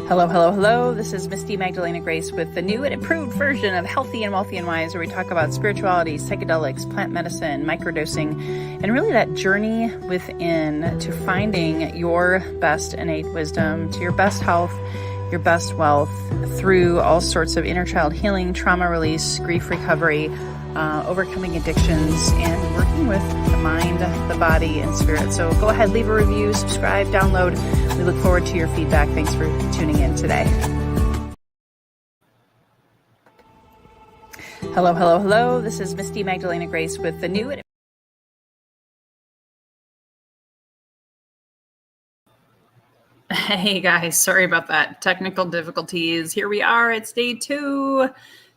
Hello, hello, hello. This is Misty Magdalena Grace with the new and improved version of Healthy and Wealthy and Wise, where we talk about spirituality, psychedelics, plant medicine, microdosing, and really that journey within to finding your best innate wisdom, to your best health, your best wealth through all sorts of inner child healing, trauma release, grief recovery, overcoming addictions, and working with the mind, the body, and spirit. So go ahead, leave a review, subscribe, download. We look forward to your feedback. Thanks for tuning in today. Hello, hello, hello. This is Misty Magdalena Grace with the new... Hey guys, sorry about that. Technical difficulties. Here we are. It's day 2.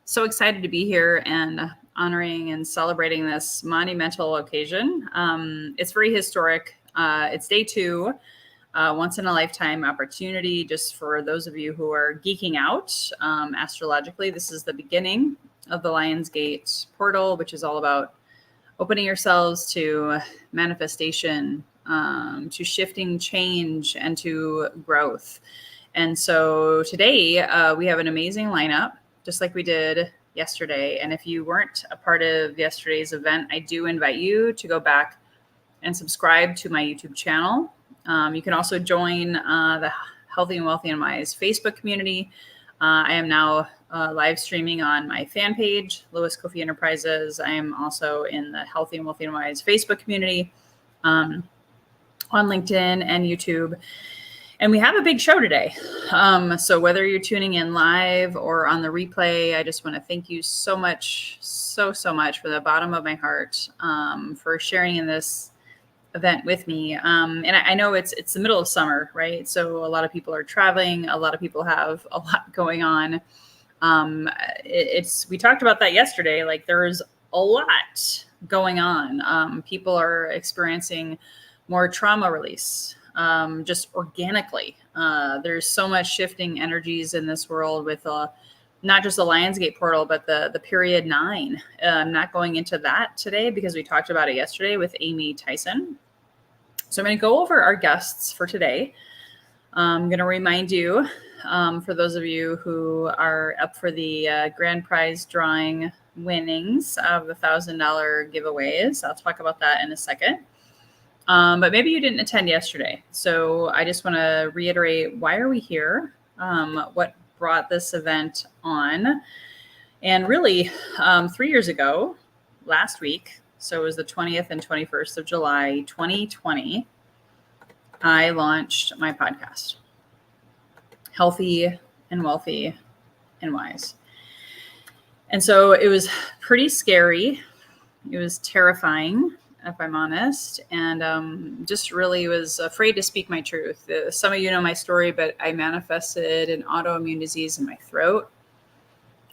So excited to be here and honoring and celebrating this monumental occasion. It's very historic. It's day 2. Once in a lifetime opportunity, just for those of you who are geeking out astrologically. This is the beginning of the Lionsgate portal, which is all about opening yourselves to manifestation, to shifting change, and to growth. And so today we have an amazing lineup, just like we did yesterday. And if you weren't a part of yesterday's event, I do invite you to go back and subscribe to my YouTube channel. You can also join the Healthy and Wealthy and Wise Facebook community. I am now live streaming on my fan page, Lewis Kofi Enterprises. I am also in the Healthy and Wealthy and Wise Facebook community on LinkedIn and YouTube. And we have a big show today. So whether you're tuning in live or on the replay, I just want to thank you so much, so much from the bottom of my heart for sharing in this event with me. And I know it's the middle of summer, right? So a lot of people are traveling. A lot of people have a lot going on. We talked about that yesterday. Like there's a lot going on. People are experiencing more trauma release, just organically. There's so much shifting energies in this world with not just the Lionsgate portal, but the period 9. I'm not going into that today because we talked about it yesterday with Amy Tyson. So I'm going to go over our guests for today. I'm going to remind you, for those of you who are up for the grand prize drawing winnings of the $1,000 giveaways. I'll talk about that in a second. But maybe you didn't attend yesterday. So I just want to reiterate, why are we here? What brought this event on? And really, 3 years ago, last week, so it was the 20th and 21st of July, 2020, I launched my podcast, Healthy and Wealthy and Wise. And so it was pretty scary. It was terrifying, if I'm honest, and just really was afraid to speak my truth. Some of you know my story, but I manifested an autoimmune disease in my throat,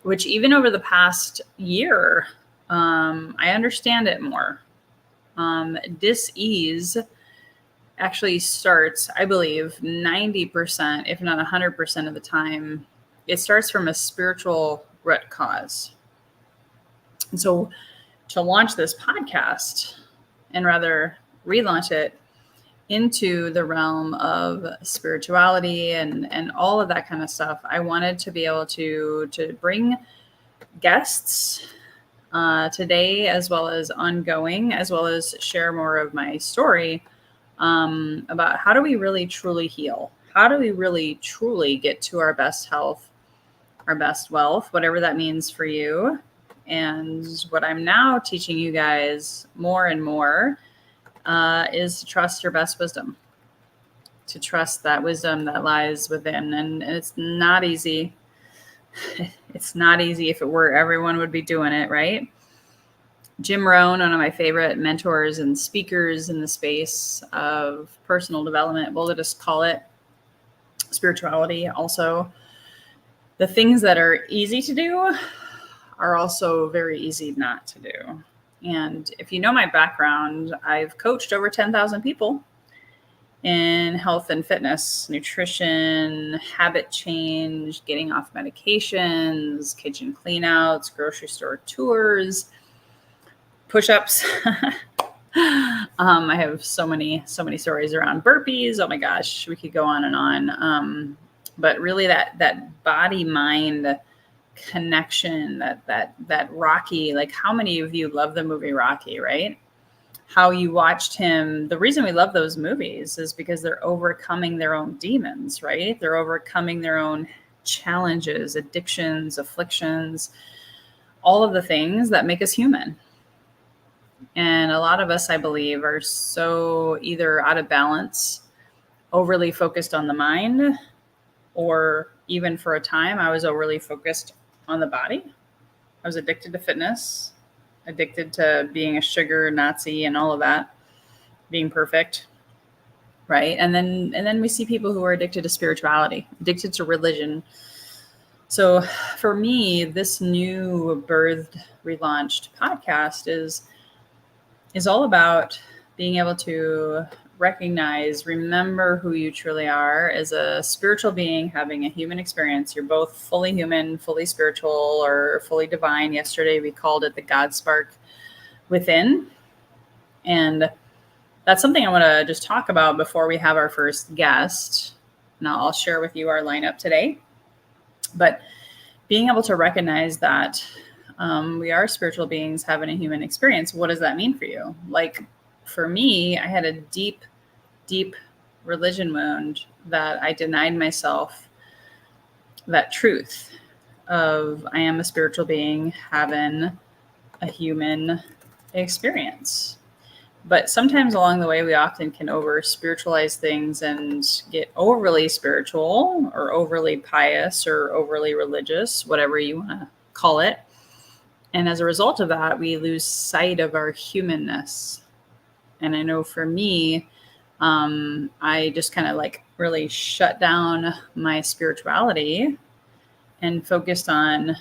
which even over the past year, I understand it more. Dis-ease actually starts, I believe, 90%, if not 100% of the time, it starts from a spiritual root cause. And so to launch this podcast, and rather relaunch it into the realm of spirituality and all of that kind of stuff, I wanted to be able to bring guests today, as well as ongoing, as well as share more of my story about how do we really truly heal? How do we really truly get to our best health, our best wealth, whatever that means for you? And what I'm now teaching you guys more and more is to trust your best wisdom. to trust that wisdom that lies within. And it's not easy. It's not easy. If it were, everyone would be doing it, right? Jim Rohn, one of my favorite mentors and speakers in the space of personal development, we'll just call it spirituality. Also, the things that are easy to do are also very easy not to do. And if you know my background, I've coached over 10,000 people in health and fitness, nutrition, habit change, getting off medications, kitchen cleanouts, grocery store tours, push-ups. I have so many stories around burpees. Oh my gosh, we could go on and on. But really that body mind connection, that Rocky, like how many of you love the movie Rocky, right? How you watched him. The reason we love those movies is because they're overcoming their own demons, right? They're overcoming their own challenges, addictions, afflictions, all of the things that make us human. And a lot of us, I believe, are so either out of balance, overly focused on the mind, or even for a time, I was overly focused on the body. I was addicted to fitness, addicted to being a sugar Nazi and all of that, being perfect, right? And then we see people who are addicted to spirituality, addicted to religion. So for me, this new birthed, relaunched podcast is all about being able to recognize, remember who you truly are as a spiritual being having a human experience. You're both fully human, fully spiritual, or fully divine. Yesterday, we called it the God spark within. And that's something I want to just talk about before we have our first guest. Now I'll share with you our lineup today. But being able to recognize that we are spiritual beings having a human experience. What does that mean for you? Like for me, I had a deep religion wound that I denied myself that truth of I am a spiritual being having a human experience. But sometimes along the way, we often can over spiritualize things and get overly spiritual or overly pious or overly religious, whatever you want to call it. And as a result of that, we lose sight of our humanness. And I know for me, I just kind of like really shut down my spirituality and focused on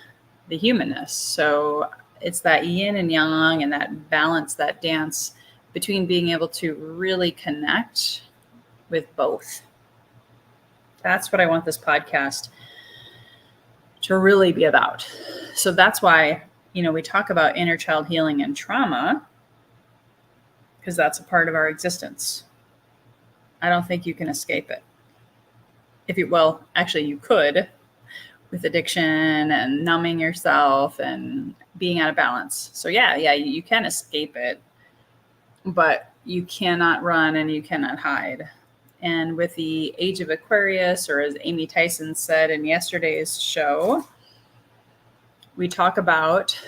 the humanness. So it's that yin and yang and that balance, that dance between being able to really connect with both. That's what I want this podcast to really be about. So that's why, we talk about inner child healing and trauma, because that's a part of our existence. I don't think you can escape it. Actually you could, with addiction and numbing yourself and being out of balance. So yeah, you can escape it, but you cannot run and you cannot hide. And with the Age of Aquarius, or as Amy Tyson said in yesterday's show, we talk about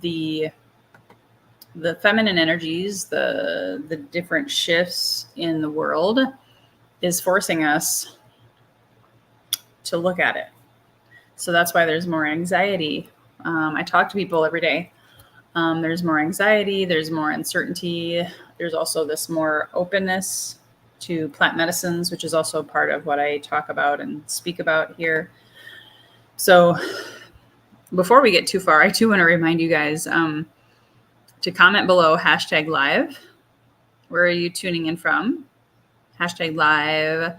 the feminine energies, the different shifts in the world is forcing us to look at it. So that's why there's more anxiety. I talk to people every day. There's more anxiety, there's more uncertainty. There's also this more openness to plant medicines, which is also part of what I talk about and speak about here. So before we get too far, I do want to remind you guys to comment below #live. Where are you tuning in from? #live.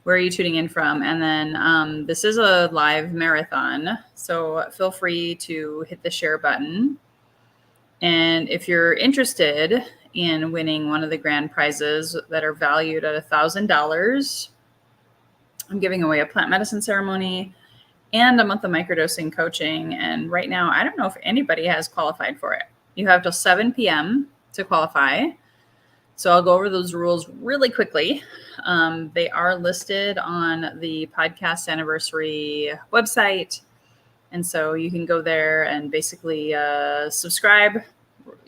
Where are you tuning in from? And then this is a live marathon, so feel free to hit the share button. And if you're interested in winning one of the grand prizes that are valued at $1,000, I'm giving away a plant medicine ceremony and a month of microdosing coaching. And right now, I don't know if anybody has qualified for it. You have till 7 p.m. to qualify. So I'll go over those rules really quickly. They are listed on the podcast anniversary website. And so you can go there and basically subscribe,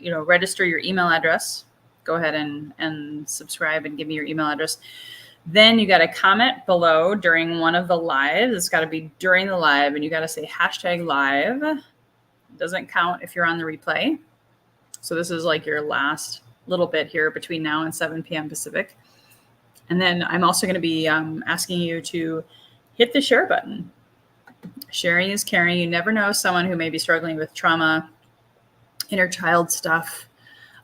register your email address. Go ahead and subscribe and give me your email address. Then you got to comment below during one of the lives. It's got to be during the live, and you got to say #live. It doesn't count if you're on the replay. So this is like your last little bit here between now and 7 p.m. Pacific. And then I'm also going to be asking you to hit the share button. Sharing is caring. You never know someone who may be struggling with trauma, inner child stuff.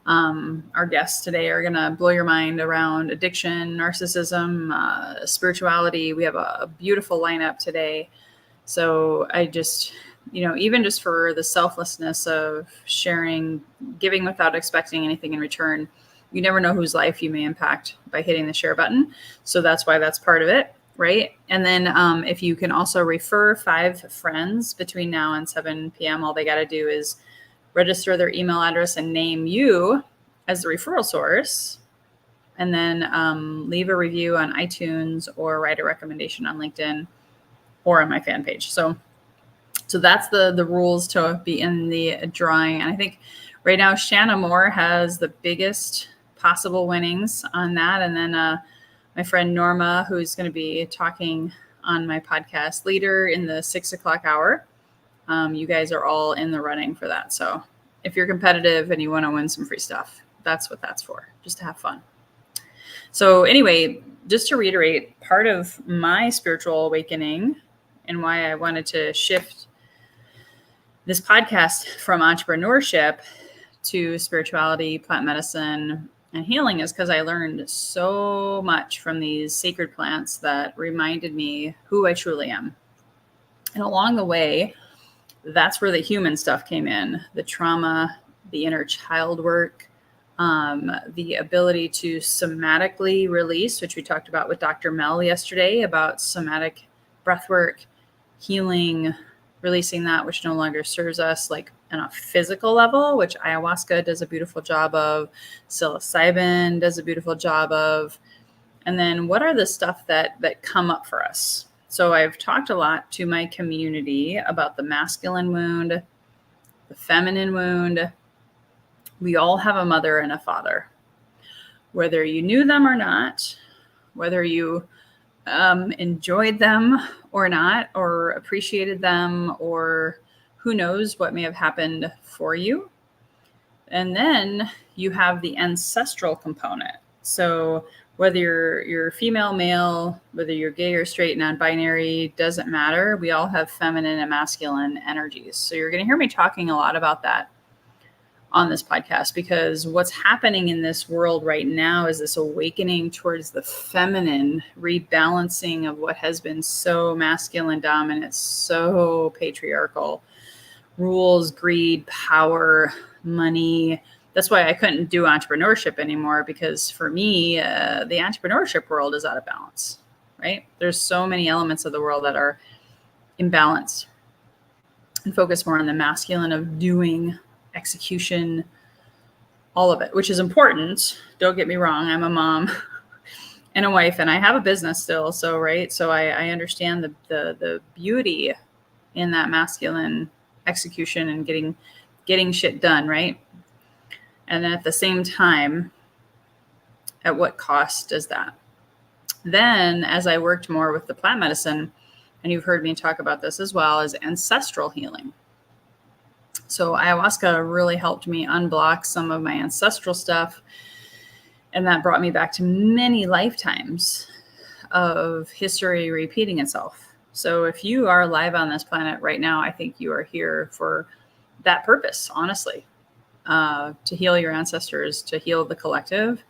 Our guests today are going to blow your mind around addiction, narcissism, spirituality. We have a beautiful lineup today. So I just, even just for the selflessness of sharing, giving without expecting anything in return, you never know whose life you may impact by hitting the share button. So that's why that's part of it, right? And then if you can also refer 5 friends between now and 7 p.m., all they got to do is register their email address and name you as the referral source, and then leave a review on iTunes or write a recommendation on LinkedIn or on my fan page. So that's the rules to be in the drawing. And I think right now Shanna Moore has the biggest possible winnings on that. And then my friend Norma, who's going to be talking on my podcast later in the 6 o'clock hour. You guys are all in the running for that. So if you're competitive and you want to win some free stuff, that's what that's for, just to have fun. So anyway, just to reiterate, part of my spiritual awakening and why I wanted to shift this podcast from entrepreneurship to spirituality, plant medicine, and healing is because I learned so much from these sacred plants that reminded me who I truly am. And along the way, that's where the human stuff came in, the trauma, the inner child work, the ability to somatically release, which we talked about with Dr. Mel yesterday about somatic breath work, healing, releasing that which no longer serves us, like on a physical level, which ayahuasca does a beautiful job of, psilocybin does a beautiful job of. And then what are the stuff that come up for us? So I've talked a lot to my community about the masculine wound, the feminine wound. We all have a mother and a father, whether you knew them or not, whether you enjoyed them or not, or appreciated them, or who knows what may have happened for you. And then you have the ancestral component. So whether you're female, male, whether you're gay or straight, non-binary, doesn't matter. We all have feminine and masculine energies. So you're going to hear me talking a lot about that on this podcast, because what's happening in this world right now is this awakening towards the feminine, rebalancing of what has been so masculine dominant, so patriarchal. Rules, greed, power, money. That's why I couldn't do entrepreneurship anymore, because for me, the entrepreneurship world is out of balance, right? There's so many elements of the world that are imbalanced and focus more on the masculine of doing, execution, all of it, which is important. Don't get me wrong. I'm a mom and a wife, and I have a business still. So, right. So I understand the beauty in that masculine execution and getting shit done, right? And at the same time, at what cost does that? Then as I worked more with the plant medicine, and you've heard me talk about this as well, as ancestral healing. So ayahuasca really helped me unblock some of my ancestral stuff. And that brought me back to many lifetimes of history repeating itself. So if you are alive on this planet right now, I think you are here for that purpose, honestly, to heal your ancestors, to heal the collective,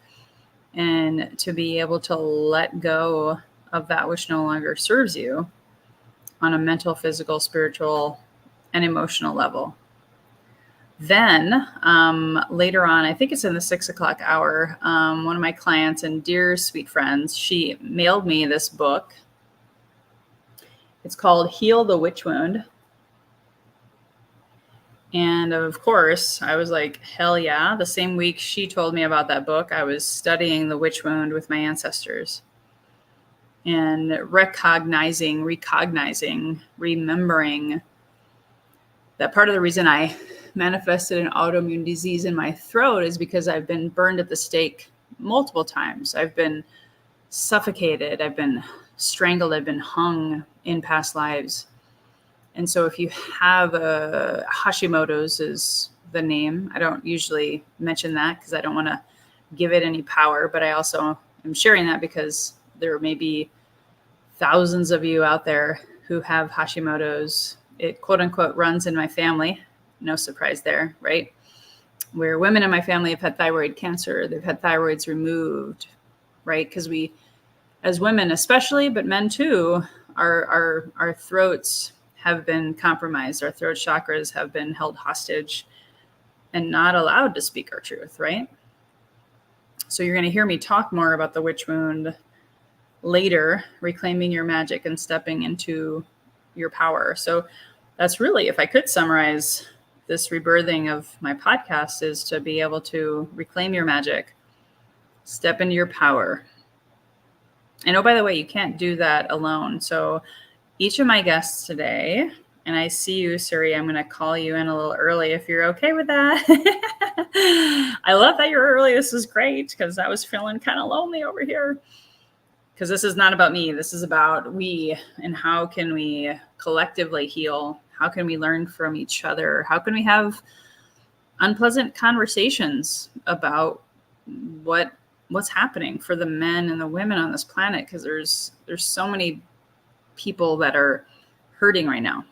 and to be able to let go of that which no longer serves you on a mental, physical, spiritual, and emotional level. Then later on, I think it's in the 6 o'clock hour, one of my clients and dear sweet friends, she mailed me this book. It's called Heal the Witch Wound. And of course, I was like, hell yeah. The same week she told me about that book, I was studying the witch wound with my ancestors and recognizing, remembering that part of the reason I manifested an autoimmune disease in my throat is because I've been burned at the stake multiple times. I've been suffocated, I've been strangled, I've been hung in past lives. And so if you have Hashimoto's is the name. I don't usually mention that because I don't want to give it any power, but I also am sharing that because there may be thousands of you out there who have Hashimoto's. It quote unquote runs in my family. No surprise there, right? Where women in my family have had thyroid cancer, they've had thyroids removed, right? Because we, as women especially, but men too, our throats have been compromised. Our throat chakras have been held hostage and not allowed to speak our truth, right? So you're going to hear me talk more about the witch wound later, reclaiming your magic and stepping into your power. So that's really, if I could summarize this rebirthing of my podcast, is to be able to reclaim your magic, step into your power. And oh, by the way, you can't do that alone. So each of my guests today, and I see you, Suri, I'm going to call you in a little early if you're okay with that. I love that you're early. This is great because I was feeling kind of lonely over here. Because this is not about me. This is about we and how can we collectively heal? How can we learn from each other? How can we have unpleasant conversations about what's happening for the men and the women on this planet? Because there's so many people that are hurting right now.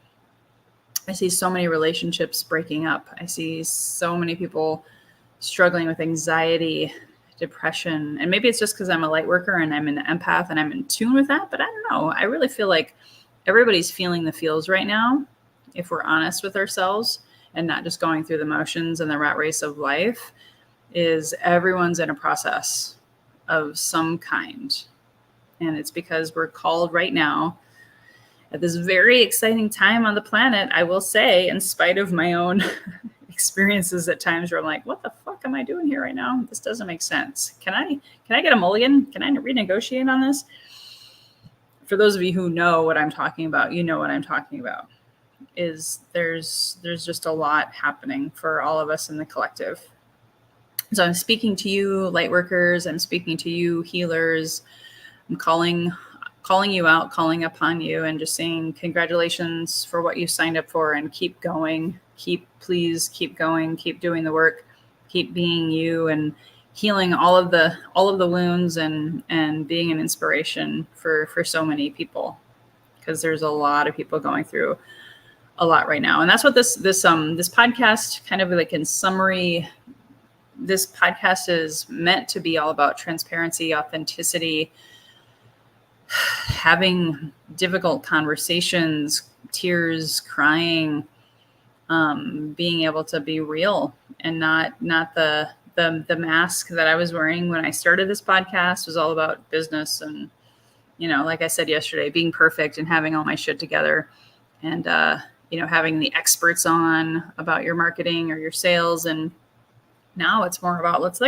I see so many relationships breaking up. I see so many people struggling with anxiety, depression. And maybe it's just because I'm a light worker and I'm an empath and I'm in tune with that. But I don't know. I really feel like everybody's feeling the feels right now, if we're honest with ourselves and not just going through the motions and the rat race of life, is everyone's in a process of some kind. And it's because we're called right now at this very exciting time on the planet, I will say, in spite of my own experiences at times where I'm like, what the fuck am I doing here right now? This doesn't make sense. Can I get a mulligan? Can I renegotiate on this? For those of you who know what I'm talking about, you know what I'm talking about. Is there's just a lot happening for all of us in the collective. So I'm speaking to you, light workers. I'm speaking to you, healers. I'm calling you out, calling upon you, and just saying congratulations for what you signed up for, and keep going. Please keep going. Keep doing the work. Keep being you and healing all of the wounds and being an inspiration for so many people, because there's a lot of people going through a lot right now. And that's what this podcast, kind of like in summary, this podcast is meant to be all about transparency, authenticity, having difficult conversations, tears, crying, being able to be real and not the mask that I was wearing when I started this podcast was all about business and, like I said yesterday, being perfect and having all my shit together and, having the experts on about your marketing or your sales. And now it's more about let's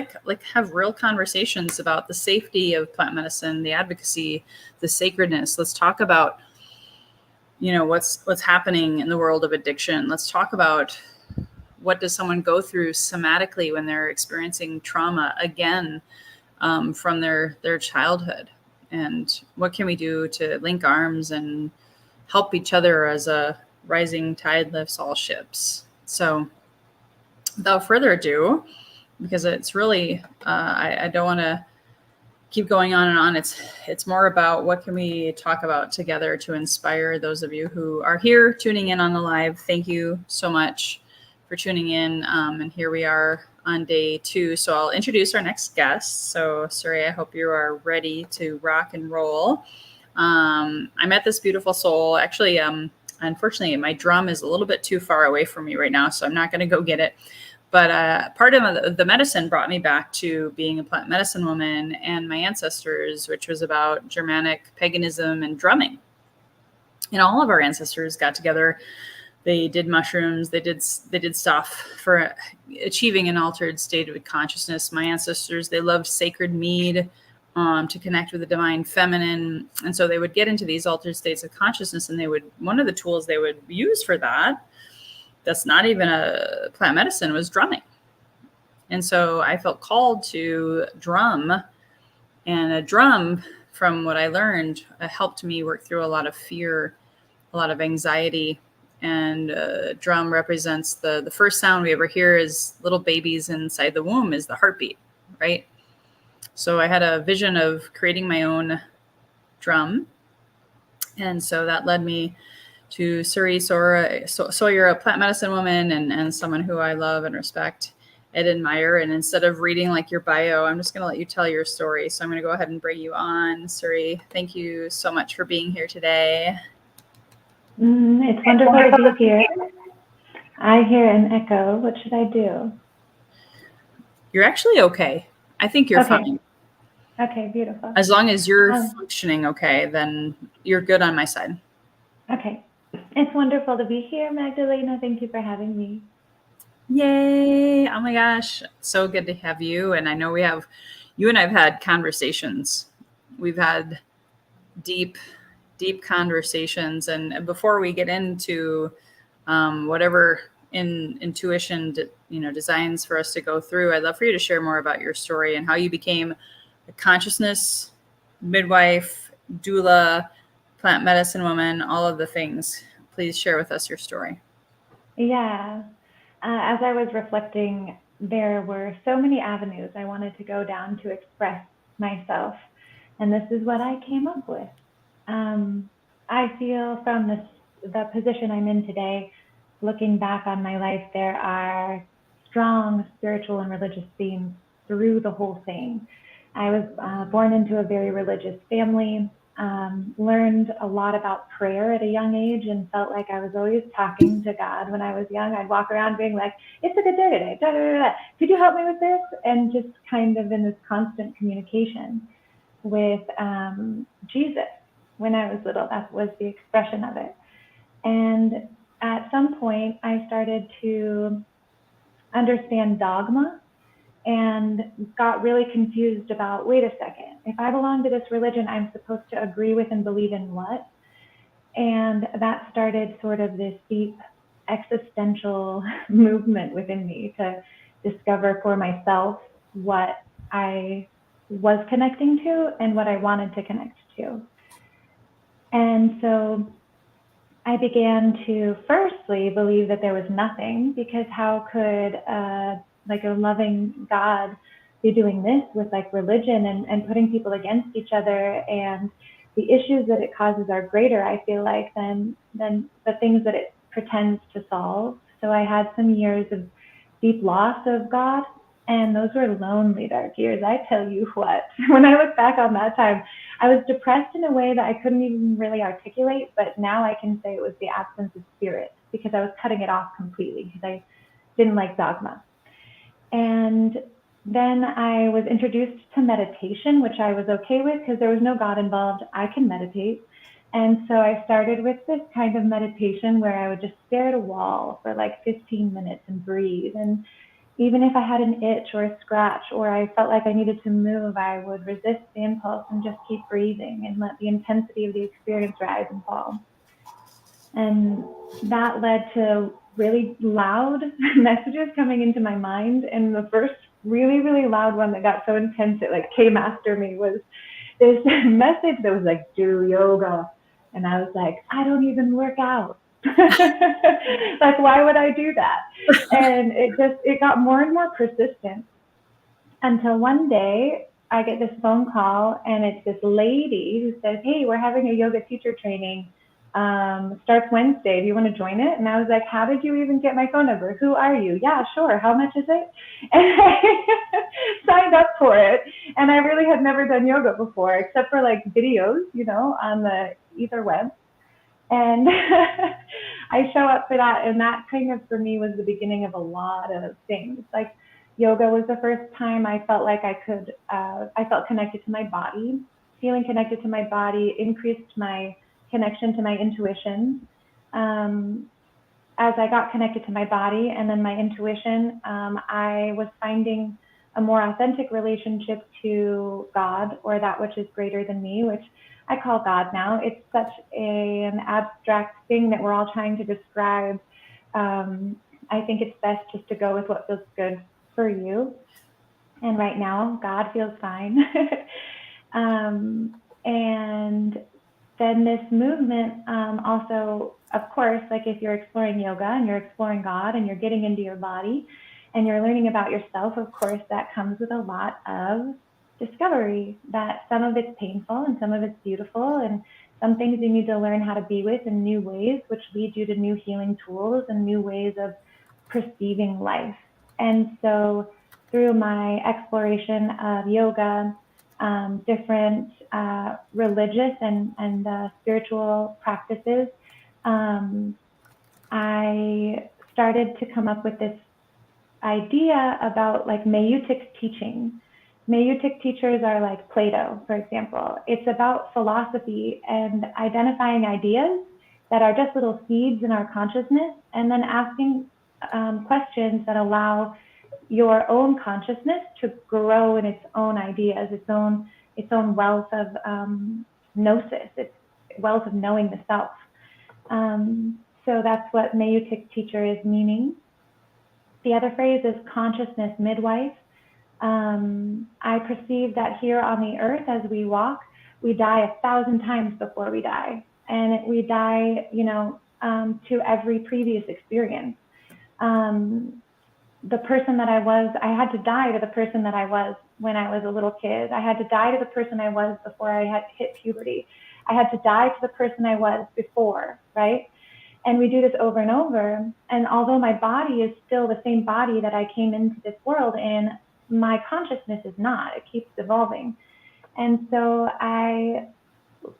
have real conversations about the safety of plant medicine, the advocacy, the sacredness. Let's talk about, what's happening in the world of addiction. Let's talk about what does someone go through somatically when they're experiencing trauma again from their childhood, and what can we do to link arms and help each other as a rising tide lifts all ships. So without further ado, because it's really, I don't want to keep going on and on. It's more about what can we talk about together to inspire those of you who are here tuning in on the live. Thank you so much for tuning in. And here we are on day 2. So I'll introduce our next guest. So Suri, I hope you are ready to rock and roll. I met this beautiful soul. Actually, unfortunately, my drum is a little bit too far away from me right now, so I'm not going to go get it. But part of the medicine brought me back to being a plant medicine woman and my ancestors, which was about Germanic paganism and drumming. And all of our ancestors got together. They did mushrooms. They did stuff for achieving an altered state of consciousness. My ancestors, they loved sacred mead to connect with the divine feminine. And so they would get into these altered states of consciousness, and one of the tools they would use for that's not even a plant medicine, was drumming. And so I felt called to drum, and a drum from what I learned, helped me work through a lot of fear, a lot of anxiety. And drum represents the first sound we ever hear as little babies inside the womb is the heartbeat, right? So I had a vision of creating my own drum. And so that led me to Suri Sawyer, a plant medicine woman and someone who I love and respect and admire. And instead of reading like your bio, I'm just going to let you tell your story. So I'm going to go ahead and bring you on. Suri, thank you so much for being here today. It's wonderful to be here. I hear an echo. What should I do? You're actually okay. I think you're fine. Okay, beautiful. As long as you're functioning okay, then you're good on my side. Okay. It's wonderful to be here, Magdalena. Thank you for having me. Yay. Oh my gosh. So good to have you. And I know you and I've had conversations. We've had deep conversations. And before we get into whatever intuition, designs for us to go through, I'd love for you to share more about your story and how you became a consciousness midwife, doula, plant medicine woman, all of the things. Please share with us your story. Yeah. As I was reflecting, there were so many avenues I wanted to go down to express myself. And this is what I came up with. I feel from the position I'm in today, looking back on my life, there are strong spiritual and religious themes through the whole thing. I was born into a very religious family, learned a lot about prayer at a young age and felt like I was always talking to God. When I was young, I'd walk around being like, it's a good day today, da, da, da, da. Could you help me with this? And just kind of in this constant communication with Jesus. When I was little, that was the expression of it. And at some point, I started to understand dogma and got really confused about, wait a second, if I belong to this religion, I'm supposed to agree with and believe in what? And that started sort of this deep existential movement within me to discover for myself what I was connecting to and what I wanted to connect to. And so I began to firstly believe that there was nothing, because how could like a loving God be doing this with like religion and putting people against each other, and the issues that it causes are greater, I feel like, than the things that it pretends to solve. So I had some years of deep loss of God, and those were lonely, dark years. I tell you what, when I look back on that time, I was depressed in a way that I couldn't even really articulate, but now I can say it was the absence of spirit, because I was cutting it off completely because I didn't like dogma. And then I was introduced to meditation, which I was okay with because there was no God involved. I can meditate. And so I started with this kind of meditation where I would just stare at a wall for like 15 minutes and breathe. And even if I had an itch or a scratch or I felt like I needed to move, I would resist the impulse and just keep breathing and let the intensity of the experience rise and fall. And that led to really loud messages coming into my mind. And the first really, really loud one that got so intense it like came after me was this message that was like, do yoga. And I was like, I don't even work out. Like, why would I do that? And it got more and more persistent until one day I get this phone call, and it's this lady who says, hey, we're having a yoga teacher training. Starts Wednesday. Do you want to join it? And I was like, how did you even get my phone number? Who are you? Yeah, sure. How much is it? And I signed up for it. And I really had never done yoga before, except for like videos, on the ether web. And I show up for that. And that kind of, for me, was the beginning of a lot of things. Like yoga was the first time I felt like I felt connected to my body. Feeling connected to my body increased my connection to my intuition. As I got connected to my body and then my intuition, I was finding a more authentic relationship to God, or that which is greater than me, which I call God now. It's such an abstract thing that we're all trying to describe. I think it's best just to go with what feels good for you. And right now, God feels fine. And then this movement also, of course, like if you're exploring yoga and you're exploring God and you're getting into your body and you're learning about yourself, of course, that comes with a lot of discovery, that some of it's painful and some of it's beautiful, and some things you need to learn how to be with in new ways, which lead you to new healing tools and new ways of perceiving life. And so through my exploration of yoga, different religious and spiritual practices, I started to come up with this idea about like Mayutic teaching. Mayutic teachers are like Plato, for example. It's about philosophy and identifying ideas that are just little seeds in our consciousness, and then asking questions that allow your own consciousness to grow in its own ideas, its own wealth of gnosis, its wealth of knowing the self. So that's what Mayutic teacher is meaning. The other phrase is consciousness midwife. I perceive that here on the earth, as we walk, we die 1,000 times before we die. And we die, to every previous experience. The person that I was, I had to die to the person that I was when I was a little kid. I had to die to the person I was before I had hit puberty. I had to die to the person I was before, right? And we do this over and over. And although my body is still the same body that I came into this world in, my consciousness is not. It keeps evolving. And so I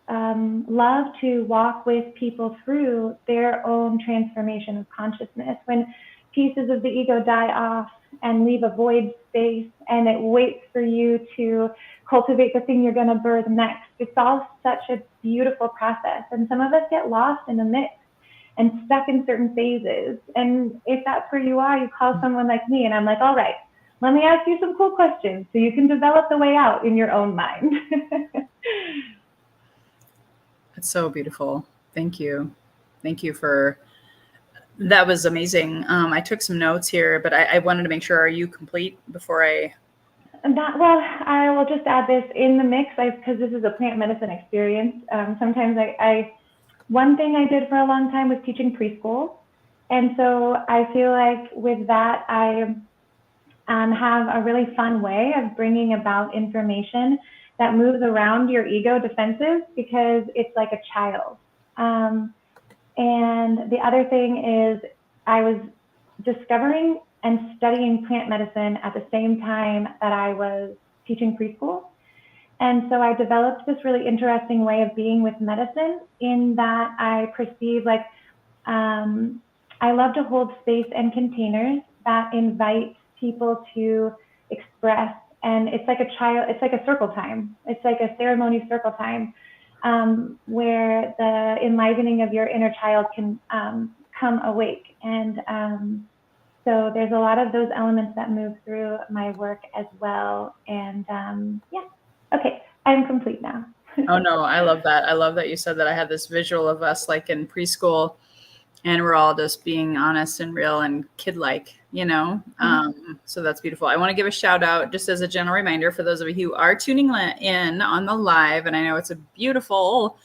love to walk with people through their own transformation of consciousness. When pieces of the ego die off and leave a void space, and it waits for you to cultivate the thing you're going to birth next. It's all such a beautiful process. And some of us get lost in the mix and stuck in certain phases. And if that's where you are, you call someone like me, and I'm like, all right, let me ask you some cool questions so you can develop the way out in your own mind. It's so beautiful. Thank you. Thank you for, that was amazing. I took some notes here, but I wanted to make sure, are you complete before I? Well, I will just add this in the mix, because this is a plant medicine experience. Sometimes one thing I did for a long time was teaching preschool. And so I feel like with that, I have a really fun way of bringing about information that moves around your ego defenses, because it's like a child. And the other thing is, I was discovering and studying plant medicine at the same time that I was teaching preschool. And so I developed this really interesting way of being with medicine, in that I perceive like, I love to hold space and containers that invite people to express. And it's like it's like a circle time. It's like a ceremony circle time, where the enlivening of your inner child can come awake. And so there's a lot of those elements that move through my work as well. And yeah, okay, I'm complete now. Oh no, I love that. I love that you said that. I had this visual of us like in preschool, and we're all just being honest and real and kid-like, So that's beautiful. I want to give a shout out, just as a general reminder, for those of you who are tuning in on the live. And I know it's a beautiful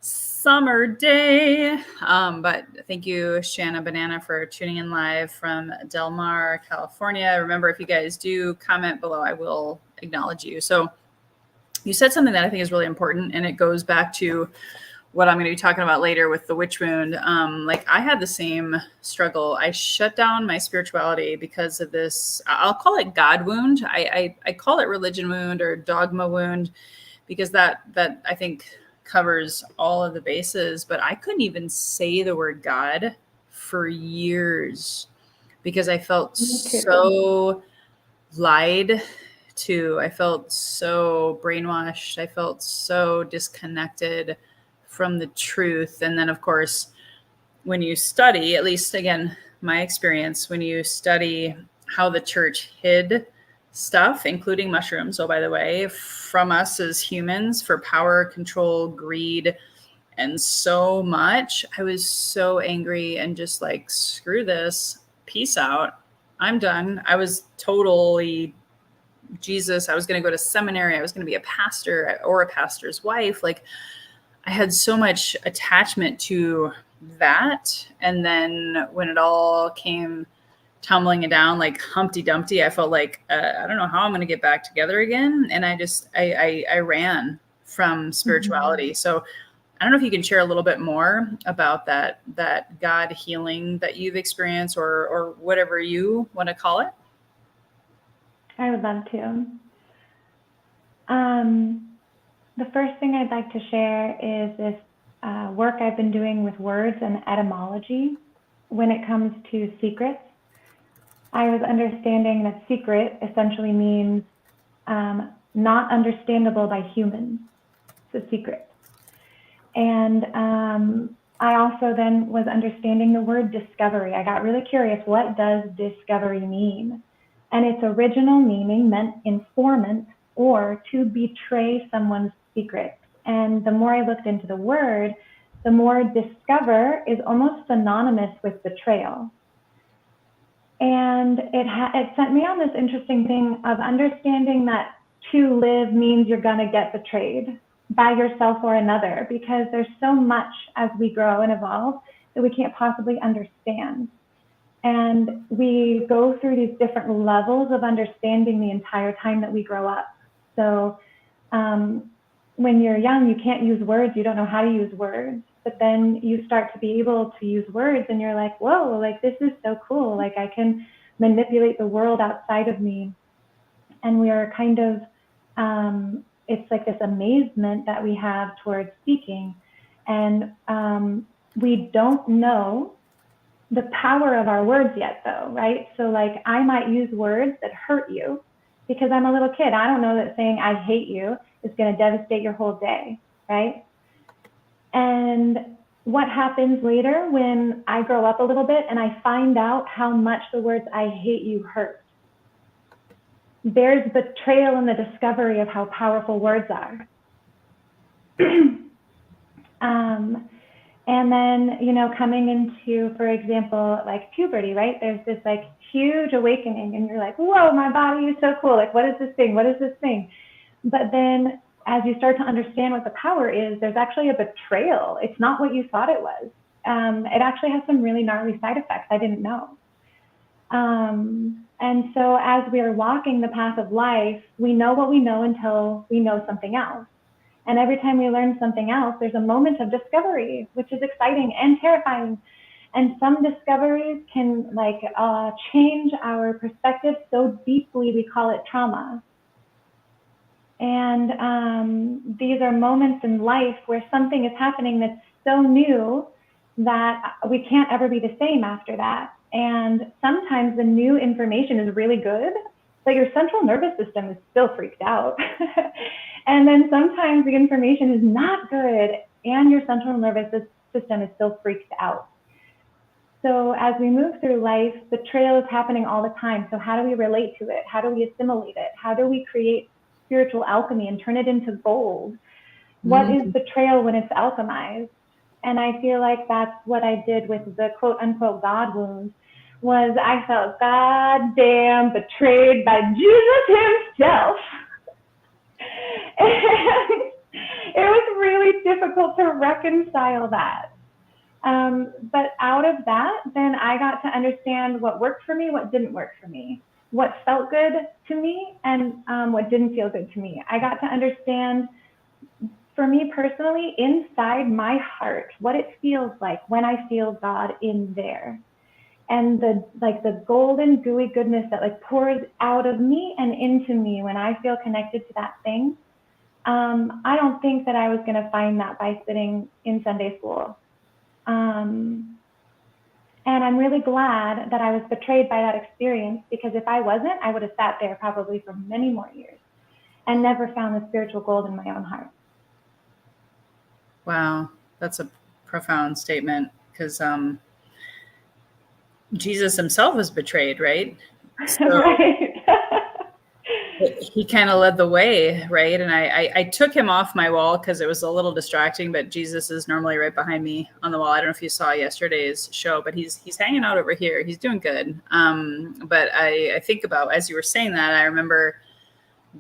summer day, but thank you, Shanna Banana, for tuning in live from Del Mar, California. Remember, if you guys do comment below, I will acknowledge you. So you said something that I think is really important, and it goes back to what I'm going to be talking about later with the witch wound. Like, I had the same struggle. I shut down my spirituality because of this. I'll call it God wound. I call it religion wound or dogma wound, because that I think covers all of the bases. But I couldn't even say the word God for years, because I felt so lied to. I felt so brainwashed. I felt so disconnected from the truth. And then, of course, when you study, at least again, my experience, when you study how the church hid stuff, including mushrooms, oh, by the way, from us as humans for power, control, greed, and so much, I was so angry and just like, screw this, peace out, I'm done. I was totally Jesus. I was going to go to seminary. I was going to be a pastor or a pastor's wife. Like, I had so much attachment to that. And then when it all came tumbling down like Humpty Dumpty, I felt like, I don't know how I'm going to get back together again. And I ran from spirituality. So I don't know if you can share a little bit more about that God healing that you've experienced, or whatever you want to call it. I would love to. The first thing I'd like to share is this work I've been doing with words and etymology when it comes to secrets. I was understanding that secret essentially means not understandable by humans. It's a secret. And I also then was understanding the word discovery. I got really curious, what does discovery mean? And its original meaning meant informant, or to betray someone's secret. And the more I looked into the word, the more discover is almost synonymous with betrayal. And it sent me on this interesting thing of understanding that to live means you're gonna get betrayed by yourself or another, because there's so much as we grow and evolve that we can't possibly understand. And we go through these different levels of understanding the entire time that we grow up. So when you're young, you can't use words, you don't know how to use words, but then you start to be able to use words and you're like, whoa, like this is so cool. Like I can manipulate the world outside of me. And we are kind of, it's like this amazement that we have towards speaking. And we don't know the power of our words yet though, right? So like I might use words that hurt you because I'm a little kid. I don't know that saying I hate you is going to devastate your whole day, right? And what happens later when I grow up a little bit and I find out how much the words I hate you hurt? There's betrayal in the discovery of how powerful words are. And then, you know, coming into, for example, like puberty, right? There's this like huge awakening and you're like, whoa, my body is so cool. Like, what is this thing? What is this thing? But then as you start to understand what the power is, there's actually a betrayal. It's not what you thought it was. It actually has some really gnarly side effects I didn't know. And so as we are walking the path of life, we know what we know until we know something else. And every time we learn something else, there's a moment of discovery, which is exciting and terrifying. And some discoveries can like change our perspective so deeply, we call it trauma. And these are moments in life where something is happening that's so new that we can't ever be the same after that. And sometimes the new information is really good, but your central nervous system is still freaked out. And then sometimes the information is not good and your central nervous system is still freaked out. So as we move through life, betrayal is happening all the time. So how do we relate to it? How do we assimilate it? How do we create spiritual alchemy and turn it into gold? What is betrayal when it's alchemized? And I feel like that's what I did with the quote unquote God wound, was I felt goddamn betrayed by Jesus himself. And it was really difficult to reconcile that. But out of that, then I got to understand what worked for me, what didn't work for me, what felt good to me, and what didn't feel good to me. I got to understand, for me personally, inside my heart, what it feels like when I feel God in there. And the golden gooey goodness that like pours out of me and into me when I feel connected to that thing. I don't think that I was going to find that by sitting in Sunday school. And I'm really glad that I was betrayed by that experience, because if I wasn't, I would have sat there probably for many more years and never found the spiritual gold in my own heart. Wow, that's a profound statement, because Jesus himself was betrayed, right? So right. he kind of led the way, right? And I took him off my wall because it was a little distracting, but Jesus is normally right behind me on the wall. I don't know if you saw yesterday's show, but he's hanging out over here. He's doing good. But I think about, as you were saying that, I remember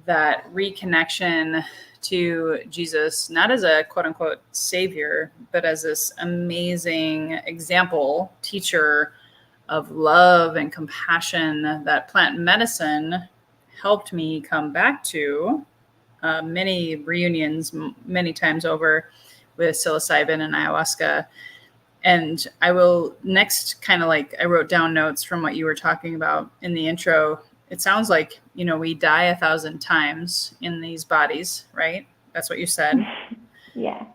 that reconnection to Jesus, not as a quote unquote savior, but as this amazing example, teacher of love and compassion that plant medicine helped me come back to many reunions, many times over with psilocybin and ayahuasca. And I will next kind of like, I wrote down notes from what you were talking about in the intro. It sounds like, we die 1,000 times in these bodies, right? That's what you said. Yeah.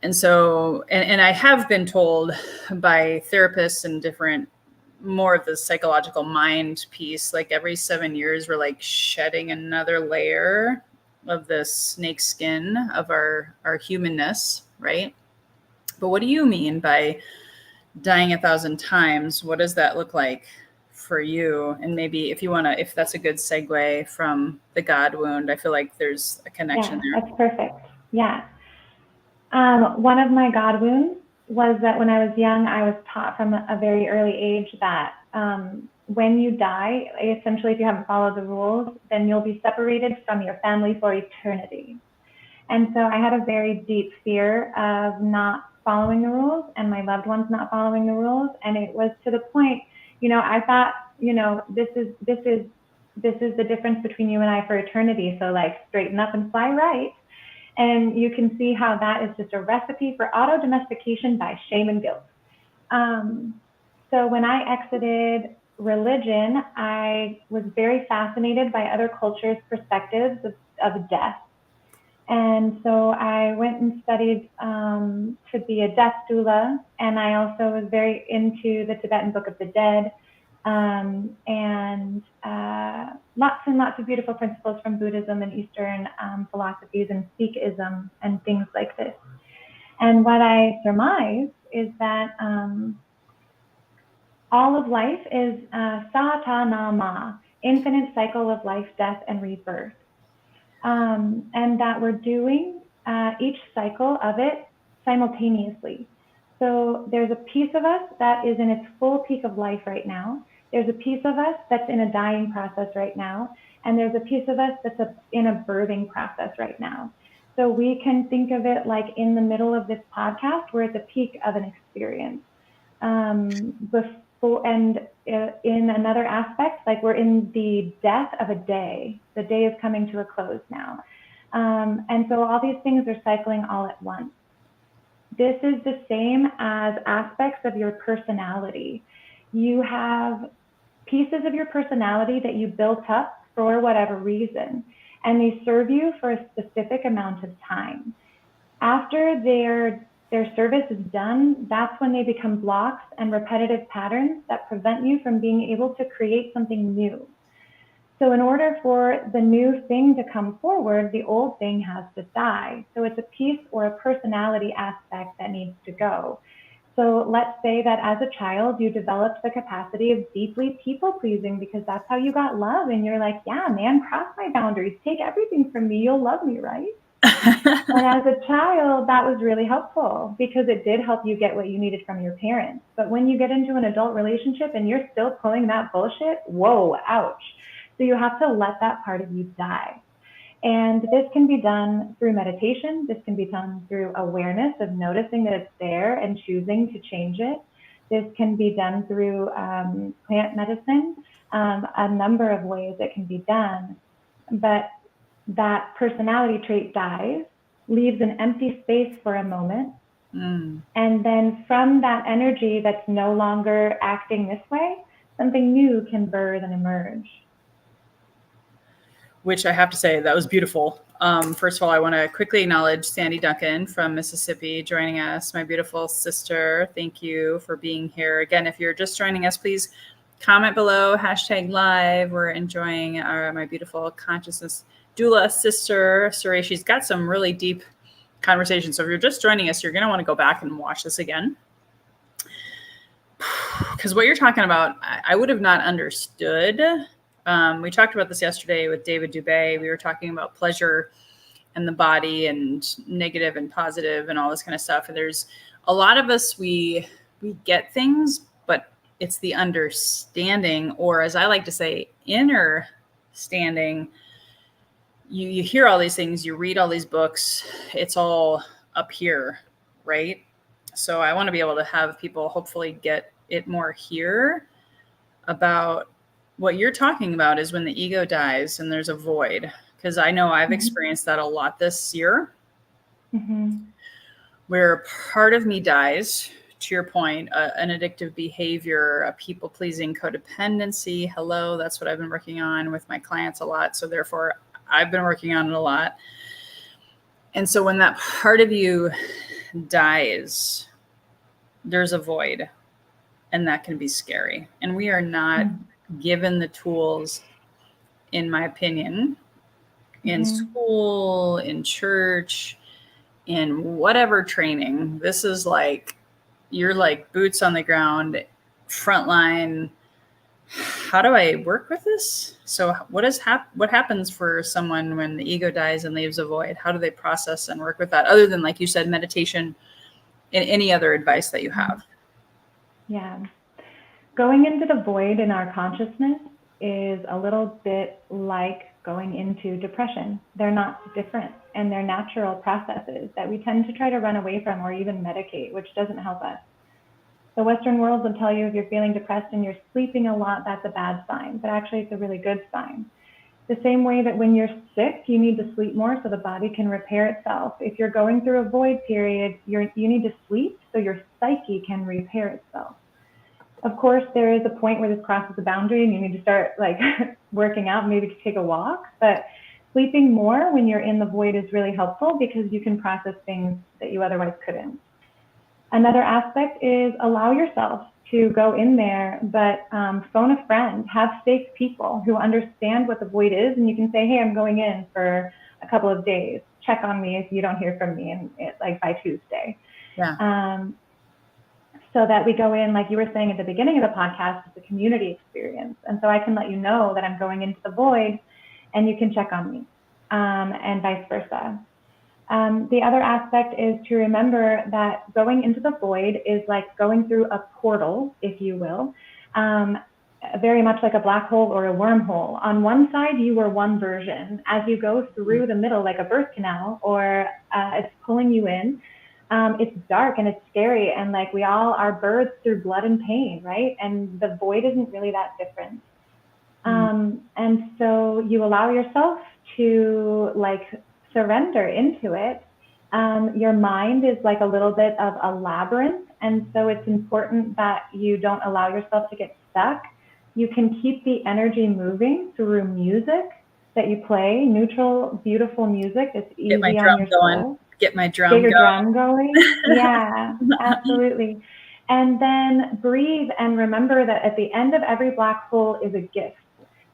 And so, and I have been told by therapists and different, more of the psychological mind piece, like every 7 years, we're like shedding another layer of the snake skin of our humanness, right? But what do you mean by dying 1,000 times? What does that look like for you? And maybe if you want to, if that's a good segue from the God wound, I feel like there's a connection there. That's perfect. Yeah. One of my God wounds was that when I was young, I was taught from a very early age that when you die, essentially, if you haven't followed the rules, then you'll be separated from your family for eternity. And so I had a very deep fear of not following the rules and my loved ones not following the rules. And it was to the point, I thought, this is the difference between you and I for eternity. So like straighten up and fly right. And you can see how that is just a recipe for auto-domestication by shame and guilt. So when I exited religion, I was very fascinated by other cultures' perspectives of death. And so I went and studied to be a death doula. And I also was very into the Tibetan Book of the Dead, and lots and lots of beautiful principles from Buddhism and Eastern philosophies and Sikhism and things like this. And what I surmise is that all of life is Satanama, infinite cycle of life, death, and rebirth. And that we're doing each cycle of it simultaneously. So there's a piece of us that is in its full peak of life right now. There's a piece of us that's in a dying process right now. And there's a piece of us that's in a birthing process right now. So we can think of it like in the middle of this podcast, we're at the peak of an experience. In another aspect, like we're in the death of a day. The day is coming to a close now. And so all these things are cycling all at once. This is the same as aspects of your personality. You have pieces of your personality that you built up for whatever reason, and they serve you for a specific amount of time. After their service is done, that's when they become blocks and repetitive patterns that prevent you from being able to create something new. So in order for the new thing to come forward, the old thing has to die. So it's a piece or a personality aspect that needs to go. So let's say that as a child, you developed the capacity of deeply people-pleasing because that's how you got love. And you're like, yeah, man, cross my boundaries. Take everything from me. You'll love me, right? And as a child, that was really helpful because it did help you get what you needed from your parents. But when you get into an adult relationship and you're still pulling that bullshit, whoa, ouch. So you have to let that part of you die. And this can be done through meditation. This can be done through awareness of noticing that it's there and choosing to change it. This can be done through plant medicine, a number of ways it can be done. But that personality trait dies, leaves an empty space for a moment. And then from that energy that's no longer acting this way, something new can birth and emerge. Which I have to say, that was beautiful. First of all, I want to quickly acknowledge Sandy Duncan from Mississippi joining us, my beautiful sister. Thank you for being here. Again, if you're just joining us, please comment below, #live. We're enjoying my beautiful consciousness doula sister, Suri. She's got some really deep conversations. So if you're just joining us, you're going to want to go back and watch this again. Because what you're talking about, I would have not understood. We talked about this yesterday with David Dubay. We were talking about pleasure and the body and negative and positive and all this kind of stuff. And there's a lot of us, we get things, but it's the understanding, or as I like to say, inner standing, you hear all these things, you read all these books, it's all up here, right? So I want to be able to have people hopefully get it more here about what you're talking about is when the ego dies and there's a void. Because I know I've experienced that a lot this year, where part of me dies, to your point, an addictive behavior, a people-pleasing codependency. Hello, that's what I've been working on with my clients a lot. So therefore, I've been working on it a lot. And so when that part of you dies, there's a void, and that can be scary. And we are not given the tools, in my opinion, in school, in church, in whatever training. This is like, you're like boots on the ground, frontline. How do I work with this? So what happens for someone when the ego dies and leaves a void? How do they process and work with that? Other than, like you said, meditation and any other advice that you have? Yeah. Going into the void in our consciousness is a little bit like going into depression. They're not different, and they're natural processes that we tend to try to run away from or even medicate, which doesn't help us. The Western world will tell you if you're feeling depressed and you're sleeping a lot, that's a bad sign, but actually it's a really good sign. The same way that when you're sick, you need to sleep more so the body can repair itself. If you're going through a void period, you need to sleep so your psyche can repair itself. Of course, there is a point where this crosses the boundary and you need to start like working out, maybe to take a walk, but sleeping more when you're in the void is really helpful because you can process things that you otherwise couldn't. Another aspect is allow yourself to go in there, but phone a friend, have safe people who understand what the void is, and you can say, hey, I'm going in for a couple of days. Check on me if you don't hear from me and like by Tuesday. Yeah. So that we go in, like you were saying at the beginning of the podcast, it's a community experience. And so I can let you know that I'm going into the void and you can check on me, and vice versa. The other aspect is to remember that going into the void is like going through a portal, if you will, very much like a black hole or a wormhole. On one side, you were one version. As you go through the middle, like a birth canal, or it's pulling you in, it's dark and it's scary. And like we all are birthed through blood and pain, right? And the void isn't really that different. And so you allow yourself to like surrender into it. Your mind is like a little bit of a labyrinth, and so it's important that you don't allow yourself to get stuck. You can keep the energy moving through music that you play, neutral, beautiful music that's easy on your soul. Get my drum Get your going. drum going. Yeah, absolutely. And then breathe and remember that at the end of every black hole is a gift.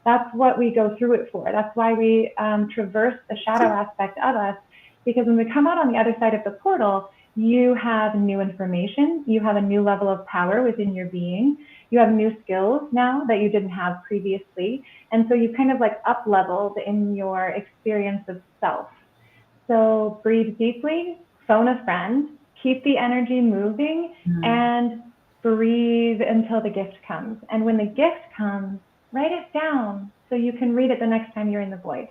That's what we go through it for. That's why we traverse the shadow aspect of us, because when we come out on the other side of the portal, you have new information, you have a new level of power within your being, you have new skills now that you didn't have previously, and so you kind of like up-leveled in your experience of self. So breathe deeply, phone a friend, keep the energy moving, and breathe until the gift comes. And when the gift comes, write it down so you can read it the next time you're in the void.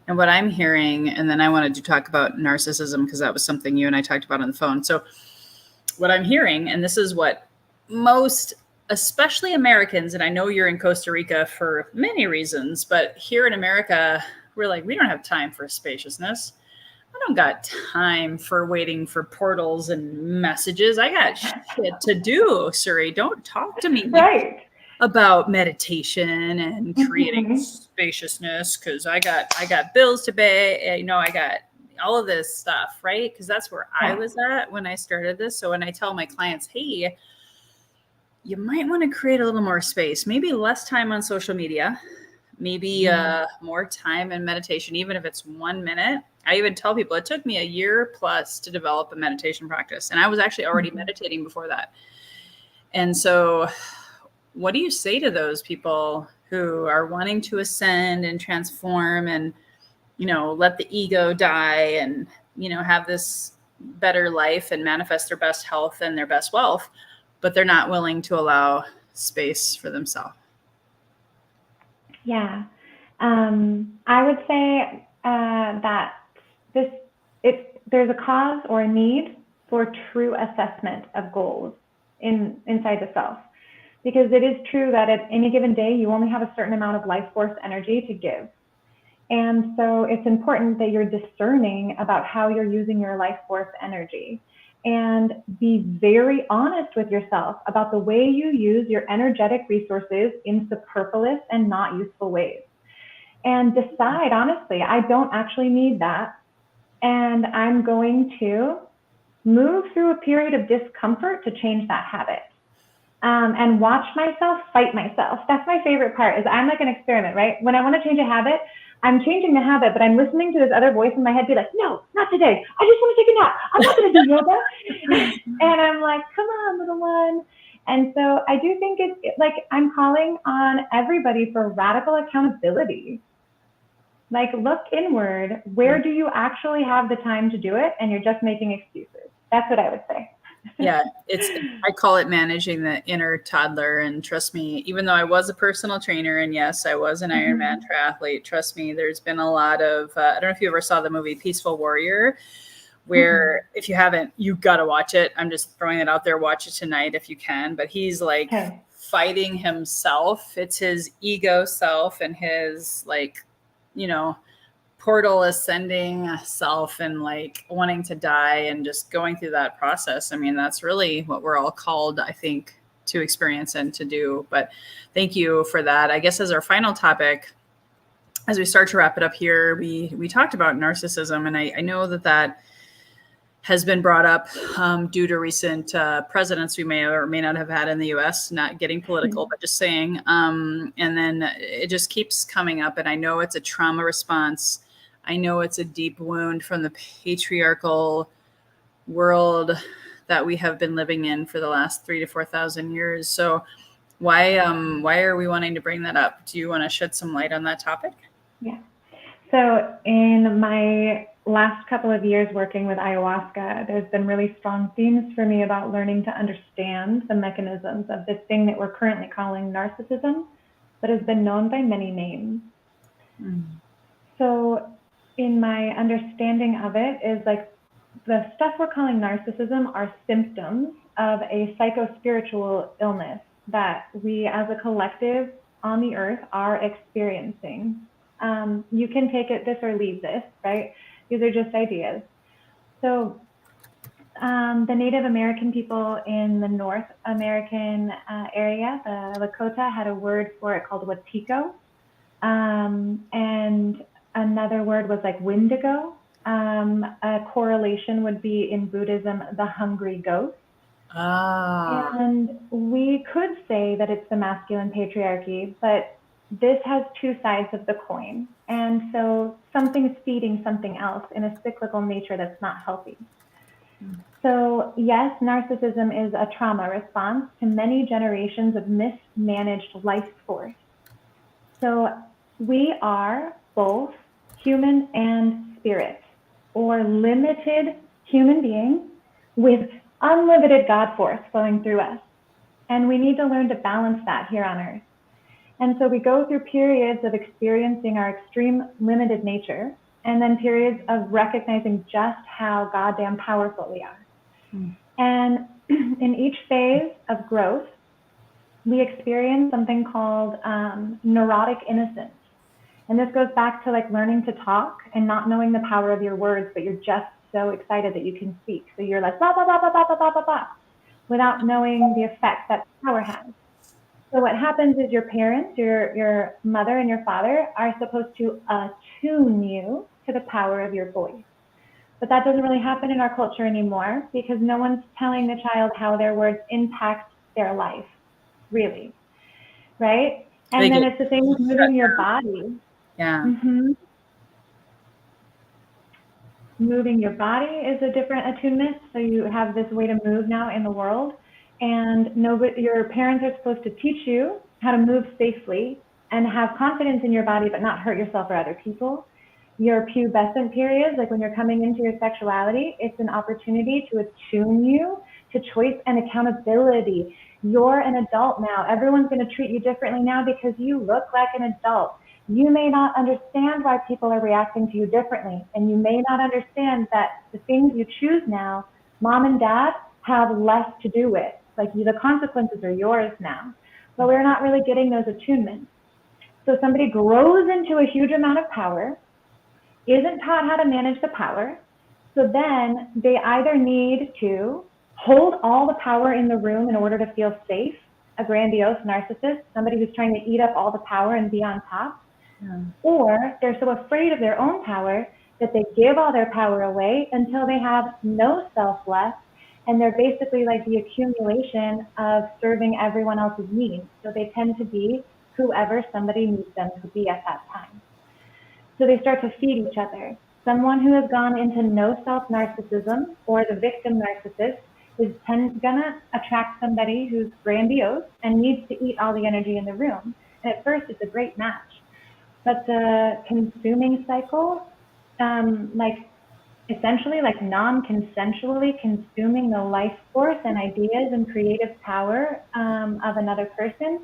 And what I'm hearing, and then I wanted to talk about narcissism because that was something you and I talked about on the phone. So what I'm hearing, and this is what most, especially Americans, and I know you're in Costa Rica for many reasons, but here in America, we're like, we don't have time for spaciousness. I don't got time for waiting for portals and messages. I got shit to do, Suri. Don't talk to me. Right. About meditation and creating spaciousness because I got bills to pay. You know, I got all of this stuff, right? Because that's where I was at when I started this. So when I tell my clients, hey, you might want to create a little more space, maybe less time on social media, maybe more time in meditation, even if it's 1 minute. I even tell people it took me a year plus to develop a meditation practice. And I was actually already meditating before that. And so what do you say to those people who are wanting to ascend and transform and, you know, let the ego die and, you know, have this better life and manifest their best health and their best wealth, but they're not willing to allow space for themselves? Yeah. I would say that there's a cause or a need for true assessment of goals inside the self. Because it is true that at any given day, you only have a certain amount of life force energy to give. And so it's important that you're discerning about how you're using your life force energy, and be very honest with yourself about the way you use your energetic resources in superfluous and not useful ways. And decide, honestly, I don't actually need that. And I'm going to move through a period of discomfort to change that habit. And watch myself fight myself. That's my favorite part, is I'm like an experiment, right? When I want to change a habit, I'm changing the habit, but I'm listening to this other voice in my head be like, no, not today. I just want to take a nap. I'm not going to do yoga. And I'm like, come on, little one. And so I do think it's like I'm calling on everybody for radical accountability. Like, look inward. Where do you actually have the time to do it? And you're just making excuses. That's what I would say. Yeah, I call it managing the inner toddler. And trust me, even though I was a personal trainer, and yes, I was an Ironman triathlete, trust me, there's been a lot of, I don't know if you ever saw the movie Peaceful Warrior, where if you haven't, you've got to watch it. I'm just throwing it out there. Watch it tonight if you can. But he's like fighting himself. It's his ego self and his like, portal ascending self, and like wanting to die and just going through that process. I mean, that's really what we're all called, I think, to experience and to do. But thank you for that. I guess as our final topic, as we start to wrap it up here, we talked about narcissism, and I know that has been brought up due to recent presidents we may or may not have had in the U.S., not getting political, but just saying. And then it just keeps coming up. And I know it's a trauma response. I know it's a deep wound from the patriarchal world that we have been living in for the last 3,000 to 4,000 years. So why are we wanting to bring that up? Do you want to shed some light on that topic? Yeah. So in my last couple of years working with ayahuasca, there's been really strong themes for me about learning to understand the mechanisms of this thing that we're currently calling narcissism, but has been known by many names. So in my understanding of it is like the stuff we're calling narcissism are symptoms of a psychospiritual illness that we as a collective on the earth are experiencing. You can take it this or leave this, right? These are just ideas. So the Native American people in the North American area, the Lakota, had a word for it called Watiko. And another word was like Wendigo. A correlation would be in Buddhism, the hungry ghost. And we could say that it's the masculine patriarchy, but this has two sides of the coin. And so something's feeding something else in a cyclical nature that's not healthy. So yes, narcissism is a trauma response to many generations of mismanaged life force. So we are both human and spirit, or limited human beings with unlimited God force flowing through us. And we need to learn to balance that here on earth. And so we go through periods of experiencing our extreme limited nature, and then periods of recognizing just how goddamn powerful we are. And in each phase of growth, we experience something called neurotic innocence. And this goes back to like learning to talk and not knowing the power of your words, but you're just so excited that you can speak. So you're like, blah, blah, blah, blah, blah, blah, blah, blah, blah, without knowing the effect that power has. So what happens is your parents, your mother and your father are supposed to attune you to the power of your voice. But that doesn't really happen in our culture anymore, because no one's telling the child how their words impact their life, really, right? And then it's the same with moving your body. Yeah. Moving your body is a different attunement. So you have this way to move now in the world. And your parents are supposed to teach you how to move safely and have confidence in your body, but not hurt yourself or other people. Your pubescent periods, like when you're coming into your sexuality, it's an opportunity to attune you to choice and accountability. You're an adult now. Everyone's going to treat you differently now because you look like an adult. You may not understand why people are reacting to you differently. And you may not understand that the things you choose now, mom and dad have less to do with. Like the consequences are yours now. But we're not really getting those attunements. So somebody grows into a huge amount of power, isn't taught how to manage the power. So then they either need to hold all the power in the room in order to feel safe, a grandiose narcissist, somebody who's trying to eat up all the power and be on top, or they're so afraid of their own power that they give all their power away until they have no self left, and they're basically like the accumulation of serving everyone else's needs. So they tend to be whoever somebody needs them to be at that time. So they start to feed each other. Someone who has gone into no self narcissism, or the victim narcissist, is gonna attract somebody who's grandiose and needs to eat all the energy in the room. And at first it's a great match. But the consuming cycle, essentially like non-consensually consuming the life force and ideas and creative power of another person,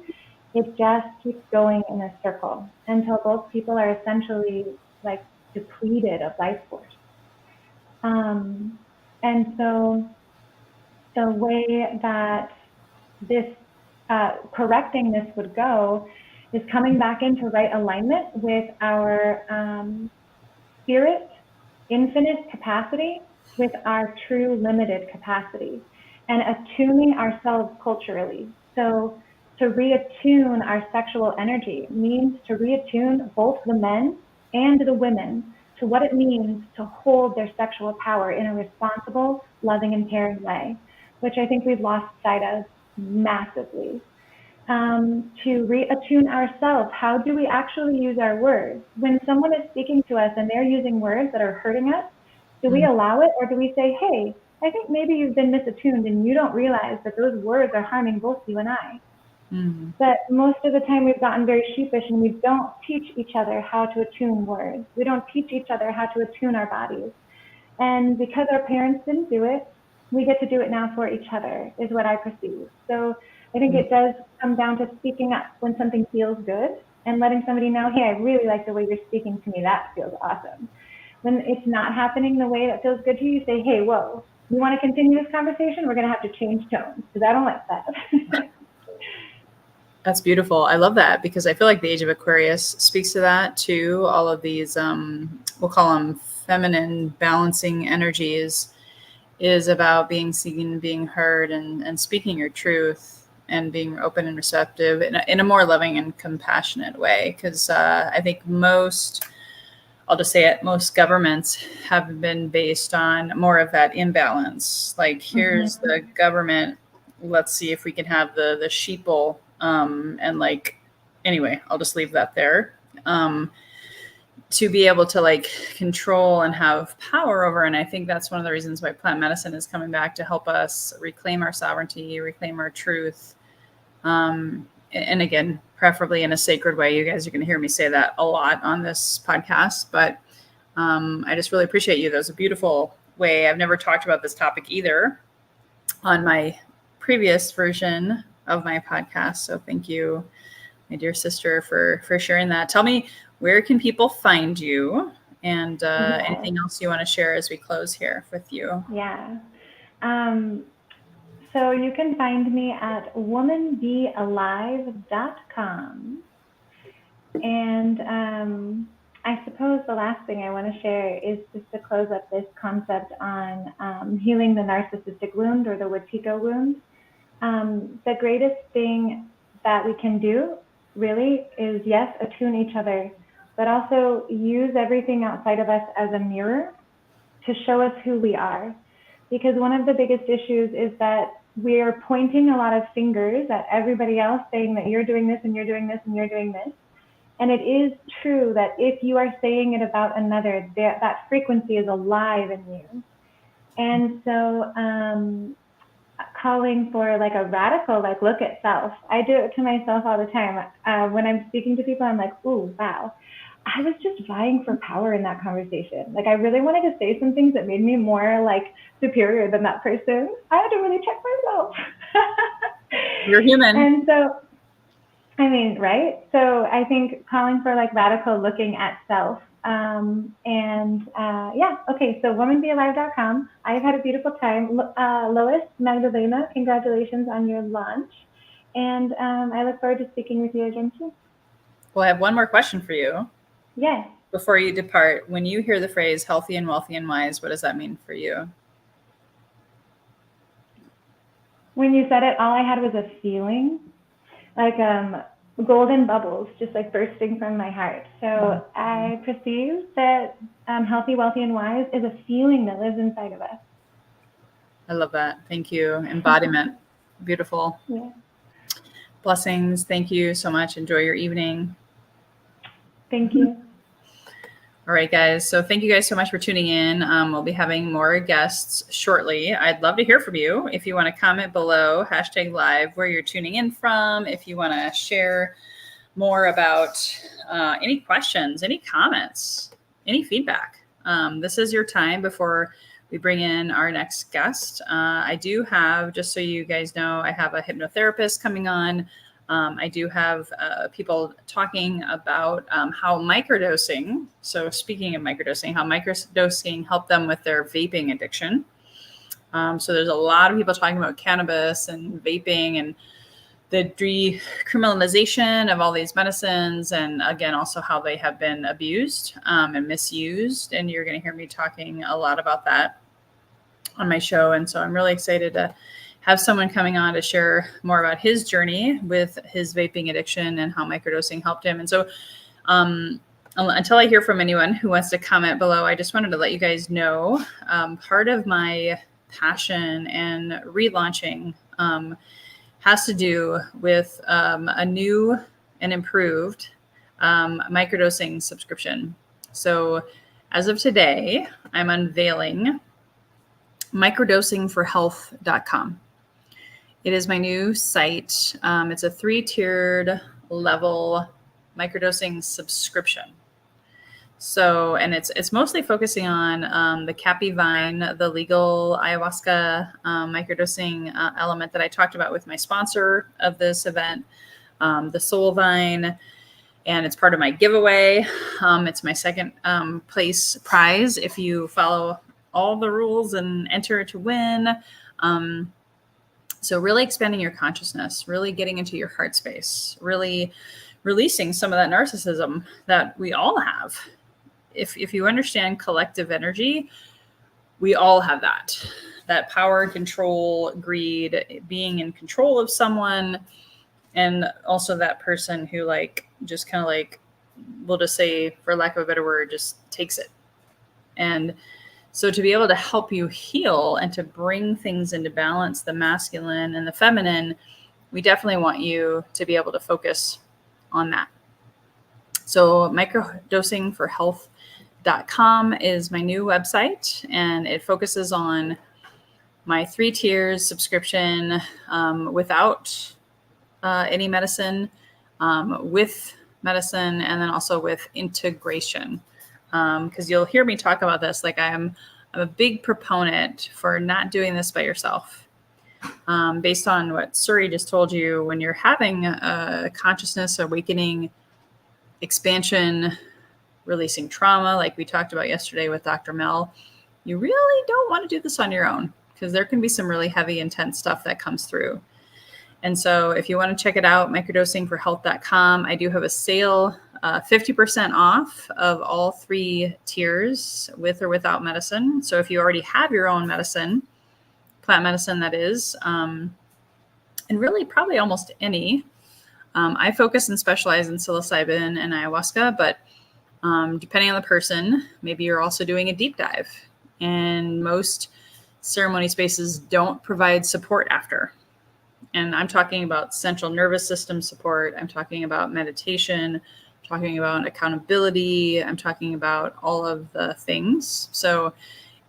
it just keeps going in a circle until both people are essentially like depleted of life force. And so the way that this correcting this would go is coming back into right alignment with our spirit, infinite capacity, with our true limited capacity, and attuning ourselves culturally. So to reattune our sexual energy means to reattune both the men and the women to what it means to hold their sexual power in a responsible, loving, and caring way, which I think we've lost sight of massively. To reattune ourselves, how do we actually use our words? When someone is speaking to us and they're using words that are hurting us, do we allow it, or do we say, hey, I think maybe you've been misattuned and you don't realize that those words are harming both you and I? But most of the time we've gotten very sheepish and we don't teach each other how to attune words. We don't teach each other how to attune our bodies. And because our parents didn't do it, we get to do it now for each other, is what I perceive. So I think it does come down to speaking up when something feels good and letting somebody know, hey, I really like the way you're speaking to me. That feels awesome. When it's not happening the way that feels good to you, you say, hey, whoa, you want to continue this conversation? We're going to have to change tones because I don't like that. That's beautiful. I love that because I feel like the Age of Aquarius speaks to that too. All of these, we'll call them feminine balancing energies, is about being seen, being heard, and speaking your truth and being open and receptive in a more loving and compassionate way. Because I think I'll just say it, most governments have been based on more of that imbalance. Like, here's the government, let's see if we can have the sheeple. And like, anyway, I'll just leave that there. To be able to like control and have power over. And I think that's one of the reasons why plant medicine is coming back to help us reclaim our sovereignty, reclaim our truth. And again, preferably in a sacred way. You guys are going to hear me say that a lot on this podcast, but I just really appreciate you. That was a beautiful way. I've never talked about this topic either on my previous version of my podcast. So thank you, my dear sister, for sharing that. Tell me, where can people find you, and anything else you want to share as we close here with you? Yeah. So you can find me at womanbealive.com. And I suppose the last thing I want to share is just to close up this concept on healing the narcissistic wound, or the Wetiko wound. The greatest thing that we can do really is, yes, attune each other, but also use everything outside of us as a mirror to show us who we are. Because one of the biggest issues is that we're pointing a lot of fingers at everybody else, saying that you're doing this and you're doing this and you're doing this. And it is true that if you are saying it about another, that frequency is alive in you. And so calling for like a radical, like, look at self. I do it to myself all the time. When I'm speaking to people, I'm like, ooh, wow. I was just vying for power in that conversation. Like, I really wanted to say some things that made me more like superior than that person. I had to really check myself. You're human. And so, I mean, right? So I think calling for like radical looking at self. Yeah, okay, so womanbealive.com. I've had a beautiful time. Lois Magdalena, congratulations on your launch. And I look forward to speaking with you again soon. Well, I have one more question for you. Yes. Before you depart, when you hear the phrase healthy and wealthy and wise, what does that mean for you? When you said it, all I had was a feeling, like golden bubbles just like bursting from my heart. So I perceive that healthy, wealthy, and wise is a feeling that lives inside of us. I love that. Thank you. Embodiment. Beautiful. Yeah. Blessings. Thank you so much. Enjoy your evening. Thank you. All right, guys. So thank you guys so much for tuning in. We'll be having more guests shortly. I'd love to hear from you. If you want to comment below, #live, where you're tuning in from. If you want to share more about any questions, any comments, any feedback. This is your time before we bring in our next guest. I do have, just so you guys know, I have a hypnotherapist coming on. I do have people talking about how microdosing, so speaking of microdosing, how microdosing helped them with their vaping addiction. So there's a lot of people talking about cannabis and vaping and the decriminalization of all these medicines, and again, also how they have been abused and misused. And you're going to hear me talking a lot about that on my show. And so I'm really excited to have someone coming on to share more about his journey with his vaping addiction and how microdosing helped him. And so until I hear from anyone who wants to comment below, I just wanted to let you guys know part of my passion and relaunching has to do with a new and improved microdosing subscription. So as of today, I'm unveiling microdosingforhealth.com. It is my new site. It's a 3-tiered level microdosing subscription. So, and it's mostly focusing on the Cappy Vine, the legal ayahuasca microdosing element that I talked about with my sponsor of this event, the Soul Vine, and it's part of my giveaway. It's my second place prize if you follow all the rules and enter to win. So really expanding your consciousness, really getting into your heart space, really releasing some of that narcissism that we all have. If you understand collective energy, we all have that power, control, greed, being in control of someone, and also that person who like just kind of like, we'll just say, for lack of a better word, just takes it. And so to be able to help you heal and to bring things into balance, the masculine and the feminine, we definitely want you to be able to focus on that. So microdosingforhealth.com is my new website, and it focuses on my 3 tiers subscription without any medicine, with medicine, and then also with integration. Because you'll hear me talk about this. Like I'm a big proponent for not doing this by yourself. Based on what Suri just told you, when you're having a consciousness awakening, expansion, releasing trauma, like we talked about yesterday with Dr. Mel, you really don't want to do this on your own because there can be some really heavy, intense stuff that comes through. And so if you want to check it out, microdosingforhealth.com, I do have a sale, 50% off of all 3 tiers with or without medicine. So if you already have your own medicine, plant medicine that is, and really probably almost any, I focus and specialize in psilocybin and ayahuasca, but depending on the person, maybe you're also doing a deep dive. And most ceremony spaces don't provide support after. And I'm talking about central nervous system support. I'm talking about meditation. I'm talking about accountability. I'm talking about all of the things. So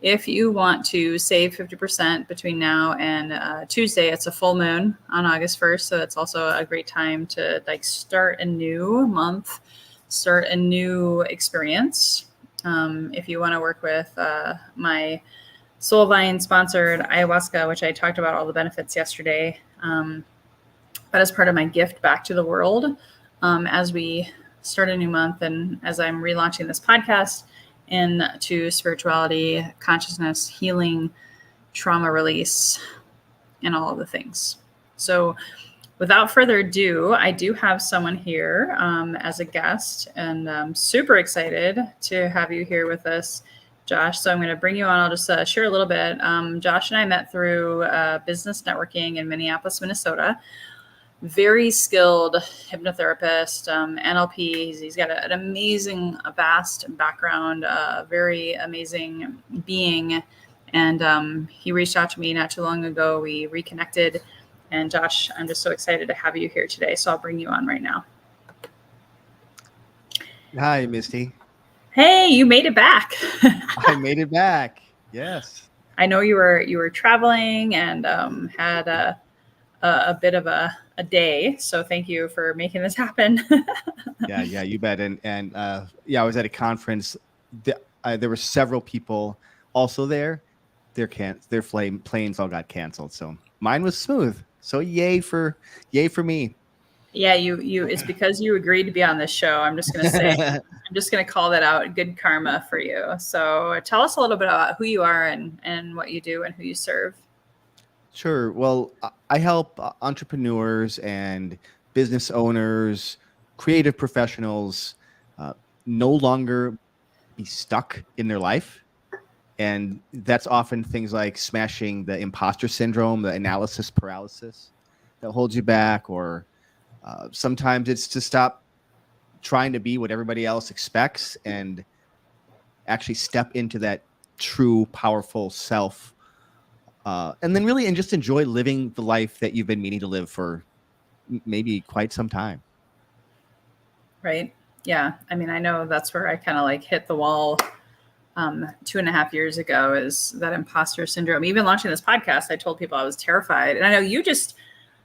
if you want to save 50% between now and Tuesday, it's a full moon on August 1st. So it's also a great time to like start a new month, start a new experience. If you want to work with my Soul Vine sponsored ayahuasca, which I talked about all the benefits yesterday. that is part of my gift back to the world as we start a new month and as I'm relaunching this podcast into spirituality, consciousness, healing, trauma release, and all of the things. So without further ado, I do have someone here as a guest, and I'm super excited to have you here with us, Josh. So I'm going to bring you on. I'll just share a little bit. Josh and I met through business networking in Minneapolis, Minnesota. Very skilled hypnotherapist, NLP. He's got an amazing, vast background, very amazing being. And he reached out to me not too long ago. We reconnected. And Josh, I'm just so excited to have you here today. So I'll bring you on right now. Hi, Misty. Hey, you made it back. I made it back. Yes. I know you were traveling and had a bit of a day. So thank you for making this happen. Yeah, you bet. And I was at a conference. There were several people also there. Their planes all got canceled. So mine was smooth. So yay for me. Yeah, you it's because you agreed to be on this show. I'm just going to say, I'm just going to call that out. Good karma for you. So tell us a little bit about who you are and what you do and who you serve. Sure. Well, I help entrepreneurs and business owners, creative professionals, no longer be stuck in their life. And that's often things like smashing the imposter syndrome, the analysis paralysis that holds you back, or sometimes it's to stop trying to be what everybody else expects and actually step into that true, powerful self. And then really, and just enjoy living the life that you've been meaning to live for maybe quite some time. Right. Yeah. I mean, I know that's where I kind of like hit the wall 2.5 years ago, is that imposter syndrome. Even launching this podcast, I told people I was terrified. And I know you just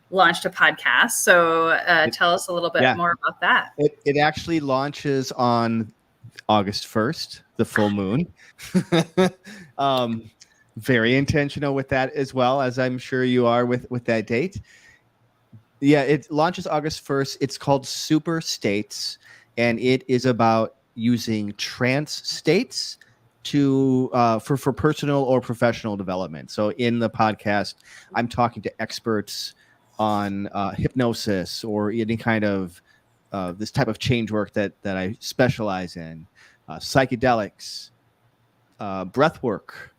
launched a podcast. So tell us a little bit more about that. It actually launches on August 1st, the full moon. Very intentional with that as well, as I'm sure you are with that date. Yeah, it launches August 1st. It's called Super States, and it is about using trance states to for personal or professional development. So in the podcast, I'm talking to experts on hypnosis or any kind of this type of change work that I specialize in, psychedelics, breath work,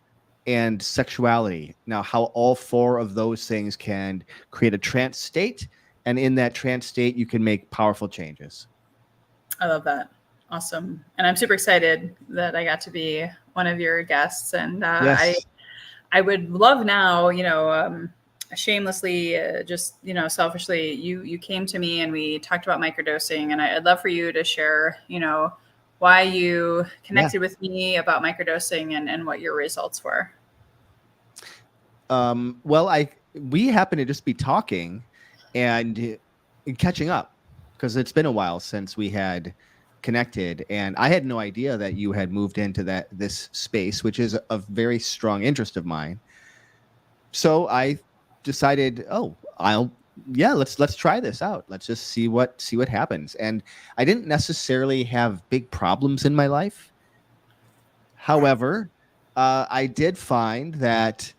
and sexuality. Now, how all four of those things can create a trance state, and in that trance state, you can make powerful changes. I love that. Awesome. And I'm super excited that I got to be one of your guests. And Yes. I would love now, shamelessly, just, selfishly, you came to me and we talked about microdosing, and I'd love for you to share, why you connected with me about microdosing and what your results were. Well, we happen to just be talking and catching up, because it's been a while since we had connected, and I had no idea that you had moved into this space, which is a very strong interest of mine. So I decided, let's try this out. Let's just see what happens. And I didn't necessarily have big problems in my life. However, I did find that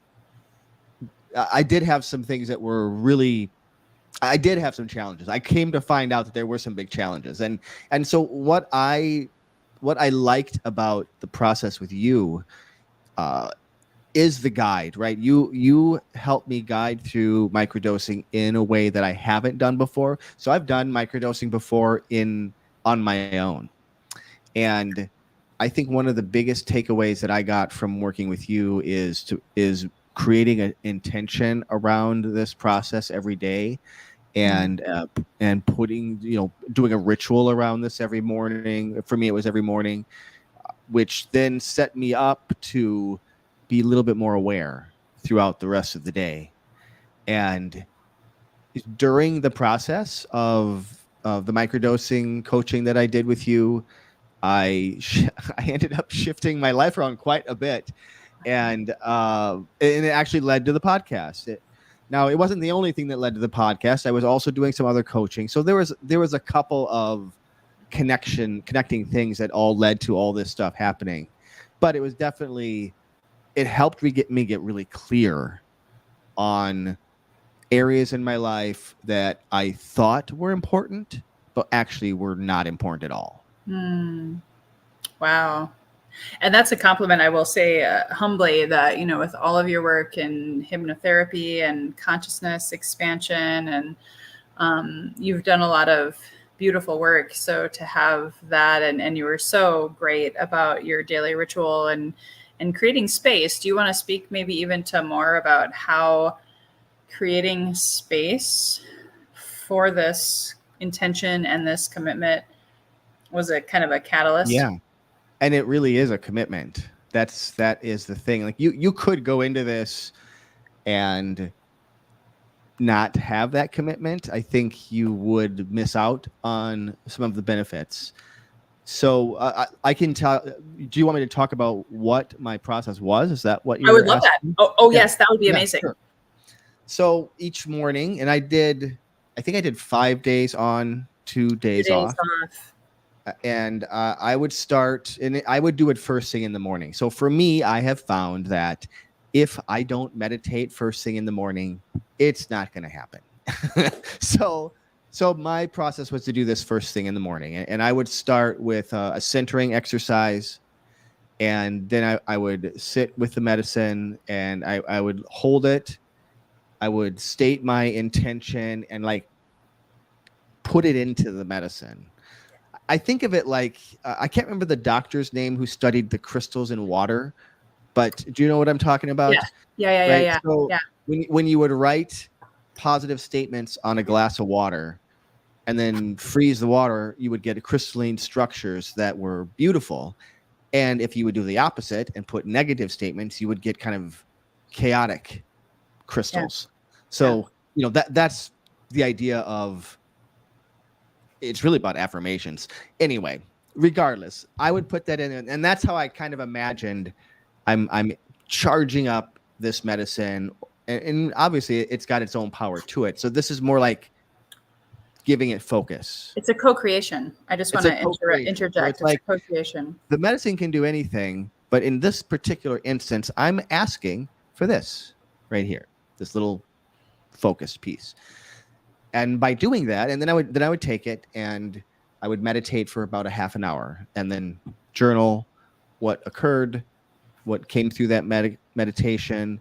I did have some things that were really, I did have some challenges. I came to find out that there were some big challenges. And so what I liked about the process with you is the guide, right? You helped me guide through microdosing in a way that I haven't done before. So I've done microdosing before on my own. And I think one of the biggest takeaways that I got from working with you is creating an intention around this process every day, and putting, doing a ritual around this every morning. For me, it was every morning, which then set me up to be a little bit more aware throughout the rest of the day. And during the process of the microdosing coaching that I did with you, I ended up shifting my life around quite a bit. And it actually led to the podcast. Now, it wasn't the only thing that led to the podcast. I was also doing some other coaching. So there was a couple of connecting things that all led to all this stuff happening. But it was definitely, it helped me get really clear on areas in my life that I thought were important, but actually were not important at all. Wow. And that's a compliment, I will say humbly, that, you know, with all of your work in hypnotherapy and consciousness expansion, and you've done a lot of beautiful work. So to have that, and you were so great about your daily ritual and creating space. Do you want to speak maybe even to more about how creating space for this intention and this commitment was a kind of a catalyst? Yeah. And it really is a commitment. That is the thing. Like you could go into this and not have that commitment. I think you would miss out on some of the benefits. So I can tell. Do you want me to talk about what my process was? Is that what you're I would love asking? that. Oh Yeah. yes, that would be amazing. Sure. So each morning, and I think I did 5 days on, 2 days off. And I would start, and I would do it first thing in the morning. So for me, I have found that if I don't meditate first thing in the morning, it's not going to happen. So my process was to do this first thing in the morning. And I would start with a centering exercise. And then I would sit with the medicine, and I would hold it. I would state my intention and like put it into the medicine. I think of it like, I can't remember the doctor's name who studied the crystals in water, but do you know what I'm talking about? Yeah. So when you would write positive statements on a glass of water and then freeze the water, you would get crystalline structures that were beautiful. And if you would do the opposite and put negative statements, you would get kind of chaotic crystals. So, you know, that's the idea of, it's really about affirmations. Anyway, regardless, I would put that in, and that's how I kind of imagined I'm charging up this medicine, and obviously it's got its own power to it. So this is more like giving it focus. It's a co-creation. I just want to interject. It's like a co-creation. The medicine can do anything, but in this particular instance, I'm asking for this right here, this little focused piece. And by doing that, and then I would take it and I would meditate for about a half an hour, and then journal what occurred, what came through that meditation.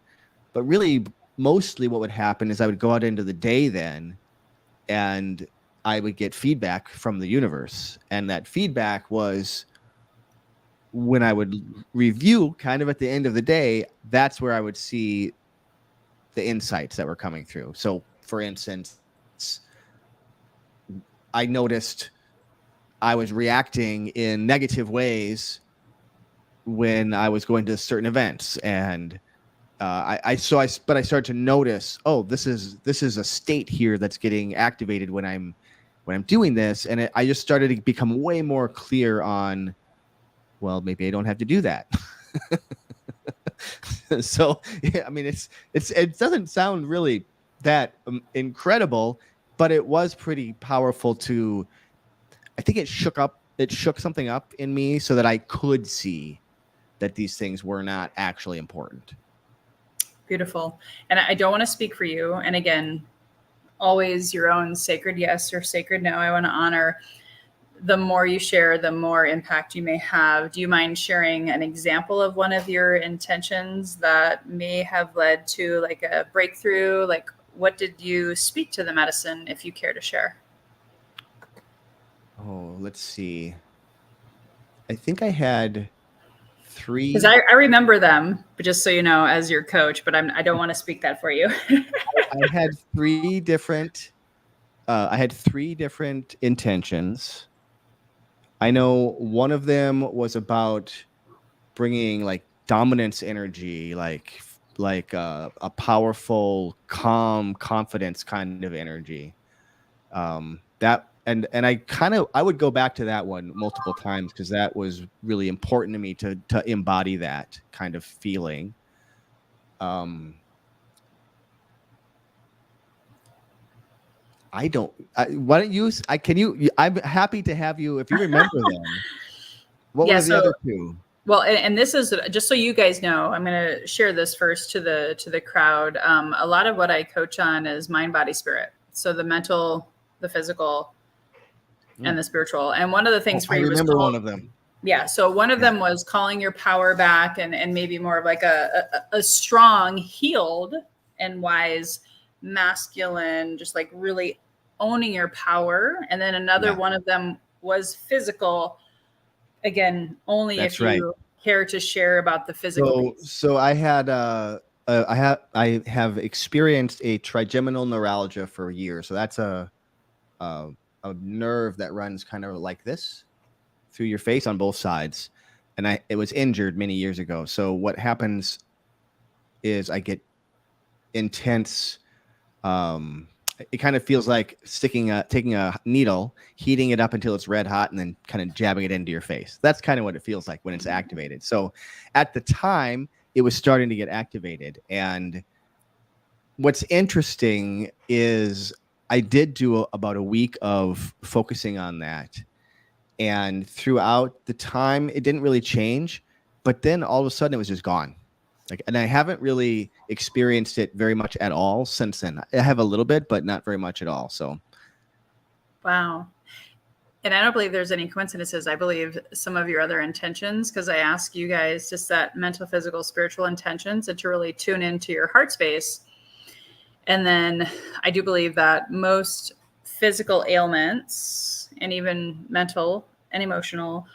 But really, mostly what would happen is I would go out into the day then, and I would get feedback from the universe. And that feedback was, when I would review kind of at the end of the day, that's where I would see the insights that were coming through. So for instance, I noticed I was reacting in negative ways when I was going to certain events, and I started to notice, oh, this is a state here that's getting activated when I'm doing this, and I just started to become way more clear on, well, maybe I don't have to do that. So yeah, I mean, it doesn't sound really that incredible, but it was pretty powerful to, I think it shook something up in me so that I could see that these things were not actually important. Beautiful. And I don't want to speak for you. And again, always your own sacred yes or sacred no. I want to honor, the more you share, the more impact you may have. Do you mind sharing an example of one of your intentions that may have led to like a breakthrough? Like, what did you speak to the medicine, if you care to share? Oh, let's see. I think I had 3. Because I remember them, but just so you know, as your coach, but I don't want to speak that for you. I had 3 different intentions. I know one of them was about bringing like dominance energy, like a powerful, calm, confidence kind of energy. That and I would go back to that one multiple times because that was really important to me to embody that kind of feeling. Why don't you? I'm happy to have you if you remember them. What Yeah, were the other two? Well, and this is just so you guys know, I'm going to share this first to the crowd. A lot of what I coach on is mind, body, spirit. So the mental, the physical, and the spiritual. And one of the things for I you was remember one of them. Yeah. So one of them was calling your power back and maybe more of like a strong, healed, and wise, masculine, just like really owning your power. And then another one of them was physical. Again, only if you care to share about the physical piece. So I had I have experienced a trigeminal neuralgia for years. So that's a nerve that runs kind of like this through your face on both sides, and it was injured many years ago. So what happens is I get intense. It kind of feels like taking a needle, heating it up until it's red hot, and then kind of jabbing it into your face. That's kind of what it feels like when it's activated. So at the time, it was starting to get activated. And what's interesting is I did do about a week of focusing on that. And throughout the time, it didn't really change. But then all of a sudden, it was just gone. And I haven't really experienced it very much at all since then. I have a little bit, but not very much at all. So, wow. And I don't believe there's any coincidences. I believe some of your other intentions, because I ask you guys to set mental, physical, spiritual intentions and to really tune into your heart space. And then I do believe that most physical ailments and even mental and emotional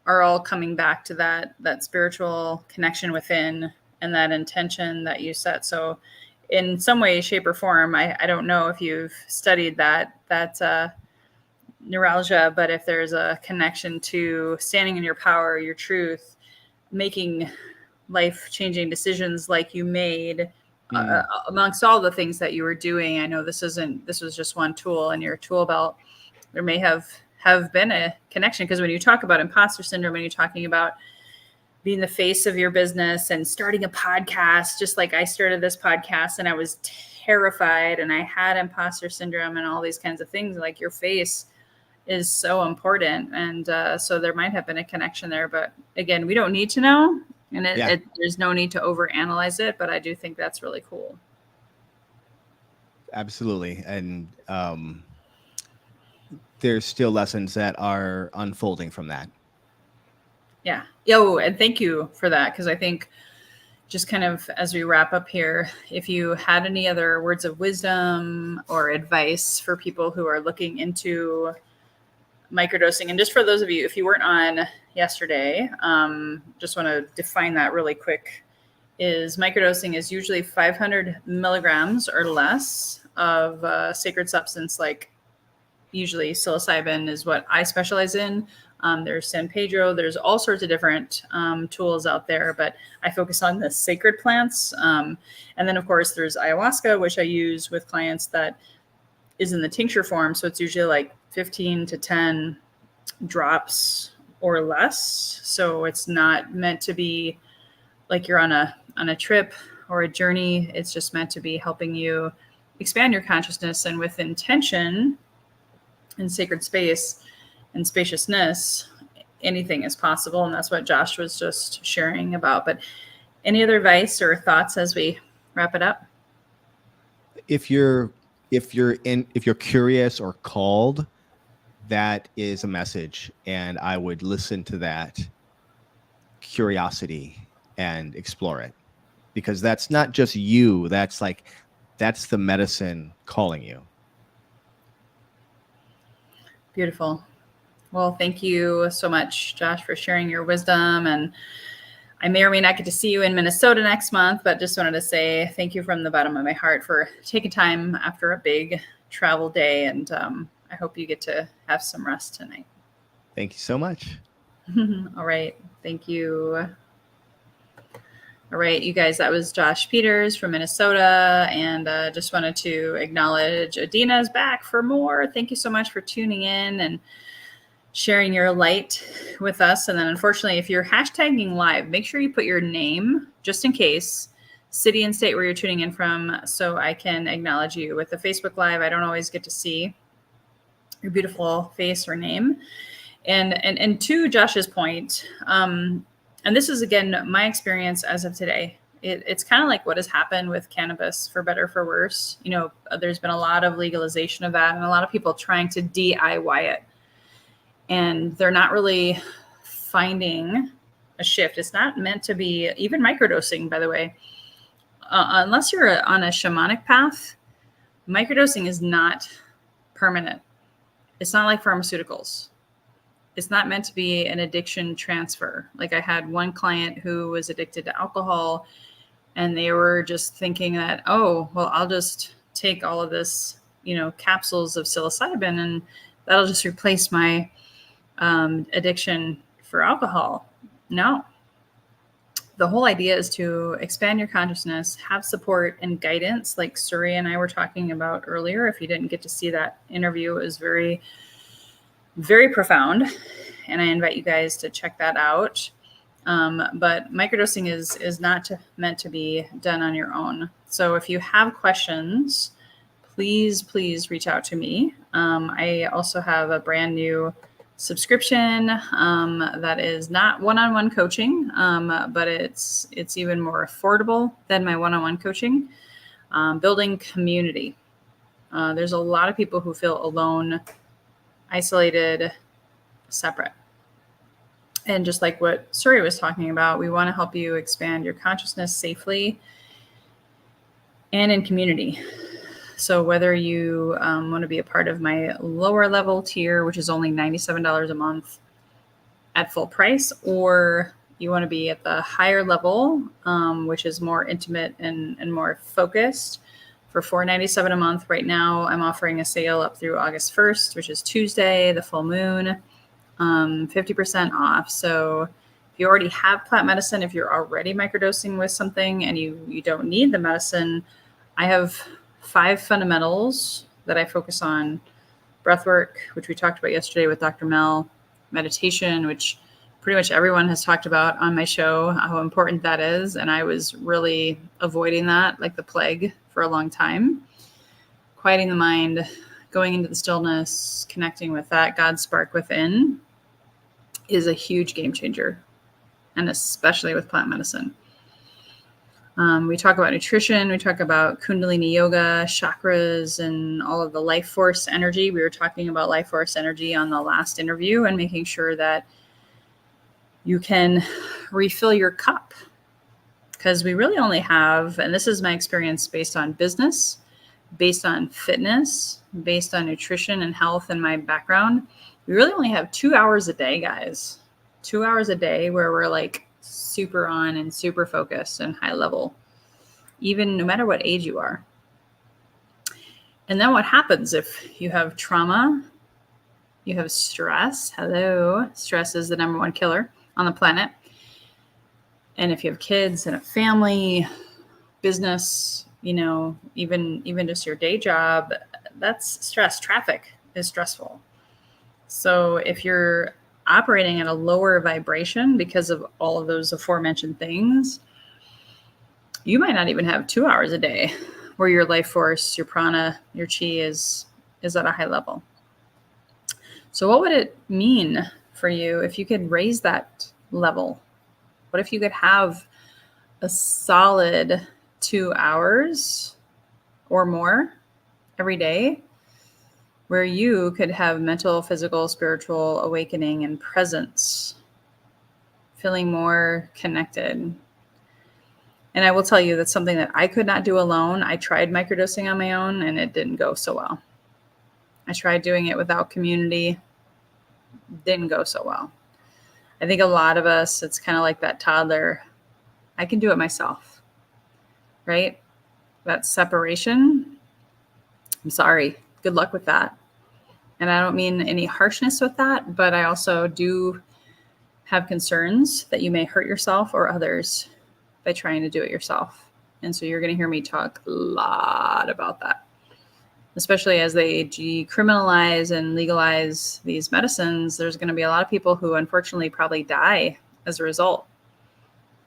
are all coming back to that spiritual connection within and that intention that you set. So in some way, shape, or form, I don't know if you've studied that neuralgia, but if there's a connection to standing in your power, your truth, making life-changing decisions like you made amongst all the things that you were doing. I know this was just one tool in your tool belt. There may have been a connection, because when you talk about imposter syndrome and you're talking about being the face of your business and starting a podcast, just like I started this podcast and I was terrified and I had imposter syndrome and all these kinds of things, like your face is so important. And so there might have been a connection there, but again, we don't need to know. And there's no need to overanalyze it, but I do think that's really cool. Absolutely. And there's still lessons that are unfolding from that. Yeah. Yo, and thank you for that, because I think just kind of as we wrap up here, if you had any other words of wisdom or advice for people who are looking into microdosing, and just for those of you, if you weren't on yesterday, just want to define that really quick, is microdosing is usually 500 milligrams or less of a sacred substance, like usually psilocybin is what I specialize in. There's San Pedro. There's all sorts of different tools out there, but I focus on the sacred plants. And then, of course, there's ayahuasca, which I use with clients that is in the tincture form. So it's usually like 15 to 10 drops or less. So it's not meant to be like you're on a trip or a journey. It's just meant to be helping you expand your consciousness, and with intention and sacred space and spaciousness, anything is possible. And that's what Josh was just sharing about. But any other advice or thoughts as we wrap it up? If you're curious or called, that is a message, and I would listen to that curiosity and explore it, because that's not just you. That's the medicine calling you. Beautiful. Well, thank you so much, Josh, for sharing your wisdom. And I may or may not get to see you in Minnesota next month, but just wanted to say thank you from the bottom of my heart for taking time after a big travel day. And I hope you get to have some rest tonight. Thank you so much. All right. Thank you. All right, you guys, that was Josh Peters from Minnesota. And just wanted to acknowledge Adina is back for more. Thank you so much for tuning in and sharing your light with us. And then unfortunately, if you're hashtagging live, make sure you put your name just in case, city and state where you're tuning in from so I can acknowledge you. With the Facebook Live, I don't always get to see your beautiful face or name. And to Josh's point, and this is, again, my experience as of today. It's kind of like what has happened with cannabis, for better or for worse. You know, there's been a lot of legalization of that and a lot of people trying to DIY it. And they're not really finding a shift. It's not meant to be, even microdosing, by the way. Unless you're on a shamanic path, microdosing is not permanent. It's not like pharmaceuticals. It's not meant to be an addiction transfer. Like, I had one client who was addicted to alcohol, and they were just thinking that, oh, well, I'll just take all of this, you know, capsules of psilocybin, and that'll just replace my addiction for alcohol. No. The whole idea is to expand your consciousness, have support and guidance, like Suri and I were talking about earlier. If you didn't get to see that interview, it was very, very profound, and I invite you guys to check that out. But microdosing is not meant to be done on your own. So if you have questions, please reach out to me. I also have a brand new subscription that is not one-on-one coaching, but it's even more affordable than my one-on-one coaching. Building community. There's a lot of people who feel alone, isolated, separate. And just like what Suri was talking about, we want to help you expand your consciousness safely and in community. So whether you want to be a part of my lower level tier, which is only $97 a month at full price, or you want to be at the higher level, which is more intimate and more focused, for $497 a month. Right now, I'm offering a sale up through August 1st, which is Tuesday, the full moon, 50% off. So if you already have plant medicine, if you're already microdosing with something and you don't need the medicine, I have 5 fundamentals that I focus on: breath work, which we talked about yesterday with Dr. Mel; meditation, which pretty much everyone has talked about on my show, how important that is. And I was really avoiding that like the plague for a long time. Quieting the mind, going into the stillness, connecting with that God spark within is a huge game changer, and especially with plant medicine. We talk about nutrition. We talk about Kundalini yoga, chakras, and all of the life force energy. We were talking about life force energy on the last interview, and making sure that you can refill your cup, because we really only have, and this is my experience based on business, based on fitness, based on nutrition and health and my background, we really only have 2 hours a day, guys. 2 hours a day where we're like super on and super focused and high level, even no matter what age you are. And then what happens if you have trauma, you have stress? Hello, stress is the #1 killer on the planet. And if you have kids and a family, business, you know, even just your day job, that's stress. Traffic is stressful. So if you're operating at a lower vibration because of all of those aforementioned things, you might not even have 2 hours a day where your life force, your prana, your chi is at a high level. So what would it mean for you if you could raise that level? What if you could have a solid 2 hours or more every day where you could have mental, physical, spiritual awakening and presence, feeling more connected? And I will tell you, that's something that I could not do alone. I tried microdosing on my own and it didn't go so well. I tried doing it without community. Didn't go so well. I think a lot of us, it's kind of like that toddler. I can do it myself, right? That separation. I'm sorry. Good luck with that. And I don't mean any harshness with that, but I also do have concerns that you may hurt yourself or others by trying to do it yourself. And so you're going to hear me talk a lot about that, especially as they decriminalize and legalize these medicines. There's going to be a lot of people who unfortunately probably die as a result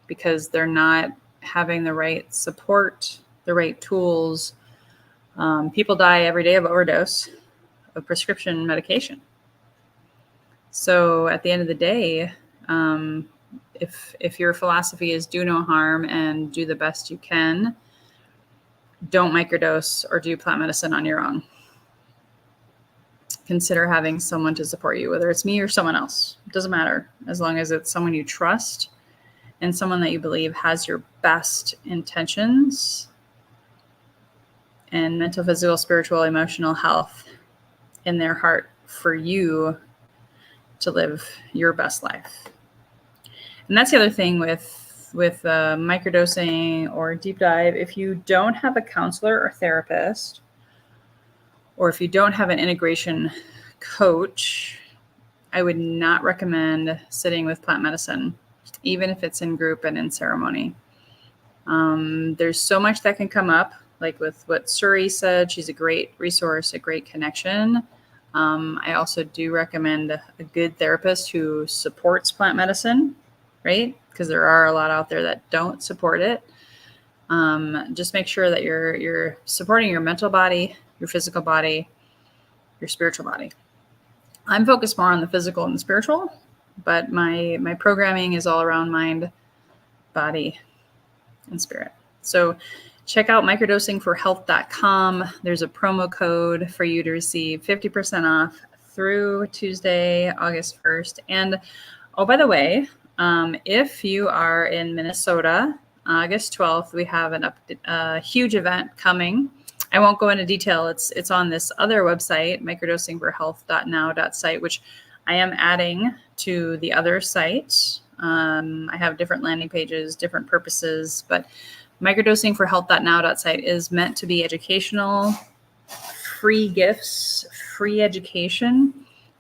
because they're not having the right support, the right tools. People die every day of overdose of prescription medication. So at the end of the day, if your philosophy is do no harm and do the best you can, don't microdose or do plant medicine on your own. Consider having someone to support you, whether it's me or someone else. It doesn't matter, as long as it's someone you trust and someone that you believe has your best intentions and mental, physical, spiritual, emotional health in their heart for you to live your best life. And that's the other thing with microdosing or deep dive. If you don't have a counselor or therapist, or if you don't have an integration coach, I would not recommend sitting with plant medicine, even if it's in group and in ceremony. There's so much that can come up, like with what Suri said. She's a great resource, a great connection. I also do recommend a good therapist who supports plant medicine, right? Because there are a lot out there that don't support it. Just make sure that you're supporting your mental body, your physical body, your spiritual body. I'm focused more on the physical and the spiritual, but my programming is all around mind, body, and spirit. So check out microdosingforhealth.com. There's a promo code for you to receive 50% off through Tuesday, August 1st. And oh, by the way, if you are in Minnesota, August 12th, we have a huge event coming. I won't go into detail. It's on this other website, microdosingforhealth.now.site, which I am adding to the other site. I have different landing pages, different purposes, but microdosingforhealth.now.site is meant to be educational, free gifts, free education.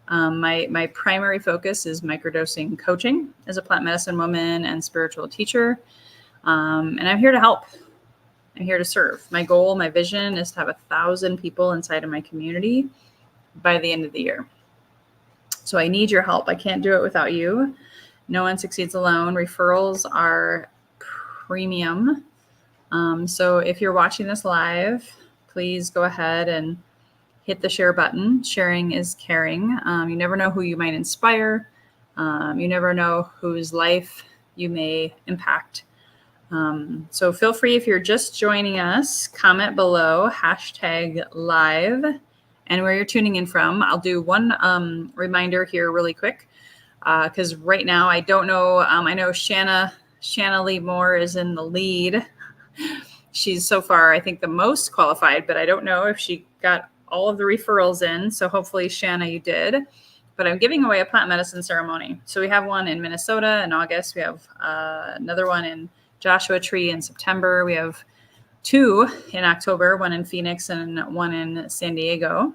My primary focus is microdosing coaching as a plant medicine woman and spiritual teacher. And I'm here to help. I'm here to serve. My goal, my vision is to have 1,000 people inside of my community by the end of the year. So I need your help. I can't do it without you. No one succeeds alone. Referrals are premium. So if you're watching this live, please go ahead and hit the share button. Sharing is caring. You never know who you might inspire. You never know whose life you may impact. So feel free, if you're just joining us, comment below #live and where you're tuning in from. I'll do one reminder here really quick, because right now I don't know. I know Shanna Lee Moore is in the lead. She's so far, I think, the most qualified, but I don't know if she got all of the referrals in. So hopefully, Shanna, you did. But I'm giving away a plant medicine ceremony. So we have one in Minnesota in August. We have another one in Joshua Tree in September. We have 2 in October, one in Phoenix and one in San Diego.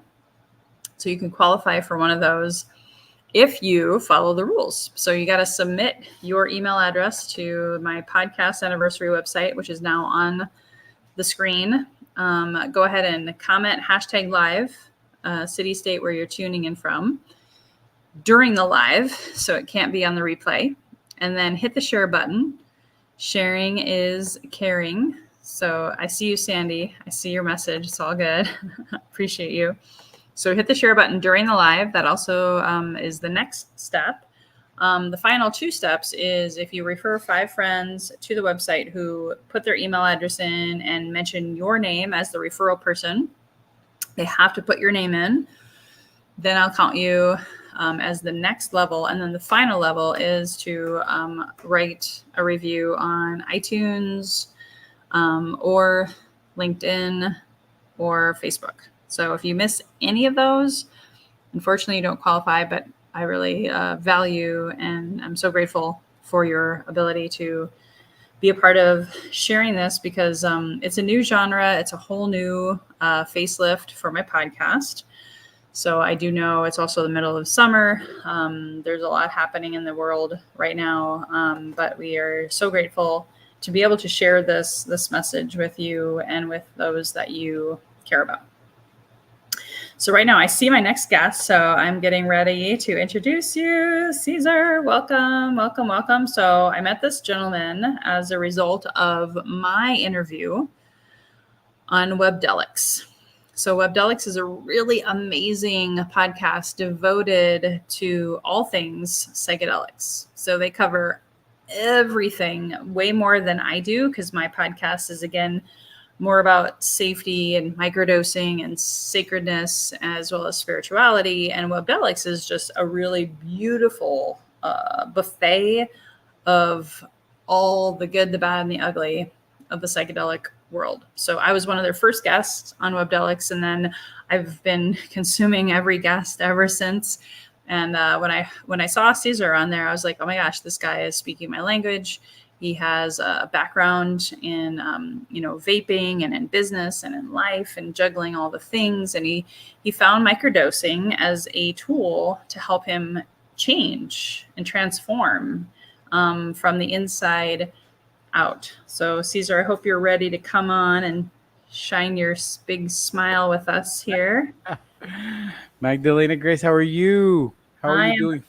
So you can qualify for one of those if you follow the rules. So you got to submit your email address to my podcast anniversary website, which is now on the screen. Go ahead and comment #live, city, state where you're tuning in from during the live, so it can't be on the replay. And then hit the share button. Sharing is caring. So I see you, Sandy. I see your message. It's all good. Appreciate you. So hit the share button during the live. That also is the next step. The final 2 steps is if you refer 5 friends to the website who put their email address in and mention your name as the referral person. They have to put your name in. Then I'll count you as the next level. And then the final level is to write a review on iTunes or LinkedIn or Facebook. So if you miss any of those, unfortunately, you don't qualify, but I really value and I'm so grateful for your ability to be a part of sharing this, because it's a new genre. It's a whole new facelift for my podcast. So I do know it's also the middle of summer. There's a lot happening in the world right now, but we are so grateful to be able to share this message with you and with those that you care about. So right now I see my next guest. So I'm getting ready to introduce you. Caesar, welcome, welcome, welcome. So I met this gentleman as a result of my interview on Webdelics. So Webdelics is a really amazing podcast devoted to all things psychedelics. So they cover everything way more than I do, because my podcast is, again, more about safety and microdosing and sacredness, as well as spirituality. And Webdelics is just a really beautiful buffet of all the good, the bad, and the ugly of the psychedelic world. So I was one of their first guests on Webdelics, and then I've been consuming every guest ever since. And when I saw Caesar on there, I was like, oh my gosh, this guy is speaking my language. He has a background in vaping and in business and in life and juggling all the things. And he found microdosing as a tool to help him change and transform from the inside out. So Caesar, I hope you're ready to come on and shine your big smile with us here. Magdalena Grace, how are you? How are you doing?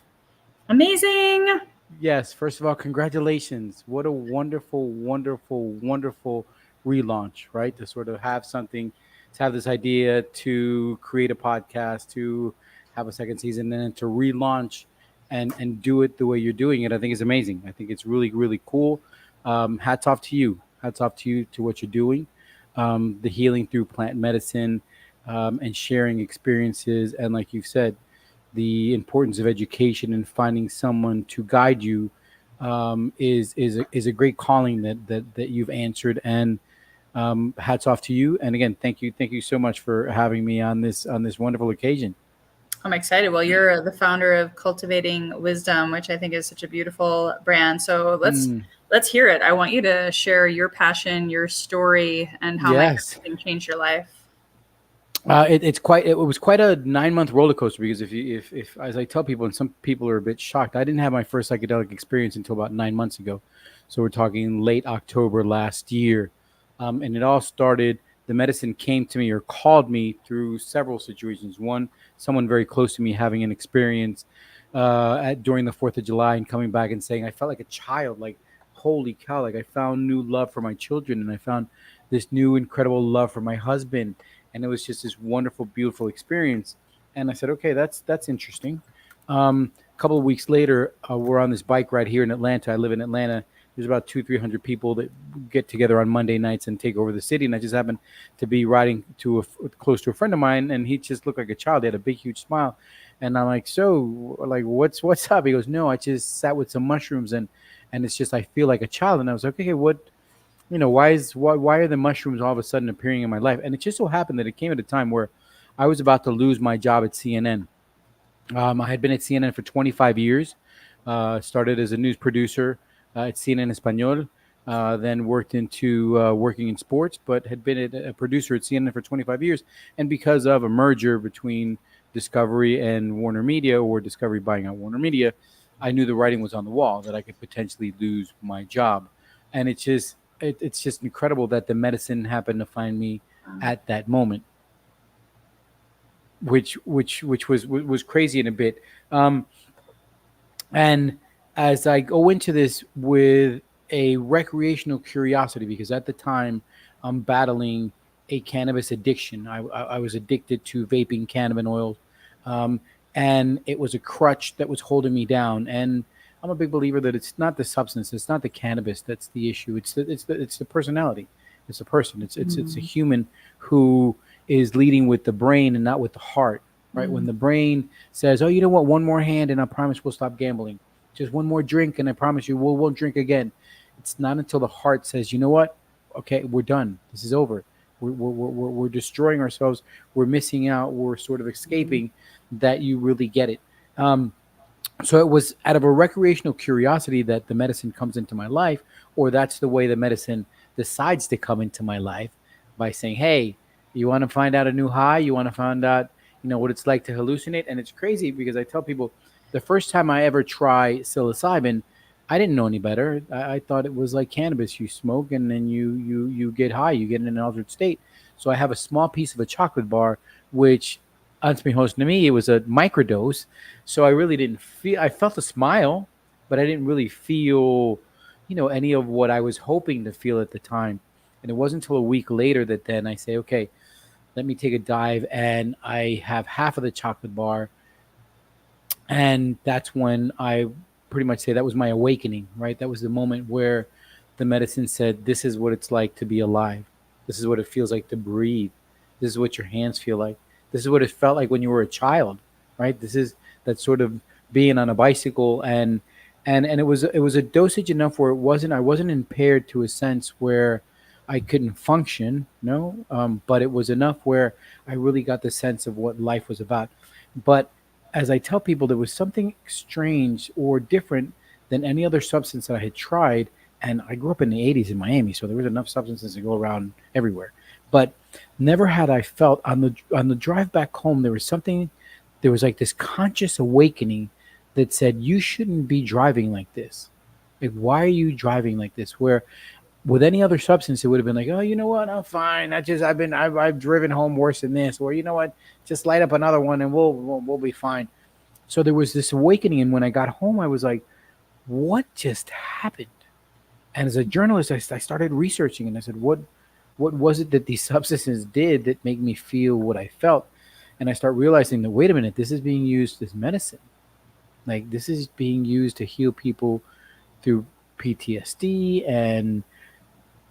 Amazing. Yes, first of all, congratulations. What a wonderful, wonderful, wonderful relaunch, right? To sort of have something, to have this idea to create a podcast, to have a second season, and then to relaunch and do it the way you're doing it. I think it's amazing. I think it's really, really cool. Hats off to you. Hats off to you, to what you're doing. The healing through plant medicine, and sharing experiences. And like you've said, the importance of education and finding someone to guide you is a great calling that you've answered. And hats off to you. And again, thank you so much for having me on this wonderful occasion. I'm excited. Well, you're the founder of Cultivating Wisdom, which I think is such a beautiful brand. So let's hear it. I want you to share your passion, your story, and how microdosing changed your life. It was quite a 9-month roller coaster, because if as I tell people, and some people are a bit shocked, I didn't have my first psychedelic experience until about 9 months ago. So we're talking late October last year. And it all started, the medicine came to me or called me through several situations. One, someone very close to me having an experience during the 4th of July and coming back and saying, I felt like a child, like, holy cow, like I found new love for my children, and I found this new incredible love for my husband. And it was just this wonderful, beautiful experience. And I said, okay, that's interesting. A couple of weeks later, we're on this bike ride here in Atlanta. I live in Atlanta. There's about 200-300 people that get together on Monday nights and take over the city. And I just happened to be riding close to a friend of mine, and he just looked like a child. He had a big, huge smile. And I'm like, so, like, what's up? He goes, no, I just sat with some mushrooms, and it's just, I feel like a child. And I was like, okay, what? Why are the mushrooms all of a sudden appearing in my life? And it just so happened that it came at a time where I was about to lose my job at CNN. I had been at CNN for 25 years, started as a news producer at CNN Español, then worked into working in sports, but had been a producer at CNN for 25 years. And because of a merger between Discovery and Warner Media, or Discovery buying out Warner Media, I knew the writing was on the wall that I could potentially lose my job. And it's just incredible that the medicine happened to find me at that moment, which was crazy in a bit. And as I go into this with a recreational curiosity, because at the time I'm battling a cannabis addiction. I was addicted to vaping cannabis oil, and it was a crutch that was holding me down. And I'm a big believer that it's not the substance, it's not the cannabis that's the issue. It's the personality. It's the person. It's a human who is leading with the brain and not with the heart, right? When the brain says, "Oh, you know what? One more hand, and I promise we'll stop gambling. Just one more drink, and I promise you we won't drink again." It's not until the heart says, "You know what? Okay, we're done. This is over. We're destroying ourselves. We're missing out. We're sort of escaping," that you really get it. So it was out of a recreational curiosity that the medicine comes into my life, or that's the way the medicine decides to come into my life, by saying, hey, you want to find out a new high? You want to find out, what it's like to hallucinate? And it's crazy, because I tell people, the first time I ever try psilocybin, I didn't know any better. I thought it was like cannabis. You smoke and then you get high, you get in an altered state. So I have a small piece of a chocolate bar, which unbeknownst to me, it was a microdose. So I really didn't feel. I felt a smile, but I didn't really feel, any of what I was hoping to feel at the time. And it wasn't until a week later that then I say, okay, let me take a dive, and I have half of the chocolate bar, and that's when I pretty much say that was my awakening. Right, that was the moment where the medicine said, "This is what it's like to be alive. This is what it feels like to breathe. This is what your hands feel like. This is what it felt like when you were a child." Right, this is that sort of being on a bicycle, and it was a dosage enough where I wasn't impaired to a sense where I couldn't function, no, but it was enough where I really got the sense of what life was about. But as I tell people, there was something strange or different than any other substance that I had tried. And I grew up in the 80s in Miami, so there was enough substances to go around everywhere. But never had I felt on the drive back home, there was like this conscious awakening that said, you shouldn't be driving like this. Like, why are you driving like this? Where with any other substance, it would have been like, oh, you know what? I'm fine. I've driven home worse than this. Or, you know what? Just light up another one and we'll be fine. So there was this awakening. And when I got home, I was like, what just happened? And as a journalist, I started researching, and I said, what was it that these substances did that made me feel what I felt? And I start realizing that, wait a minute, this is being used as medicine. Like, this is being used to heal people through PTSD and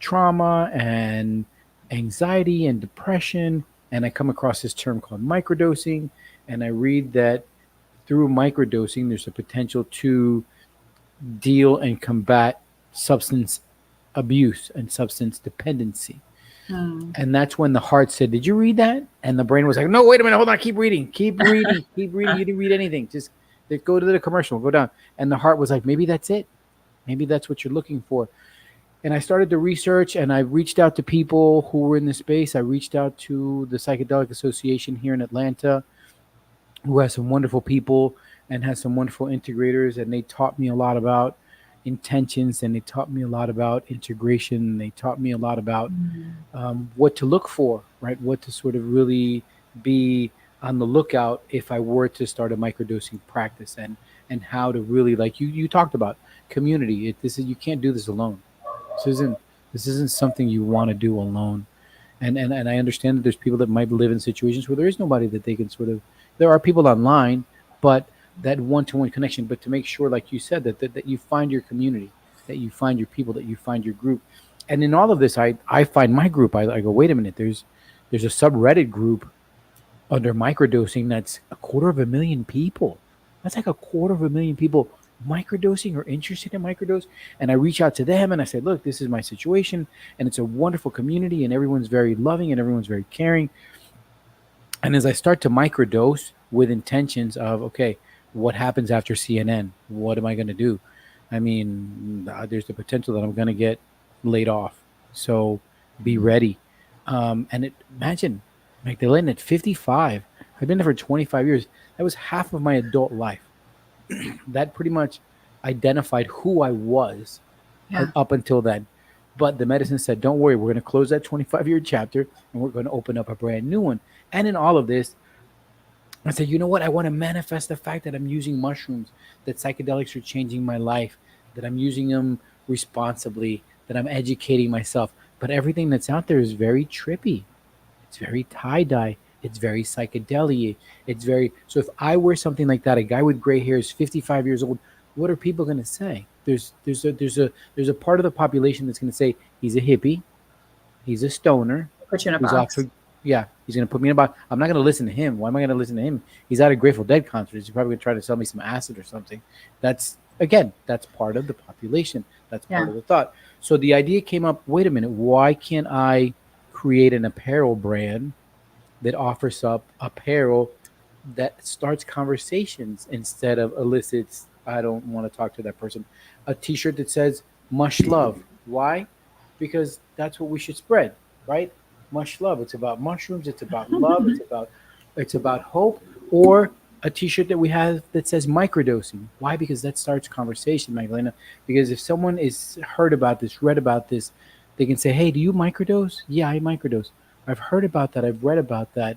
trauma and anxiety and depression. And I come across this term called microdosing, and I read that through microdosing, there's a potential to deal and combat substance abuse and substance dependency. And that's when the heart said, did you read that? And the brain was like, no, wait a minute, hold on, keep reading. You didn't read anything. Just go to the commercial, go down. And the heart was like, maybe that's it. Maybe that's what you're looking for. And I started to research, and I reached out to people who were in the space. I reached out to the Psychedelic Association here in Atlanta, who has some wonderful people and has some wonderful integrators. And they taught me a lot about intentions, and they taught me a lot about integration. They taught me a lot about what to look for, right? What to sort of really be on the lookout if I were to start a microdosing practice, and how to really, like you talked about, community. You can't do this alone. This isn't something you want to do alone. And I understand that there's people that might live in situations where there is nobody that they can sort of. There are people online, but that one-to-one connection. But to make sure, like you said, that you find your community, that you find your people, that you find your group. And in all of this, I find my group. I go, wait a minute. There's a subreddit group under microdosing that's 250,000 people. That's like 250,000 people microdosing or interested in microdose. And I reach out to them and I say, look, this is my situation, and it's a wonderful community, and everyone's very loving and everyone's very caring. And as I start to microdose with intentions of, okay, what happens after CNN? What am I going to do? I mean, there's the potential that I'm going to get laid off. So be ready. Imagine, Magdalena, at 55, I've been there for 25 years. That was half of my adult life. That pretty much identified who I was up until then. But the medicine said, don't worry, we're going to close that 25-year chapter, and we're going to open up a brand new one. And in all of this, I said, you know what? I want to manifest the fact that I'm using mushrooms, that psychedelics are changing my life, that I'm using them responsibly, that I'm educating myself. But everything that's out there is very trippy. It's very tie-dye. It's very psychedelic. So if I wear something like that, a guy with gray hair is 55 years old, what are people going to say? There's a part of the population that's going to say he's a hippie, he's a stoner. Put you in a box. He's going to put me in a box. I'm not going to listen to him. Why am I going to listen to him? He's at a Grateful Dead concert. He's probably going to try to sell me some acid or something. That's part of the population. That's part of the thought. So the idea came up, wait a minute, why can't I create an apparel brand that offers up apparel that starts conversations instead of elicits, I don't want to talk to that person. A t-shirt that says mush love. Why? Because that's what we should spread, right? Mush love. It's about mushrooms. It's about love. It's about hope. Or a t-shirt that we have that says microdosing. Why? Because that starts conversation, Magdalena. Because if someone is heard about this, read about this, they can say, hey, do you microdose? Yeah, I microdose. I've heard about that. I've read about that.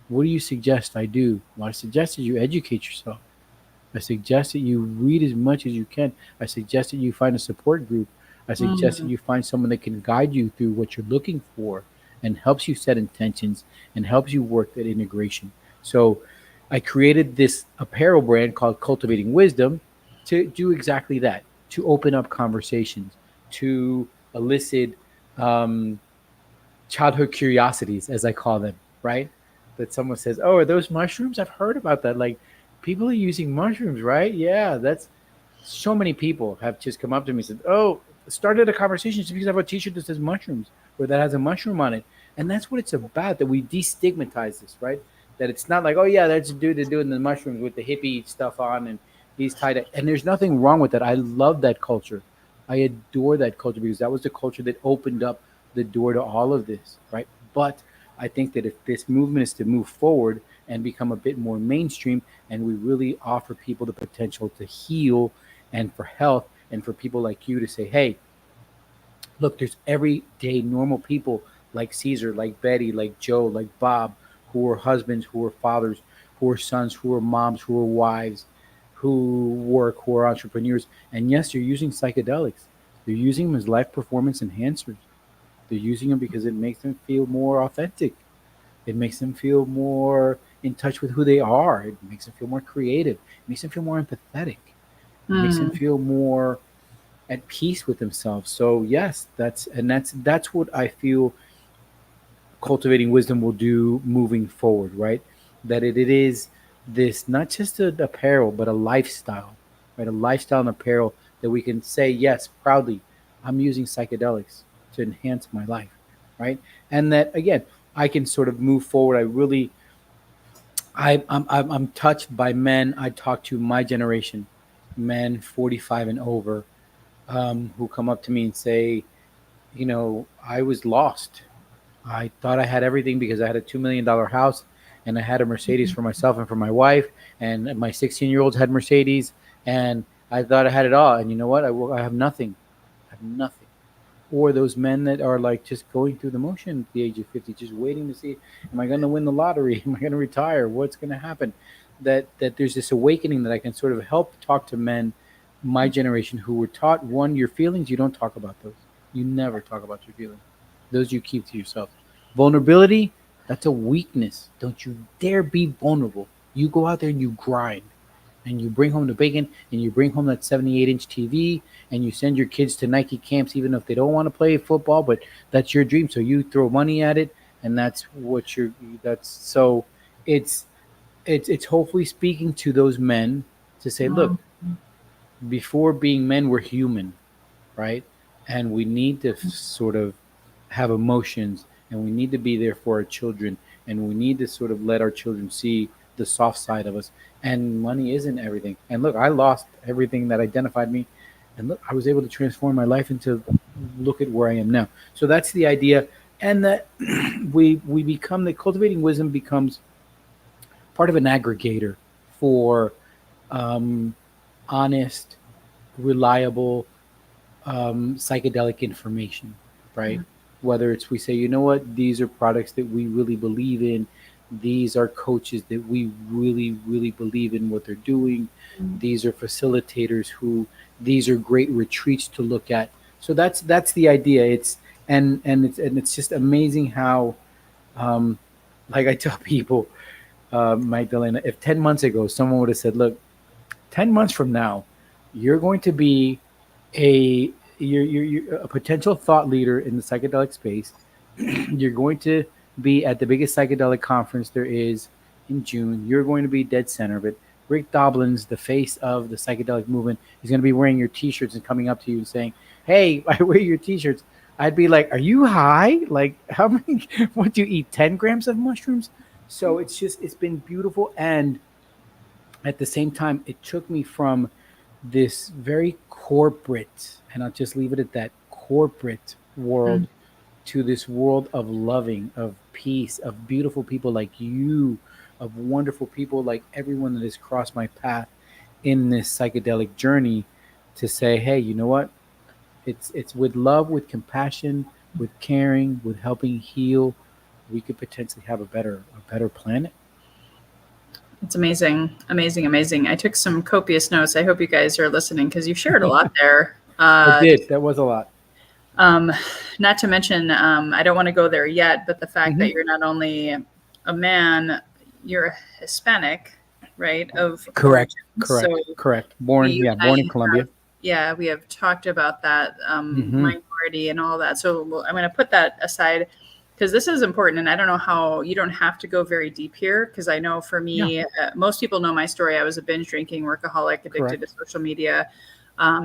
What do you suggest I do? Well, I suggest that you educate yourself. I suggest that you read as much as you can. I suggest that you find a support group. I suggest that Mm. you find someone that can guide you through what you're looking for and helps you set intentions and helps you work that integration. So I created this apparel brand called Cultivating Wisdom to do exactly that, to open up conversations, to elicit um, childhood curiosities, as I call them, right? That someone says, "Oh, are those mushrooms? I've heard about that. Like, people are using mushrooms, right? Yeah, that's." So many people have just come up to me and said, "Oh, started a conversation just because I have a T-shirt that says mushrooms or that has a mushroom on it," and that's what it's about. That we destigmatize this, right? That it's not like, "Oh yeah, that's a dude that's doing the mushrooms with the hippie stuff on and he's tied up," and there's nothing wrong with that. I love that culture. I adore that culture because that was the culture that opened up the door to all of this, right? But I think that if this movement is to move forward and become a bit more mainstream, and we really offer people the potential to heal and for health, and for people like you to say, hey, look, there's everyday normal people like Caesar, like Betty, like Joe, like Bob, who are husbands, who are fathers, who are sons, who are moms, who are wives, who work, who are entrepreneurs. And yes, they're using psychedelics. They're using them as life performance enhancers. They're using them because it makes them feel more authentic. It makes them feel more in touch with who they are. It makes them feel more creative. It makes them feel more empathetic. It makes them Mm. feel more at peace with themselves. So yes, that's what I feel cultivating wisdom will do moving forward, right? That it is this not just an apparel, but a lifestyle, right? A lifestyle and apparel that we can say, yes, proudly, I'm using psychedelics to enhance my life, right? And that again, I can sort of move forward. I really, I'm touched by men. I talk to my generation, men 45 and over, who come up to me and say, I was lost. I thought I had everything because I had a $2 million house and I had a Mercedes for myself and for my wife, and my 16-year-olds had Mercedes, and I thought I had it all. And you know what? I have nothing. I have nothing. Or those men that are like just going through the motion at the age of 50, just waiting to see, am I going to win the lottery? Am I going to retire? What's going to happen? That there's this awakening that I can sort of help talk to men, my generation, who were taught, one, your feelings, you don't talk about those. You never talk about your feelings. Those you keep to yourself. Vulnerability, that's a weakness. Don't you dare be vulnerable. You go out there and you grind, and you bring home the bacon, and you bring home that 78-inch TV, and you send your kids to Nike camps even if they don't want to play football, but that's your dream. So you throw money at it, and that's what you're. That's so. It's it's hopefully speaking to those men to say, look, Mm. before being men, we're human, right? And we need to sort of have emotions, and we need to be there for our children, and we need to sort of let our children see the soft side of us. And money isn't everything. And look, I lost everything that identified me, and look, I was able to transform my life into look at where I am now. So that's the idea, and that we become the cultivating wisdom becomes part of an aggregator for um, honest, reliable psychedelic information, right? Whether it's we say, you know what, these are products that we really believe in, these are coaches that we really, really believe in what they're doing, these are facilitators who, these are great retreats to look at. So that's the idea. It's just amazing how, um, like I tell people, Magdalena, if 10 months ago someone would have said, look, 10 months from now, you're going to be a you're a potential thought leader in the psychedelic space. You're going to be at the biggest psychedelic conference there is in June. You're going to be dead center of it. Rick Doblin, the face of the psychedelic movement, is going to be wearing your T-shirts and coming up to you and saying, "Hey, I wear your T-shirts." I'd be like, "Are you high? Like, how many? What do you eat? 10 grams of mushrooms?" So it's been beautiful, and at the same time, it took me from this very corporate, and I'll just leave it at that, corporate world Mm. to this world of loving, of peace, of beautiful people like you, of wonderful people like everyone that has crossed my path in this psychedelic journey, to say, hey, you know what? It's with love, with compassion, with caring, with helping heal, we could potentially have a better planet. It's amazing, amazing, amazing. I took some copious notes. I hope you guys are listening because you shared a lot there. I did. That was a lot. Not to mention, I don't want to go there yet, but the fact that you're not only a man, you're Hispanic, right? Of Correct. origin. Correct. Born in Colombia. We have talked about that minority and all that. So I'm going to put that aside because this is important. And I don't know how, you don't have to go very deep here because I know for me, most people know my story. I was a binge drinking workaholic, addicted to social media,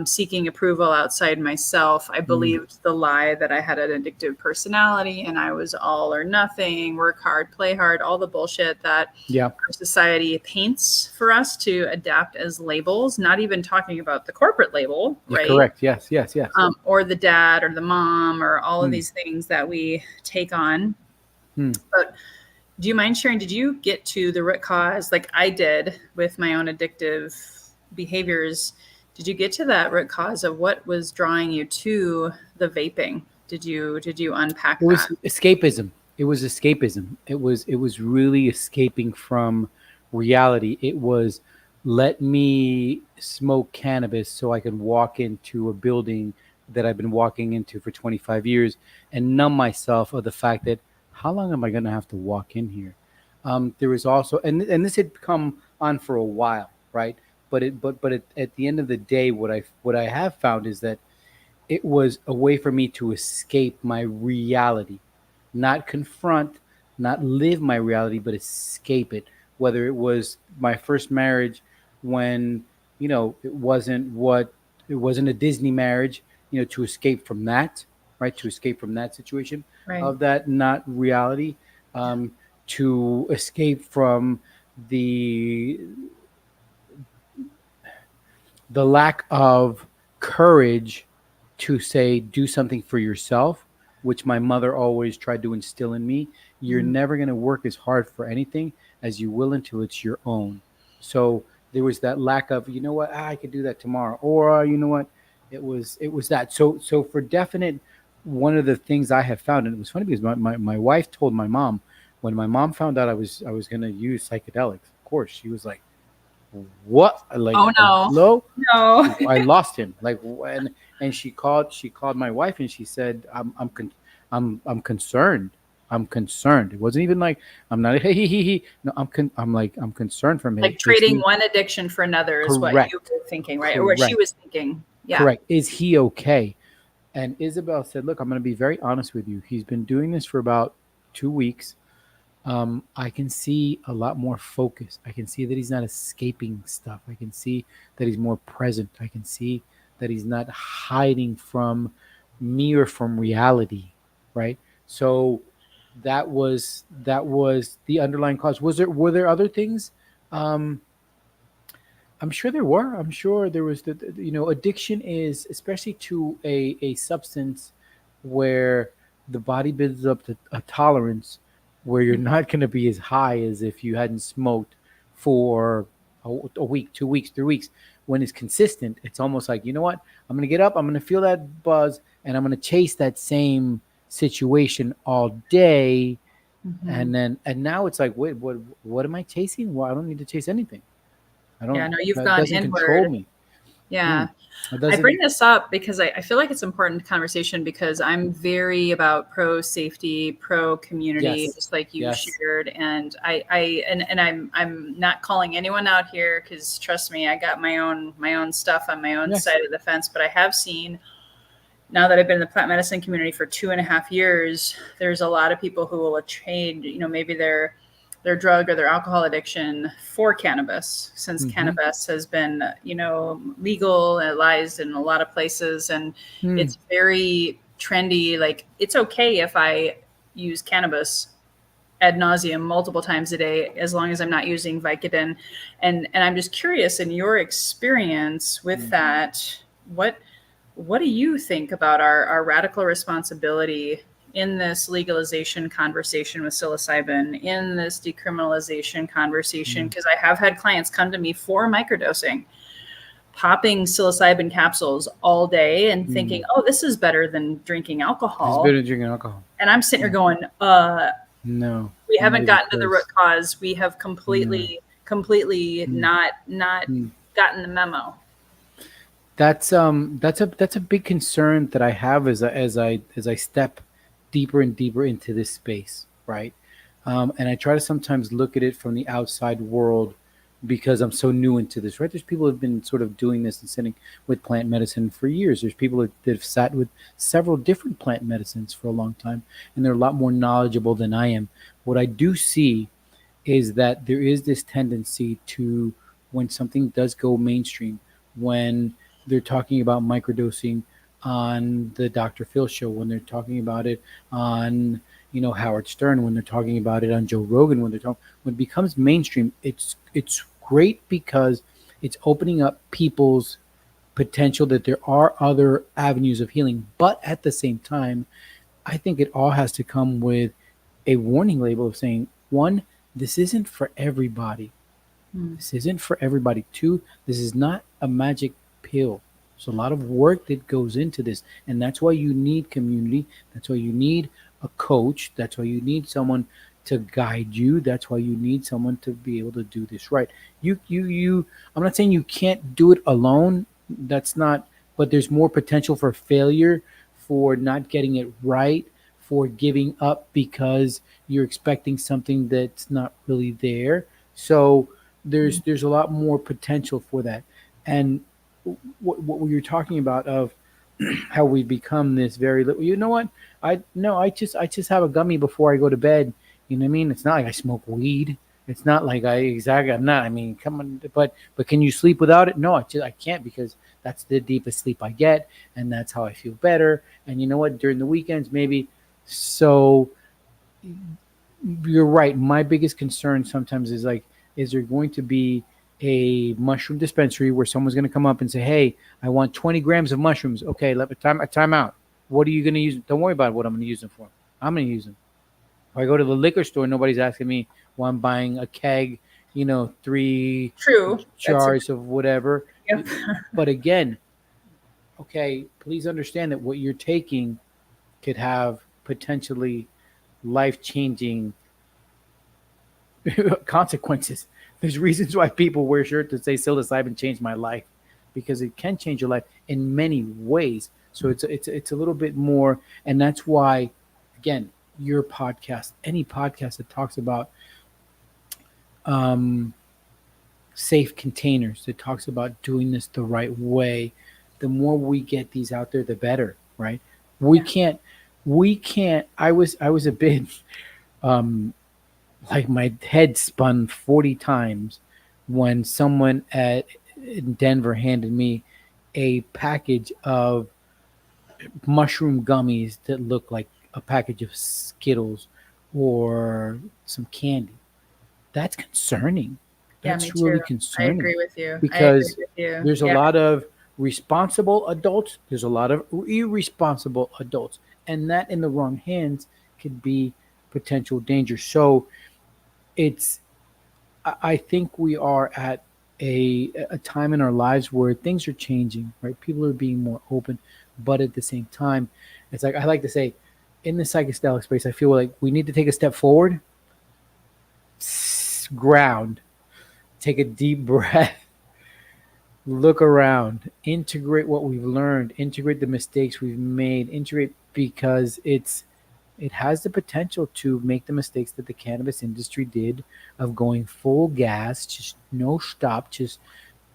seeking approval outside myself. I believed the lie that I had an addictive personality and I was all or nothing, work hard, play hard, all the bullshit that our society paints for us to adapt as labels, not even talking about the corporate label, right? Correct. Yes. Or the dad or the mom or all of these things that we take on. But do you mind sharing, did you get to the root cause like I did with my own addictive behaviors? Did you get to that root cause of what was drawing you to the vaping? Did you unpack that? It was escapism. It was escapism. It was really escaping from reality. It was, let me smoke cannabis so I can walk into a building that I've been walking into for 25 years and numb myself of the fact that how long am I going to have to walk in here? There was also, and this had come on for a while, right? But at the end of the day, what I have found is that it was a way for me to escape my reality, not confront, not live my reality, but escape it. Whether it was my first marriage, when it wasn't a Disney marriage, to escape from that, right? To escape from that situation of that not reality, to escape from the lack of courage to say, do something for yourself, which my mother always tried to instill in me. You're never going to work as hard for anything as you will until it's your own. So there was that lack of, I could do that tomorrow. Or, it was that. So for definite, one of the things I have found, and it was funny because my wife told my mom, when my mom found out I was going to use psychedelics, of course, she was like, what? Like, oh no, no, I lost him. Like, and she called my wife and she said, I'm concerned. I'm concerned. It wasn't even like, I'm not, hey. No, I'm concerned for him. Like trading one addiction for another is what you were thinking, right? Or what she was thinking. Yeah. Correct. Is he okay? And Isabel said, look, I'm going to be very honest with you. He's been doing this for about 2 weeks. I can see a lot more focus. I can see that he's not escaping stuff. I can see that he's more present. I can see that he's not hiding from me or from reality, right? So that was the underlying cause. Were there other things? I'm sure there were. I'm sure there was addiction is, especially to a substance where the body builds up a tolerance where you're not going to be as high as if you hadn't smoked for a week, 2 weeks, 3 weeks. When it's consistent, it's almost like, you know what? I'm going to get up, I'm going to feel that buzz, and I'm going to chase that same situation all day. And now it's like, wait, what am I chasing? Well, I don't need to chase anything. I don't. Yeah, no, you've gone inward. Control me. Yeah. I bring this up because I feel like it's an important conversation because I'm very about pro safety, pro community, just like you shared. And I'm not calling anyone out here because trust me, I got my own stuff on my own side of the fence. But I have seen, now that I've been in the plant medicine community for 2.5 years, there's a lot of people who will trade, maybe their drug or their alcohol addiction for cannabis, since cannabis has been, legalized in a lot of places. And it's very trendy. Like, it's okay if I use cannabis ad nauseum multiple times a day, as long as I'm not using Vicodin. And I'm just curious, in your experience with that, what do you think about our radical responsibility in this legalization conversation with psilocybin, in this decriminalization conversation? Because I have had clients come to me for microdosing, popping psilocybin capsules all day and thinking, oh, this is better than drinking alcohol. It's better than drinking alcohol. And I'm sitting here going, No, We I'm not haven't even gotten to the root close. cause. We have completely Mm. not Mm. gotten the memo. That's a big concern that I have as I step deeper and deeper into this space, right? And I try to sometimes look at it from the outside world because I'm so new into this, right? There's people who've been sort of doing this and sitting with plant medicine for years. There's people that have sat with several different plant medicines for a long time, and they're a lot more knowledgeable than I am. What I do see is that there is this tendency to, when something does go mainstream, when they're talking about microdosing on the Dr. Phil show, when they're talking about it on, Howard Stern, when they're talking about it on Joe Rogan, when it becomes mainstream, it's great because it's opening up people's potential that there are other avenues of healing. But at the same time, I think it all has to come with a warning label of saying, one, this isn't for everybody. Mm. This isn't for everybody. Two, this is not a magic pill. There's a lot of work that goes into this. And that's why you need community. That's why you need a coach. That's why you need someone to guide you. That's why you need someone to be able to do this right. I'm not saying you can't do it alone. That's not, but there's more potential for failure, for not getting it right, for giving up because you're expecting something that's not really there. So there's a lot more potential for that. And what we were talking about of how we become this very little, you know what, I just have a gummy before I go to bed. You know what I mean? It's not like I smoke weed. It's not like I'm not, I mean, come on. But can you sleep without it? No, I can't, because that's the deepest sleep I get, and that's how I feel better. And you know what, during the weekends maybe. So you're right. My biggest concern sometimes is like, is there going to be a mushroom dispensary where someone's going to come up and say, "Hey, I want 20 grams of mushrooms." Okay, let me time out. What are you going to use? Don't worry about what I'm going to use them for. I'm going to use them. If I go to the liquor store, nobody's asking me why I'm buying a keg, 3 True. That's a, jars of whatever. yep. But again, okay, please understand that what you're taking could have potentially life changing consequences. There's reasons why people wear shirts that say psilocybin changed my life, because it can change your life in many ways. So it's a little bit more, and that's why, again, your podcast, any podcast that talks about um, safe containers, that talks about doing this the right way, the more we get these out there, the better, right? We Yeah. can't, we can't. I was a bit like my head spun 40 times when someone in Denver handed me a package of mushroom gummies that looked like a package of Skittles or some candy. That's concerning. Yeah, me That's really too. I concerning, agree with you. I agree because with you. there's a Yeah. lot of responsible adults, there's a lot of irresponsible adults, and that in the wrong hands could be potential danger. So it's, I think we are at a time in our lives where things are changing, right? People are being more open, but at the same time, it's like I like to say, in the psychedelic space, I feel like we need to take a step forward, ground, take a deep breath, look around, integrate what we've learned, integrate the mistakes we've made, integrate, because it has the potential to make the mistakes that the cannabis industry did, of going full gas, just no stop, just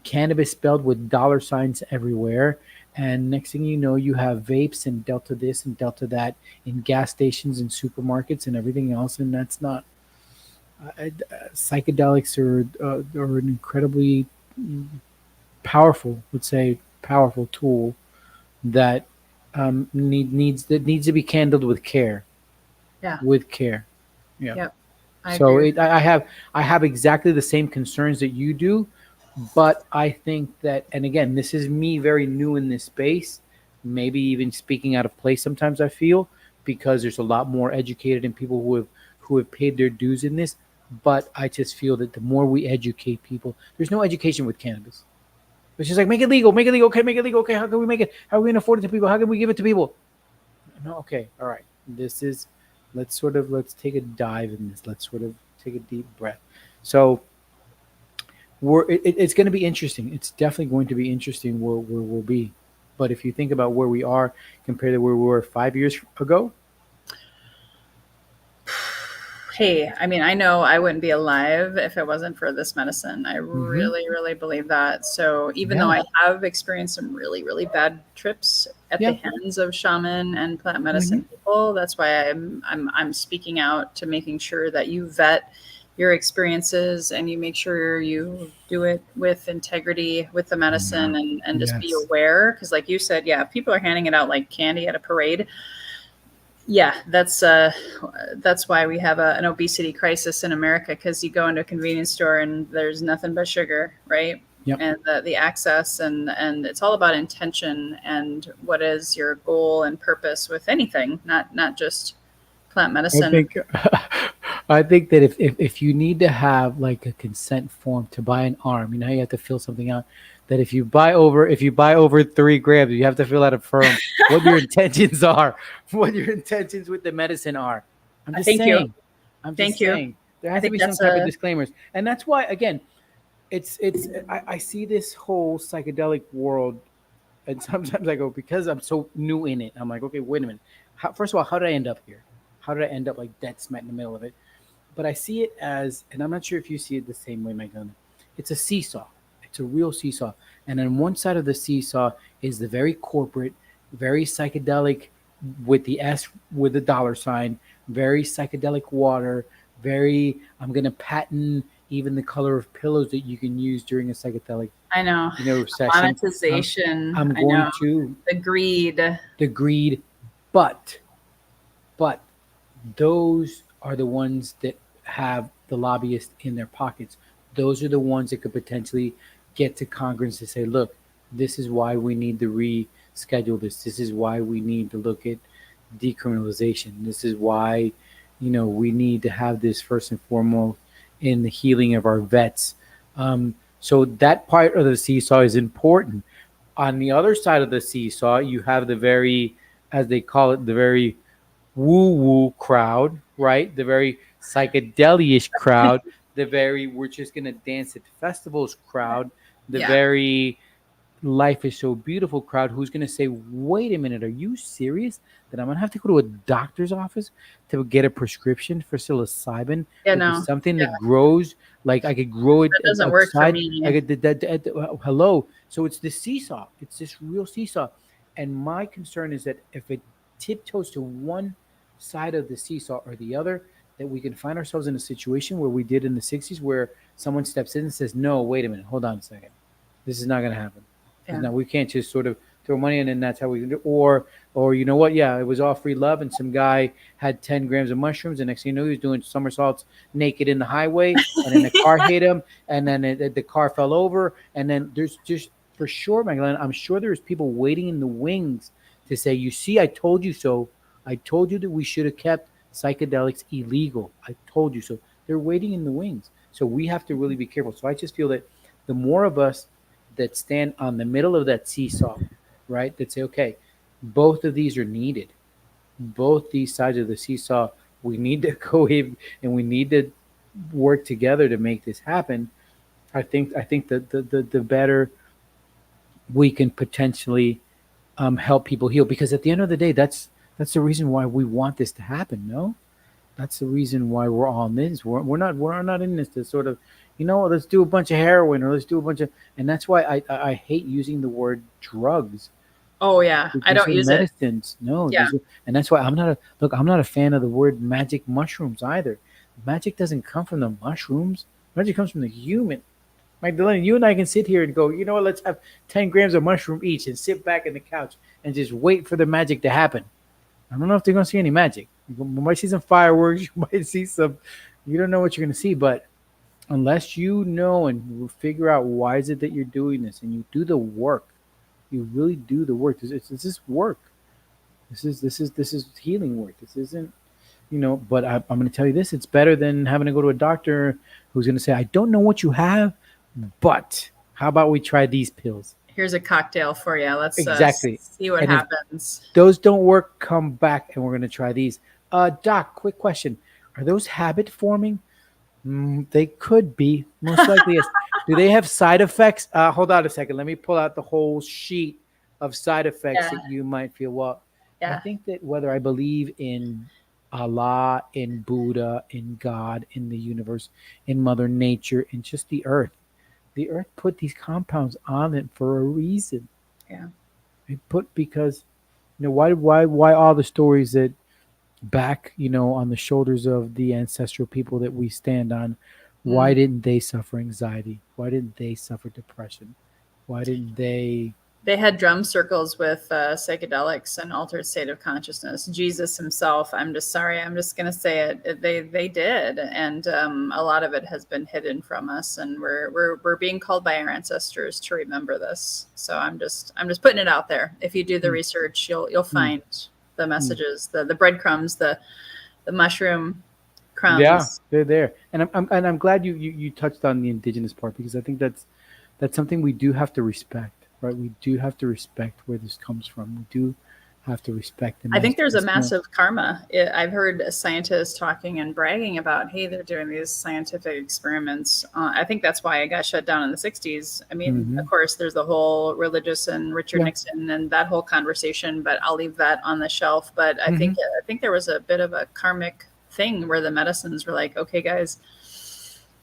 cannabis spelled with dollar signs everywhere. And next thing you know, you have vapes and Delta this and Delta that in gas stations and supermarkets and everything else. And that's not, psychedelics are an incredibly powerful, would say, powerful tool that needs to be handled with care, Yeah. with care. Yeah. Yep. I So agree with I have exactly the same concerns that you do, but I think that, and again, this is me very new in this space, maybe even speaking out of place sometimes, I feel, because there's a lot more educated and people who have paid their dues in this. But I just feel that the more we educate people, there's no education with cannabis. It's just like, make it legal, make it legal, okay, make it legal, okay. How can we make it? How are we gonna afford it to people? How can we give it to people? No, okay, all right. This is let's take a dive in this. Let's sort of take a deep breath. So it's going to be interesting. It's definitely going to be interesting where we'll be. But if you think about where we are compared to where we were 5 years ago, Hey, I mean, I know I wouldn't be alive if it wasn't for this medicine. I Mhm. really, really believe that. So even though Yeah. I have experienced some really, really bad trips at the Yeah. hands of shaman and plant medicine people, that's why I'm speaking out to making sure that you vet your experiences and you make sure you do it with integrity with the medicine and just be Yes. aware. Because like you said, yeah, if people are handing it out like candy at a parade, yeah, that's why we have an obesity crisis in America, because you go into a convenience store and there's nothing but sugar, right? Yep. And the access and it's all about intention and what is your goal and purpose with anything, not just plant I medicine. think I think that if you need to have like a consent form to buy an arm, you know, you have to fill something out. That if you buy over 3 grams, you have to fill out a form what your intentions are, what your intentions with the medicine are. I'm just Thank you. saying. I'm Thank just you. saying. There I has to think be some that's type of disclaimers, and that's why again, I see this whole psychedelic world, and sometimes I go because I'm so new in it. I'm like, okay, wait a minute. First of all, how did I end up here? How did I end up like dead smack in the middle of it? But I see it as, and I'm not sure if you see it the same way, Magdalena. It's a seesaw. It's a real seesaw. And on one side of the seesaw is the very corporate, very psychedelic with the S with the dollar sign, very psychedelic water, very, I'm going to patent even the color of pillows that you can use during a psychedelic, I know. session. Monetization. I'm I going know. to The greed. the greed, but but those are the ones that have the lobbyists in their pockets. Those are the ones that could potentially get to Congress to say, look, this is why we need to reschedule this. This is why we need to look at decriminalization. This is why, we need to have this first and foremost in the healing of our vets. So that part of the seesaw is important. On the other side of the seesaw, you have the very, as they call it, the very woo woo crowd, right? The very psychedelic crowd, the very we're just gonna dance at festivals crowd, the Yeah. very life is so beautiful crowd who's gonna say, wait a minute, are you serious that I'm gonna have to go to a doctor's office to get a prescription for psilocybin? Yeah, Which is no. something that grows, like I could grow it That doesn't work for outside. me. I could hello. So it's this seesaw. It's this real seesaw. And my concern is that if it tiptoes to one side of the seesaw or the other, that we can find ourselves in a situation where we did in the 60s where someone steps in and says, no, wait a minute, hold on a second. This is not going to happen. Yeah. Now we can't just sort of throw money in and that's how we can do. Or you know what? Yeah, it was all free love, and some guy had 10 grams of mushrooms, and next thing you know, he was doing somersaults naked in the highway, and then a car hit him, and then the car fell over, and then there's just for sure, Magdalena, I'm sure there's people waiting in the wings to say, you see, I told you so. I told you that we should have kept psychedelics illegal. I told you so. They're waiting in the wings. So we have to really be careful. So I just feel that the more of us that stand on the middle of that seesaw, right, that say, okay, both of these are needed. Both these sides of the seesaw, we need to cohabit and we need to work together to make this happen. I think that the better we can potentially help people heal, because at the end of the day, that's the reason why we want this to happen. No, that's the reason why we're all in this. We're not in this to sort of, let's do a bunch of heroin or let's do a bunch of, and that's why I hate using the word drugs. Oh yeah. I These don't are use it. medicines. No, Yeah. and that's why I'm not a fan of the word magic mushrooms either. Magic doesn't come from the mushrooms. Magic comes from the human. Magdalena, you and I can sit here and go, you know what, let's have 10 grams of mushroom each and sit back in the couch and just wait for the magic to happen. I don't know if they're going to see any magic. You might see some fireworks. You might see some, you don't know what you're going to see. But unless you know and figure out why is it that you're doing this and you do the work, you really do the work. This is work. This is healing work. This isn't, but I'm going to tell you this. It's better than having to go to a doctor who's going to say, I don't know what you have, but how about we try these pills? Here's a cocktail for you. Let's Exactly. see what And if happens. those don't work, come back and we're going to try these. Doc, quick question: are those habit forming? They could be, most likely. Yes. Do they have side effects? Hold on a second. Let me pull out the whole sheet of side effects Yeah. that you might feel. Well, I Yeah. think that whether I believe in Allah, in Buddha, in God, in the universe, in Mother Nature, in just the earth put these compounds on it for a reason. Yeah. They put because why all the stories that back, on the shoulders of the ancestral people that we stand on, why didn't they suffer anxiety? Why didn't they suffer depression? Why didn't they? They had drum circles with psychedelics and altered state of consciousness. Jesus himself, I'm just sorry, I'm just going to say it. They did, and a lot of it has been hidden from us, and we're being called by our ancestors to remember this. So I'm just putting it out there. If you do the research, you'll find the messages, the breadcrumbs, the mushroom crumbs. Yeah, they're there, and I'm glad you touched on the indigenous part, because I think that's something we do have to respect. Right, we do have to respect where this comes from. We do have to respect them. I think there's a massive karma. I've heard scientists talking and bragging about, hey, they're doing these scientific experiments. I think that's why it got shut down in the 60s. I mean, of course, there's the whole religious and Richard Nixon and that whole conversation, but I'll leave that on the shelf. But I think there was a bit of a karmic thing where the medicines were like, okay, guys,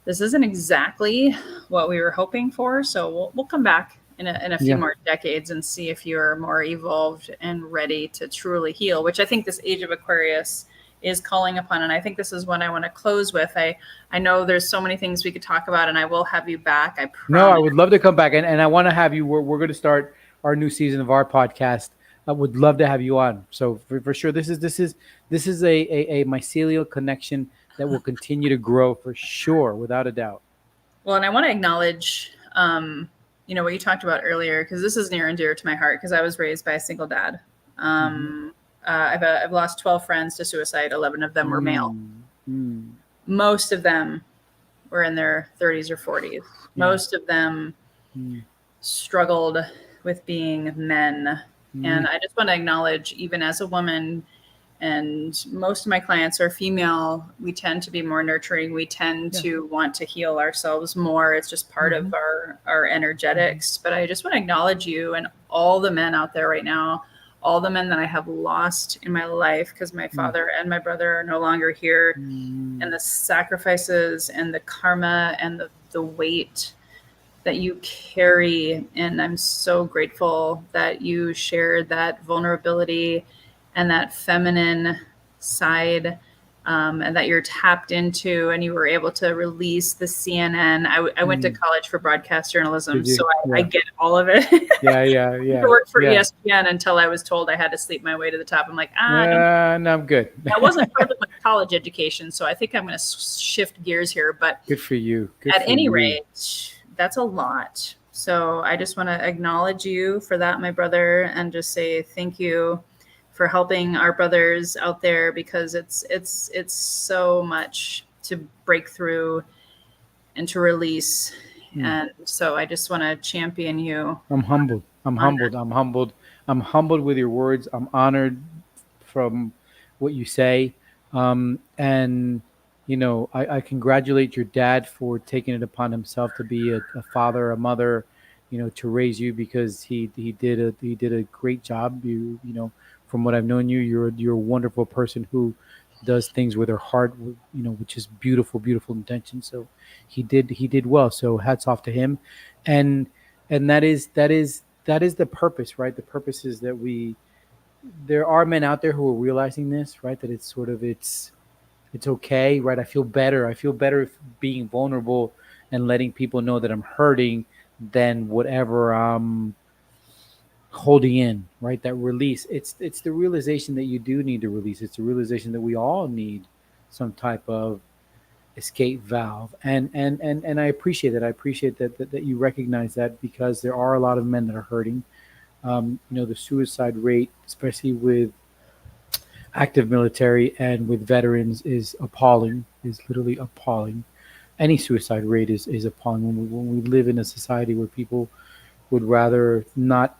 this isn't exactly what we were hoping for. So we'll come back in a few more decades and see if you're more evolved and ready to truly heal, which I think this Age of Aquarius is calling upon. And I think this is what I want to close with. I know there's so many things we could talk about, and I will have you back. I promise. No, I would love to come back. And I want to have you. We're going to start our new season of our podcast. I would love to have you on. So for sure, this is a mycelial connection that will continue to grow for sure, without a doubt. Well, and I want to acknowledge, what you talked about earlier, because this is near and dear to my heart, because I was raised by a single dad. I've lost 12 friends to suicide. 11 of them were male. Most of them were in their 30s or 40s. Most of them struggled with being men. And I just want to acknowledge, even as a woman, and most of my clients are female, we tend to be more nurturing. We tend to want to heal ourselves more. It's just part of our energetics. But I just want to acknowledge you and all the men out there right now, all the men that I have lost in my life, because my father and my brother are no longer here, and the sacrifices and the karma and the weight that you carry. And I'm so grateful that you shared that vulnerability and that feminine side, and that you're tapped into, and you were able to release the CNN. I went to college for broadcast journalism, so I get all of it. I worked for ESPN until I was told I had to sleep my way to the top. I'm like, no, I'm good. That wasn't part of my college education, so I think I'm going to shift gears here. But good for you. At any rate, that's a lot. So I just want to acknowledge you for that, my brother, and just say thank you for helping our brothers out there, because it's so much to break through and to release. And so I just want to champion you. I'm humbled. I'm humbled with your words. I'm honored from what you say. And I congratulate your dad for taking it upon himself to be a father, a mother, to raise you, because he did a great job. From what I've known you, you're a wonderful person who does things with her heart, which is beautiful intention. So he did well. So hats off to him, and that is the purpose, right? The purpose is that there are men out there who are realizing this, right? That it's okay, right? I feel better being vulnerable and letting people know that I'm hurting than whatever I'm holding in, right? That release. It's the realization that you do need to release. It's the realization that we all need some type of escape valve. And I appreciate that. I appreciate that you recognize that, because there are a lot of men that are hurting. The suicide rate, especially with active military and with veterans, is appalling, is literally appalling. Any suicide rate is appalling. When we live in a society where people would rather not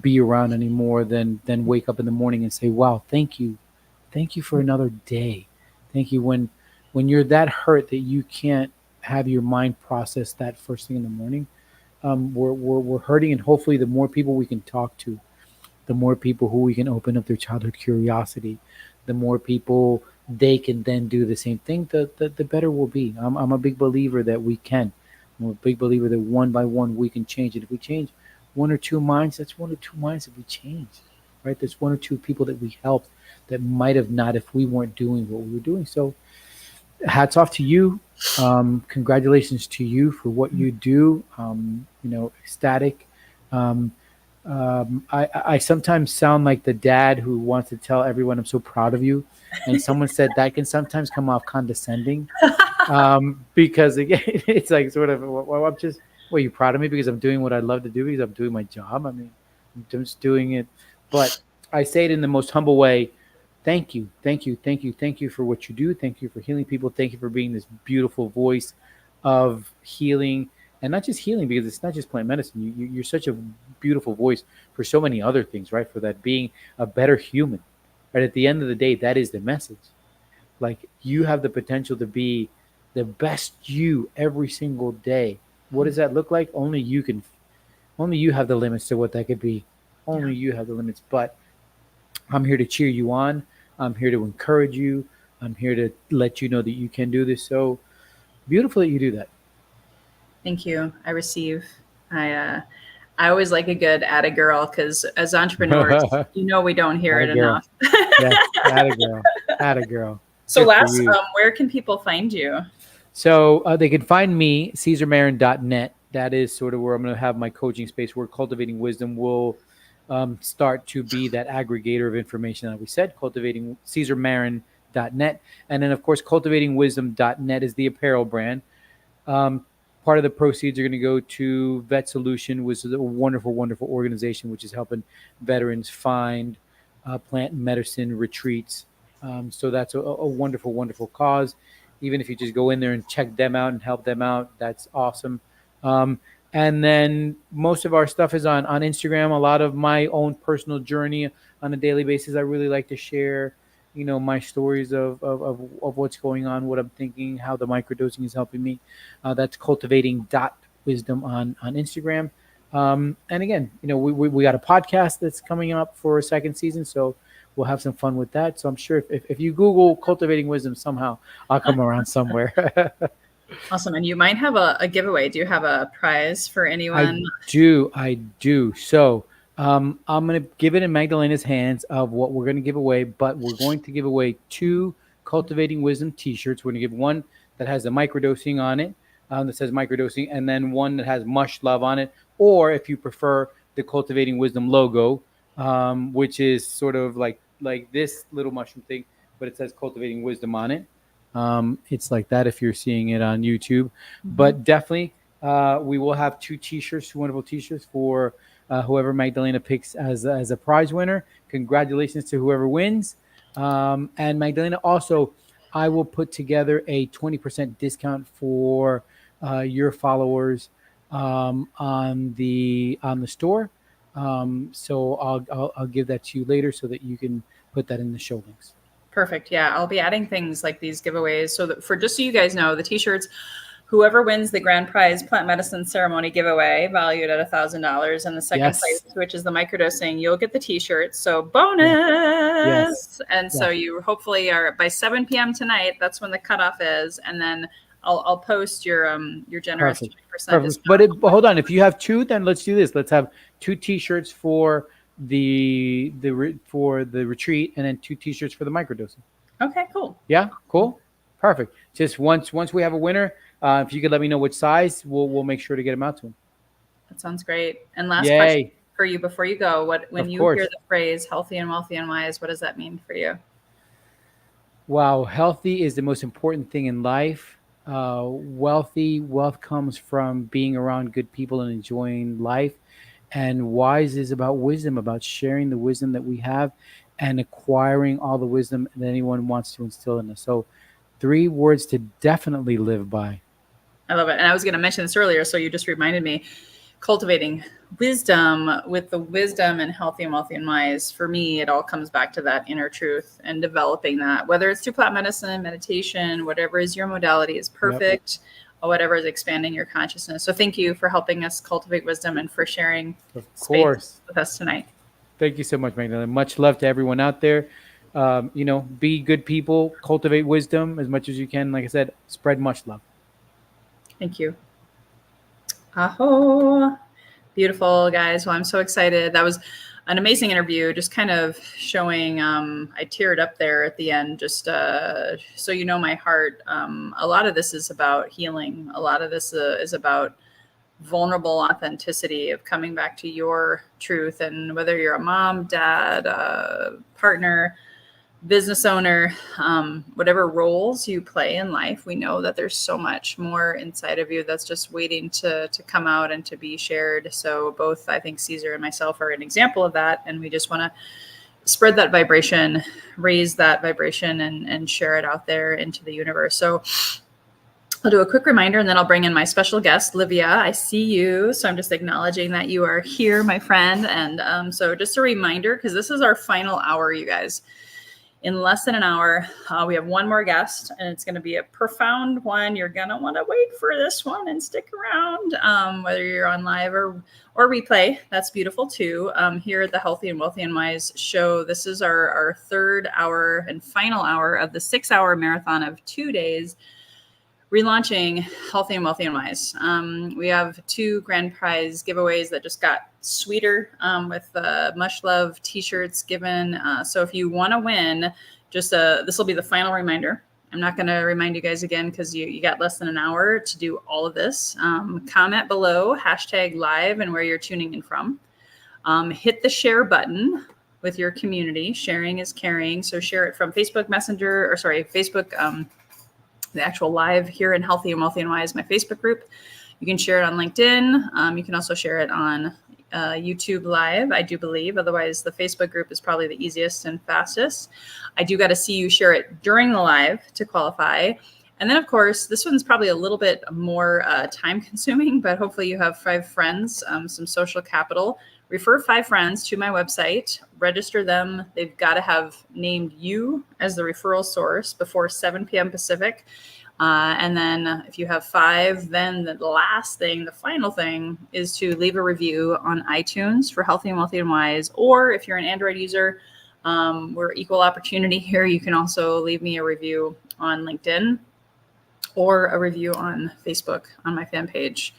be around anymore than wake up in the morning and say, wow, thank you Thank you for another day. Thank you when you're that hurt that you can't have your mind process that first thing in the morning. We're hurting, and hopefully, the more people we can talk to, the more people who we can open up their childhood curiosity, the more people they can then do the same thing, the better we'll be. I'm a big believer that we can. I'm a big believer that one by one we can change it. If we change one or two minds, that's one or two minds that we change, right? There's one or two people that we helped that might have not if we weren't doing what we were doing. So hats off to you. Congratulations to you for what you do. Ecstatic. Um, I sometimes sound like the dad who wants to tell everyone I'm so proud of you. And someone said that can sometimes come off condescending, because again, it's like sort of, well, I'm just, well, you proud of me because I'm doing what I love to do because I'm doing my job. I mean, I'm just doing it. But I say it in the most humble way. Thank you, thank you, thank you, thank you for what you do. Thank you for healing people. Thank you for being this beautiful voice of healing, and not just healing, because it's not just plant medicine. You're such a beautiful voice for so many other things, right? For that being a better human, right? At the end of the day, that is the message. Like, you have the potential to be the best you every single day. What does that look like? Only you can. Only you have the limits to what that could be. Only you have the limits. But I'm here to cheer you on. I'm here to encourage you. I'm here to let you know that you can do this. So beautiful that you do that. Thank you. I receive. I always like a good atta girl, because as entrepreneurs, we don't hear it Atta girl. enough. Yes, atta girl. Atta girl. So Good for last, you. where can people find you? So they can find me, CesarMarin.net. That is sort of where I'm going to have my coaching space, where Cultivating Wisdom will start to be that aggregator of information that we said, cultivating CesarMarin.net. And then, of course, cultivatingwisdom.net is the apparel brand. Part of the proceeds are going to go to Vet Solution, which is a wonderful, wonderful organization which is helping veterans find plant medicine retreats. So that's a wonderful, wonderful cause. Even if you just go in there and check them out and help them out, that's awesome. And then most of our stuff is on Instagram. A lot of my own personal journey on a daily basis. I really like to share, my stories of what's going on, what I'm thinking, how the microdosing is helping me. That's cultivating.wisdom on Instagram. And again, we got a podcast that's coming up for a second season, so we'll have some fun with that. So I'm sure if you Google Cultivating Wisdom, somehow I'll come around somewhere. Awesome. And you might have a giveaway. Do you have a prize for anyone? I do. So I'm going to give it in Magdalena's hands of what we're going to give away, but we're going to give away 2 Cultivating Wisdom t-shirts. We're going to give one that has the microdosing on it, that says microdosing, and then one that has mush love on it. Or if you prefer, the Cultivating Wisdom logo, which is sort of like this little mushroom thing, but it says Cultivating Wisdom on it. It's like that if you're seeing it on YouTube. Mm-hmm. But definitely, we will have 2 t-shirts, 2 wonderful t-shirts for whoever Magdalena picks as a prize winner. Congratulations to whoever wins. And Magdalena, also, I will put together a 20% discount for your followers on the store. So I'll give that to you later so that you can put that in the show links. Perfect. Yeah, I'll be adding things like these giveaways. So that just so you guys know, the t-shirts, whoever wins the grand prize plant medicine ceremony giveaway valued at $1,000, and the second place, which is the microdosing, you'll get the t-shirts. So bonus. Yes. And so you hopefully are by 7 p.m. tonight. That's when the cutoff is. And then I'll post your generous 20% discount. But hold on. If you have 2, then let's do this. Let's have 2 t-shirts for the retreat, and then 2 t-shirts for the microdosing. Okay, cool. Yeah, cool. Perfect. Just once we have a winner, if you could let me know which size, we'll make sure to get them out to them. That sounds great. And last question for you before you go, when you hear the phrase healthy and wealthy and wise, what does that mean for you? Wow, healthy is the most important thing in life. Wealth comes from being around good people and enjoying life. And wise is about wisdom, about sharing the wisdom that we have and acquiring all the wisdom that anyone wants to instill in us. So 3 words to definitely live by. I love it. And I was going to mention this earlier, so you just reminded me. cultivating wisdom with the wisdom and healthy and wealthy and wise. For me, it all comes back to that inner truth and developing that, whether it's through plant medicine, meditation, whatever is your modality is perfect, or whatever is expanding your consciousness. So thank you for helping us cultivate wisdom and for sharing space with us tonight. Thank you so much, Magdalena. Much love to everyone out there. Be good people, cultivate wisdom as much as you can. Like I said, spread much love. Thank you. Aho. Beautiful, guys. Well, I'm so excited. That was an amazing interview, just kind of showing, I teared up there at the end, just so you know my heart. A lot of this is about healing. A lot of this is about vulnerable authenticity of coming back to your truth. And whether you're a mom, dad, partner, business owner, whatever roles you play in life, we know that there's so much more inside of you that's just waiting to come out and to be shared. So both, I think Caesar and myself are an example of that. And we just want to spread that vibration, raise that vibration and share it out there into the universe. So I'll do a quick reminder and then I'll bring in my special guest, Livia. I see you. So I'm just acknowledging that you are here, my friend. And so just a reminder, because this is our final hour, you guys. In less than an hour, we have one more guest, and it's going to be a profound one. You're going to want to wait for this one and stick around, whether you're on live or replay. That's beautiful, too. Here at the Healthy and Wealthy and Wise show, this is our third hour and final hour of the 6-hour marathon of 2 days, relaunching Healthy and Wealthy and Wise. We have 2 grand prize giveaways that just got sweeter with much love t-shirts given. So if you want to win, just this will be the final reminder. I'm not going to remind you guys again because you got less than an hour to do all of this. Comment below, #live and where you're tuning in from. Hit the share button with your community. Sharing is caring. So share it from Facebook Messenger, Facebook, the actual live here in Healthy and Wealthy and Wise, my Facebook group. You can share it on LinkedIn. You can also share it on YouTube live, I do believe. Otherwise, the Facebook group is probably the easiest and fastest. I do got to see you share it during the live to qualify. And then, of course, this one's probably a little bit more time consuming, but hopefully you have 5 friends, some social capital. Refer 5 friends to my website, register them. They've got to have named you as the referral source before 7 p.m. Pacific. And then if you have 5, then the last thing, the final thing is to leave a review on iTunes for Healthy and Wealthy and Wise. Or if you're an Android user, we're equal opportunity here. You can also leave me a review on LinkedIn or a review on Facebook on my fan page.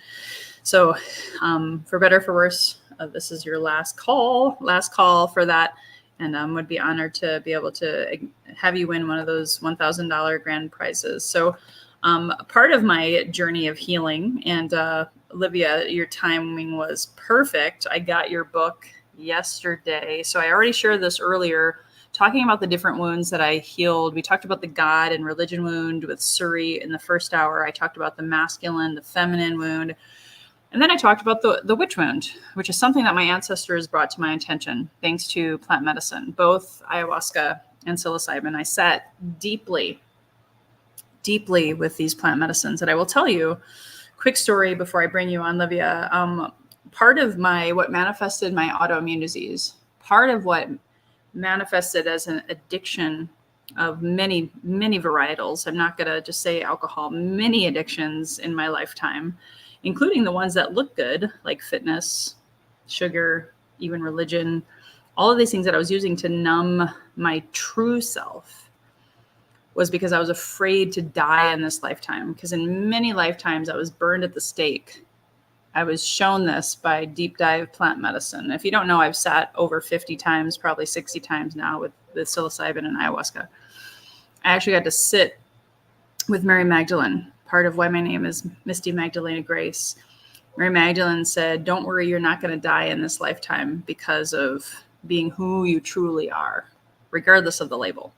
So for better or for worse, this is your last call for that. And would be honored to be able to have you win one of those $1,000 grand prizes. So part of my journey of healing, and Olivia, your timing was perfect. I got your book yesterday. So I already shared this earlier, talking about the different wounds that I healed. We talked about the God and religion wound with Suri in the first hour. I talked about the masculine, the feminine wound. And then I talked about the witch wound, which is something that my ancestors brought to my attention, thanks to plant medicine, both ayahuasca and psilocybin. I sat deeply with these plant medicines. And I will tell you, quick story before I bring you on, Livia. Part of what manifested my autoimmune disease, part of what manifested as an addiction of many, many varietals. I'm not going to just say alcohol, many addictions in my lifetime, including the ones that look good, like fitness, sugar, even religion, all of these things that I was using to numb my true self, was because I was afraid to die in this lifetime. Because in many lifetimes I was burned at the stake. I was shown this by deep dive plant medicine. If you don't know, I've sat over 50 times, probably 60 times now with psilocybin and ayahuasca. I actually got to sit with Mary Magdalene, part of why my name is Misty Magdalena Grace. Mary Magdalene said, don't worry, you're not going to die in this lifetime because of being who you truly are, regardless of the label.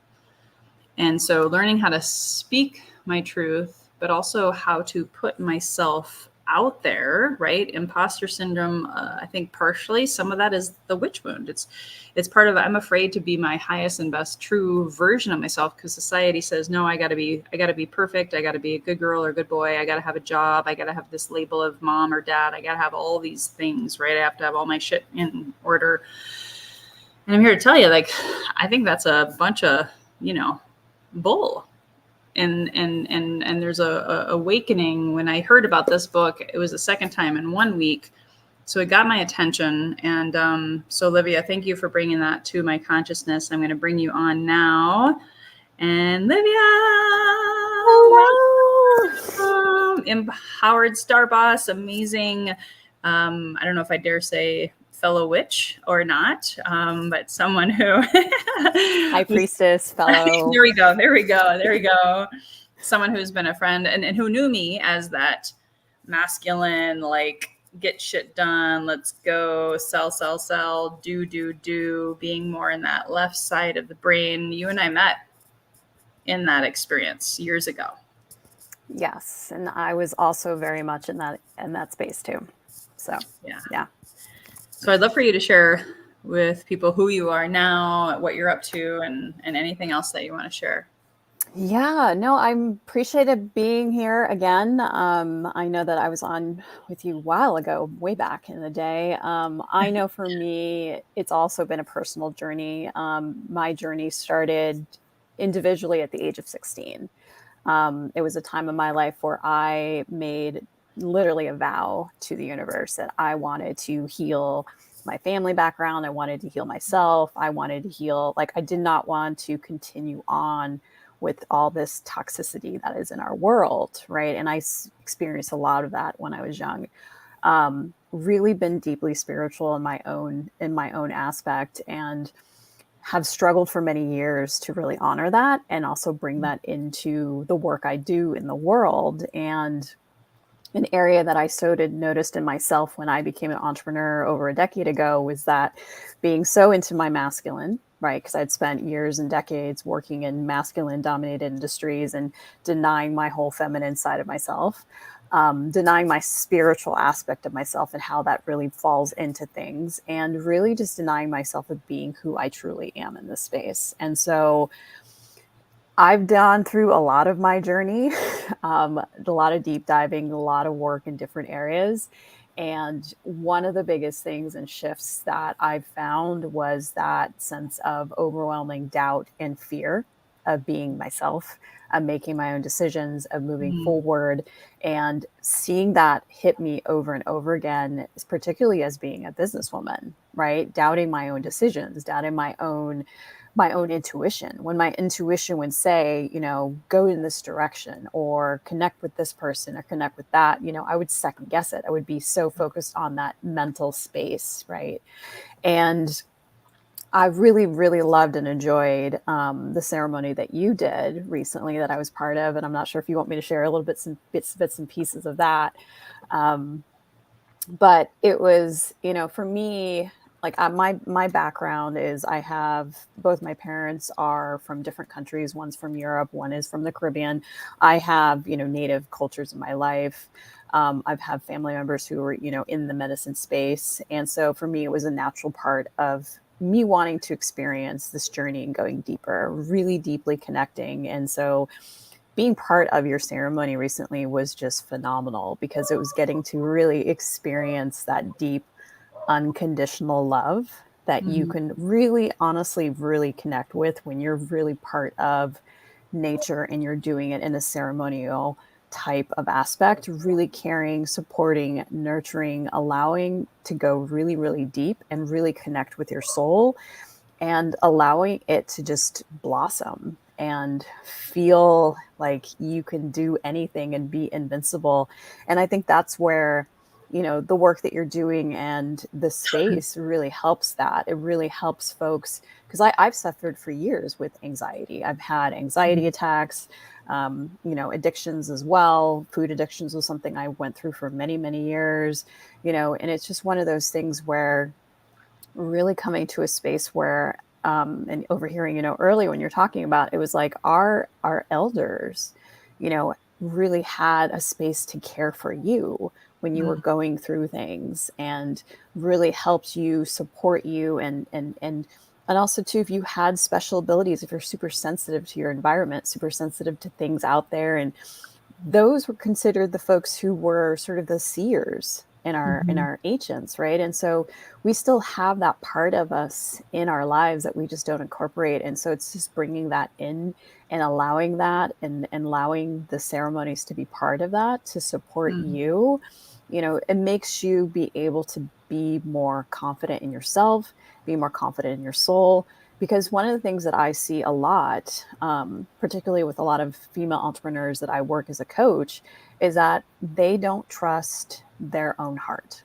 And so learning how to speak my truth, but also how to put myself out there, right? Imposter syndrome, I think partially some of that is the witch wound. It's part of, I'm afraid to be my highest and best true version of myself, because society says, no, I gotta be perfect. I gotta be a good girl or good boy. I gotta have a job. I gotta have this label of mom or dad. I gotta have all these things, right? I have to have all my shit in order. And I'm here to tell you, like, I think that's a bunch of, bull. And there's a awakening. When I heard about this book, it was the second time in 1 week, so it got my attention. And so Livia, thank you for bringing that to my consciousness. I'm going to bring you on now. And Livia, Hello. Empowered star boss, amazing. I don't know if I dare say fellow witch or not, but someone who High priestess, fellow. There we go. Someone who's been a friend and who knew me as that masculine, like, get shit done, let's go, sell, do, being more in that left side of the brain. You and I met in that experience years ago. Yes, and I was also very much in that space too. So yeah. So I'd love for you to share with people who you are now, what you're up to, and anything else that you want to share. Yeah, no, I'm appreciated being here again. I know that I was on with you a while ago, way back in the day. I know for me, it's also been a personal journey. My journey started individually at the age of 16. It was a time in my life where I made literally a vow to the universe that I wanted to heal my family background. I wanted to heal myself. I wanted to heal, like, I did not want to continue on with all this toxicity that is in our world, right? And I experienced a lot of that when I was young. Really been deeply spiritual in my own aspect, and have struggled for many years to really honor that and also bring that into the work I do in the world. And an area that I noticed in myself when I became an entrepreneur over a decade ago was that being so into my masculine, right? Because I'd spent years and decades working in masculine dominated industries and denying my whole feminine side of myself, denying my spiritual aspect of myself and how that really falls into things, and really just denying myself of being who I truly am in this space. And so I've gone through a lot of my journey, a lot of deep diving, a lot of work in different areas. And one of the biggest things and shifts that I've found was that sense of overwhelming doubt and fear of being myself, of making my own decisions, of moving forward, and seeing that hit me over and over again, particularly as being a businesswoman, right? Doubting my own decisions, doubting my own intuition. When my intuition would say, go in this direction or connect with this person or connect with that, I would second guess it. I would be so focused on that mental space, right? And I really, really loved and enjoyed the ceremony that you did recently that I was part of. And I'm not sure if you want me to share a little bits and pieces of that. But it was, for me, like my background is I have both my parents are from different countries. One's from Europe, one is from the Caribbean. I have, native cultures in my life. I've had family members who were, in the medicine space. And so for me, it was a natural part of me wanting to experience this journey and going deeper, really deeply connecting. And so being part of your ceremony recently was just phenomenal, because it was getting to really experience that deep, unconditional love that you can really, honestly, really connect with when you're really part of nature and you're doing it in a ceremonial type of aspect, really caring, supporting, nurturing, allowing to go really, really deep and really connect with your soul, and allowing it to just blossom and feel like you can do anything and be invincible. And I think that's where, the work that you're doing and the space really helps that. It really helps folks, because I've suffered for years with anxiety. I've had anxiety attacks, addictions as well. Food addictions was something I went through for many, many years, and it's just one of those things where really coming to a space where, and overhearing, earlier when you're talking about, it was like our elders, really had a space to care for you when you were going through things, and really helped you, support you, and also too, if you had special abilities, if you're super sensitive to your environment, super sensitive to things out there, and those were considered the folks who were sort of the seers in our ancients, right? And so we still have that part of us in our lives that we just don't incorporate. And so it's just bringing that in and allowing that, and allowing the ceremonies to be part of that, to support you. You know, it makes you be able to be more confident in yourself, be more confident in your soul. Because one of the things that I see a lot, particularly with a lot of female entrepreneurs that I work as a coach, is that they don't trust their own heart,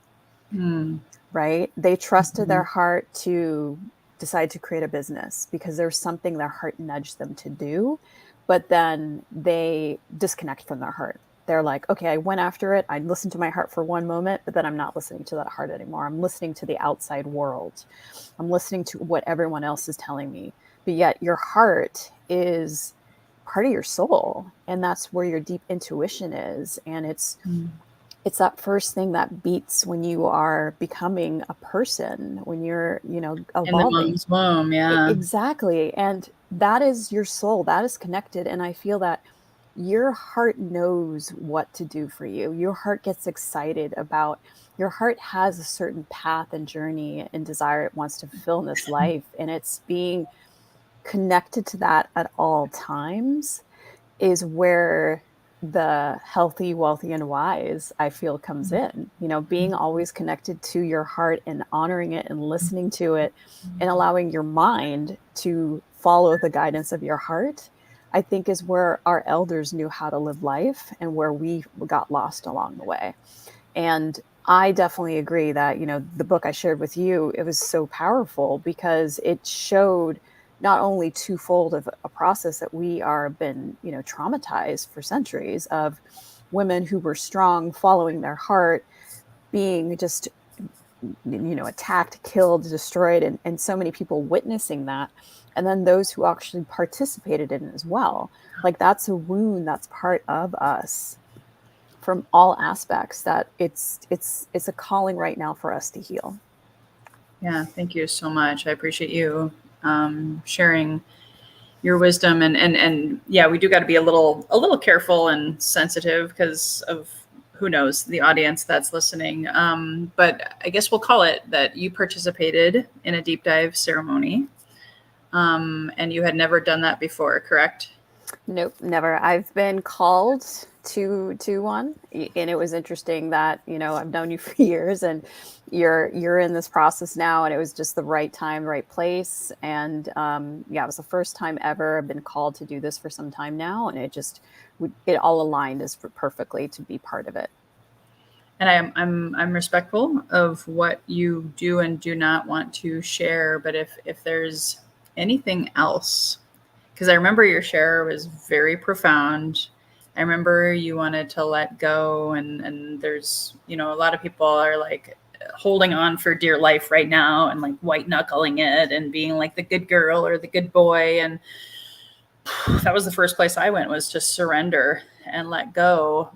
right? They trusted their heart to decide to create a business because there's something their heart nudged them to do, but then they disconnect from their heart. They're like, okay, I went after it. I listened to my heart for one moment, but then I'm not listening to that heart anymore. I'm listening to the outside world. I'm listening to what everyone else is telling me. But yet your heart is part of your soul. And that's where your deep intuition is. And it's that first thing that beats when you are becoming a person, when you're, you know, evolving. In the mom's womb, yeah. Exactly. And that is your soul. That is connected. And I feel that your heart knows what to do for you. Your heart gets excited about, your heart has a certain path and journey and desire it wants to fulfill in this life. And it's being connected to that at all times is where the healthy, wealthy, and wise, I feel, comes in. You know, being always connected to your heart and honoring it and listening to it and allowing your mind to follow the guidance of your heart, I think is where our elders knew how to live life and where we got lost along the way. And I definitely agree that, you know, the book I shared with you, it was so powerful because it showed not only twofold of a process that we are been, you know, traumatized for centuries of women who were strong, following their heart, being just, you know, attacked, killed, destroyed, and so many people witnessing that. And then those who actually participated in it as well. Like that's a wound that's part of us from all aspects that it's a calling right now for us to heal. Yeah, thank you so much. I appreciate you sharing your wisdom, and yeah, we do got to be a little careful and sensitive because of who knows the audience that's listening. But I guess we'll call it that you participated in a deep dive ceremony, and you had never done that before, correct? Nope, never. I've been called to one, and it was interesting that, you know, I've known you for years, and you're in this process now, and it was just the right time, right place, and yeah, it was the first time ever I've been called to do this for some time now, and it all aligned as perfectly to be part of it. And I'm respectful of what you do and do not want to share, but if there's anything else, because I remember your share was very profound. I remember you wanted to let go, and there's, you know, a lot of people are like holding on for dear life right now and like white knuckling it and being like the good girl or the good boy. And that was the first place I went, was to surrender and let go.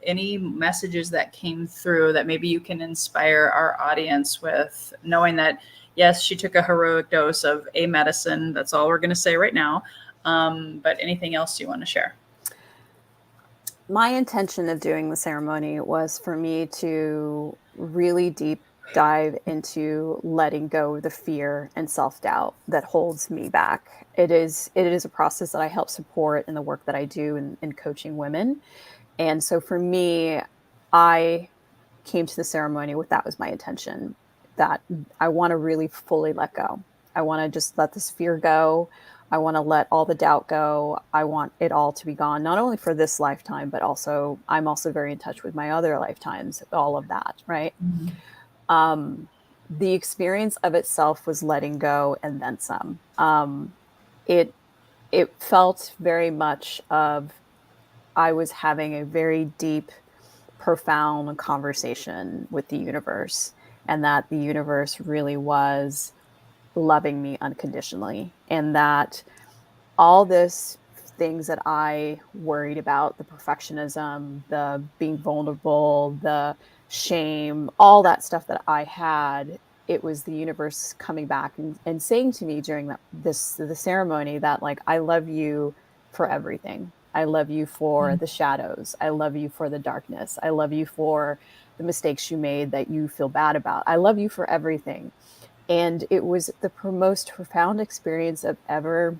Any messages that came through that maybe you can inspire our audience with, knowing that, yes, she took a heroic dose of a medicine. That's all we're going to say right now. But anything else you want to share? My intention of doing the ceremony was for me to really deep dive into letting go of the fear and self-doubt that holds me back. It is a process that I help support in the work that I do in coaching women. And so for me, I came to the ceremony with that was my intention, that I want to really fully let go. I want to just let this fear go. I want to let all the doubt go. I want it all to be gone, not only for this lifetime, but also I'm also very in touch with my other lifetimes, all of that, right? The experience of itself was letting go and then some. It felt very much of, I was having a very deep, profound conversation with the universe, and that the universe really was loving me unconditionally, and that all this things that I worried about, the perfectionism, the being vulnerable, the shame, all that stuff that I had, it was the universe coming back and saying to me during the ceremony that, like, I love you for everything. I love you for the shadows. I love you for the darkness. I love you for the mistakes you made that you feel bad about. I love you for everything. And it was the most profound experience of ever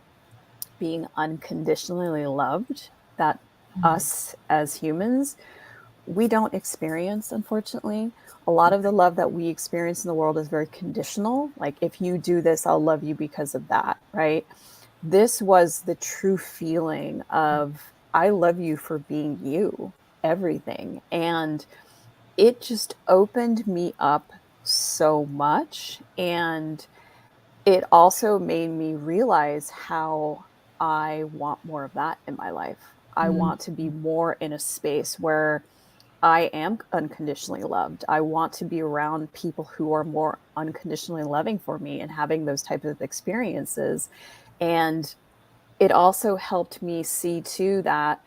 being unconditionally loved that us as humans, we don't experience, unfortunately. A lot of the love that we experience in the world is very conditional. Like, if you do this, I'll love you because of that, right? This was the true feeling of, I love you for being you, everything. And it just opened me up so much. And it also made me realize how I want more of that in my life. I want to be more in a space where I am unconditionally loved. I want to be around people who are more unconditionally loving for me and having those types of experiences. And it also helped me see too that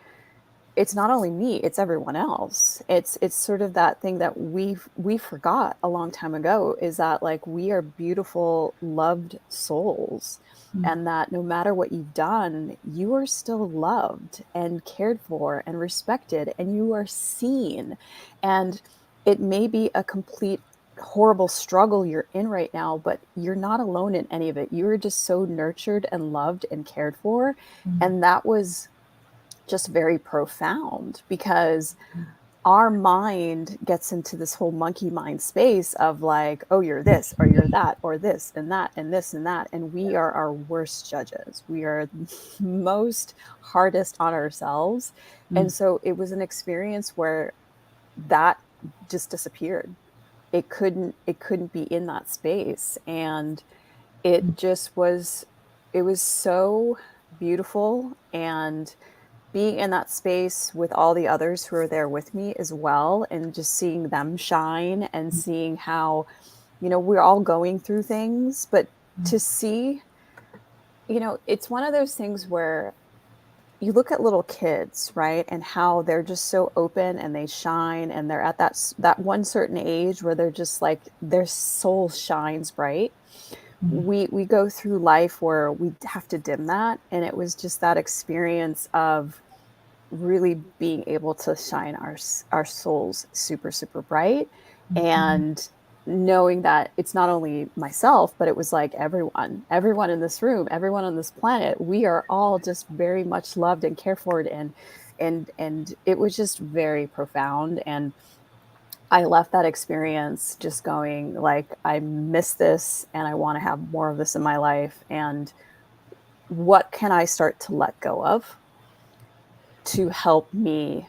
it's not only me, it's everyone else. It's sort of that thing that we forgot a long time ago, is that, like, we are beautiful, loved souls, and that no matter what you've done, you are still loved and cared for and respected, and you are seen. And it may be a complete horrible struggle you're in right now, but you're not alone in any of it. You are just so nurtured and loved and cared for. And that was just very profound, because our mind gets into this whole monkey mind space of, like, oh, you're this or you're that or this and that and this and that. And we are our worst judges. We are most hardest on ourselves. And so it was an experience where that just disappeared. It couldn't be in that space. And it just was, it was so beautiful. And being in that space with all the others who are there with me as well, and just seeing them shine and seeing how, we're all going through things, but to see, it's one of those things where you look at little kids, right? And how they're just so open and they shine, and they're at that one certain age where they're just like, their soul shines bright. We go through life where we have to dim that. And it was just that experience of really being able to shine our souls super, super bright. And knowing that it's not only myself, but it was like everyone in this room, everyone on this planet, we are all just very much loved and cared for. And it was just very profound. And I left that experience just going, like, I miss this and I want to have more of this in my life. And what can I start to let go of to help me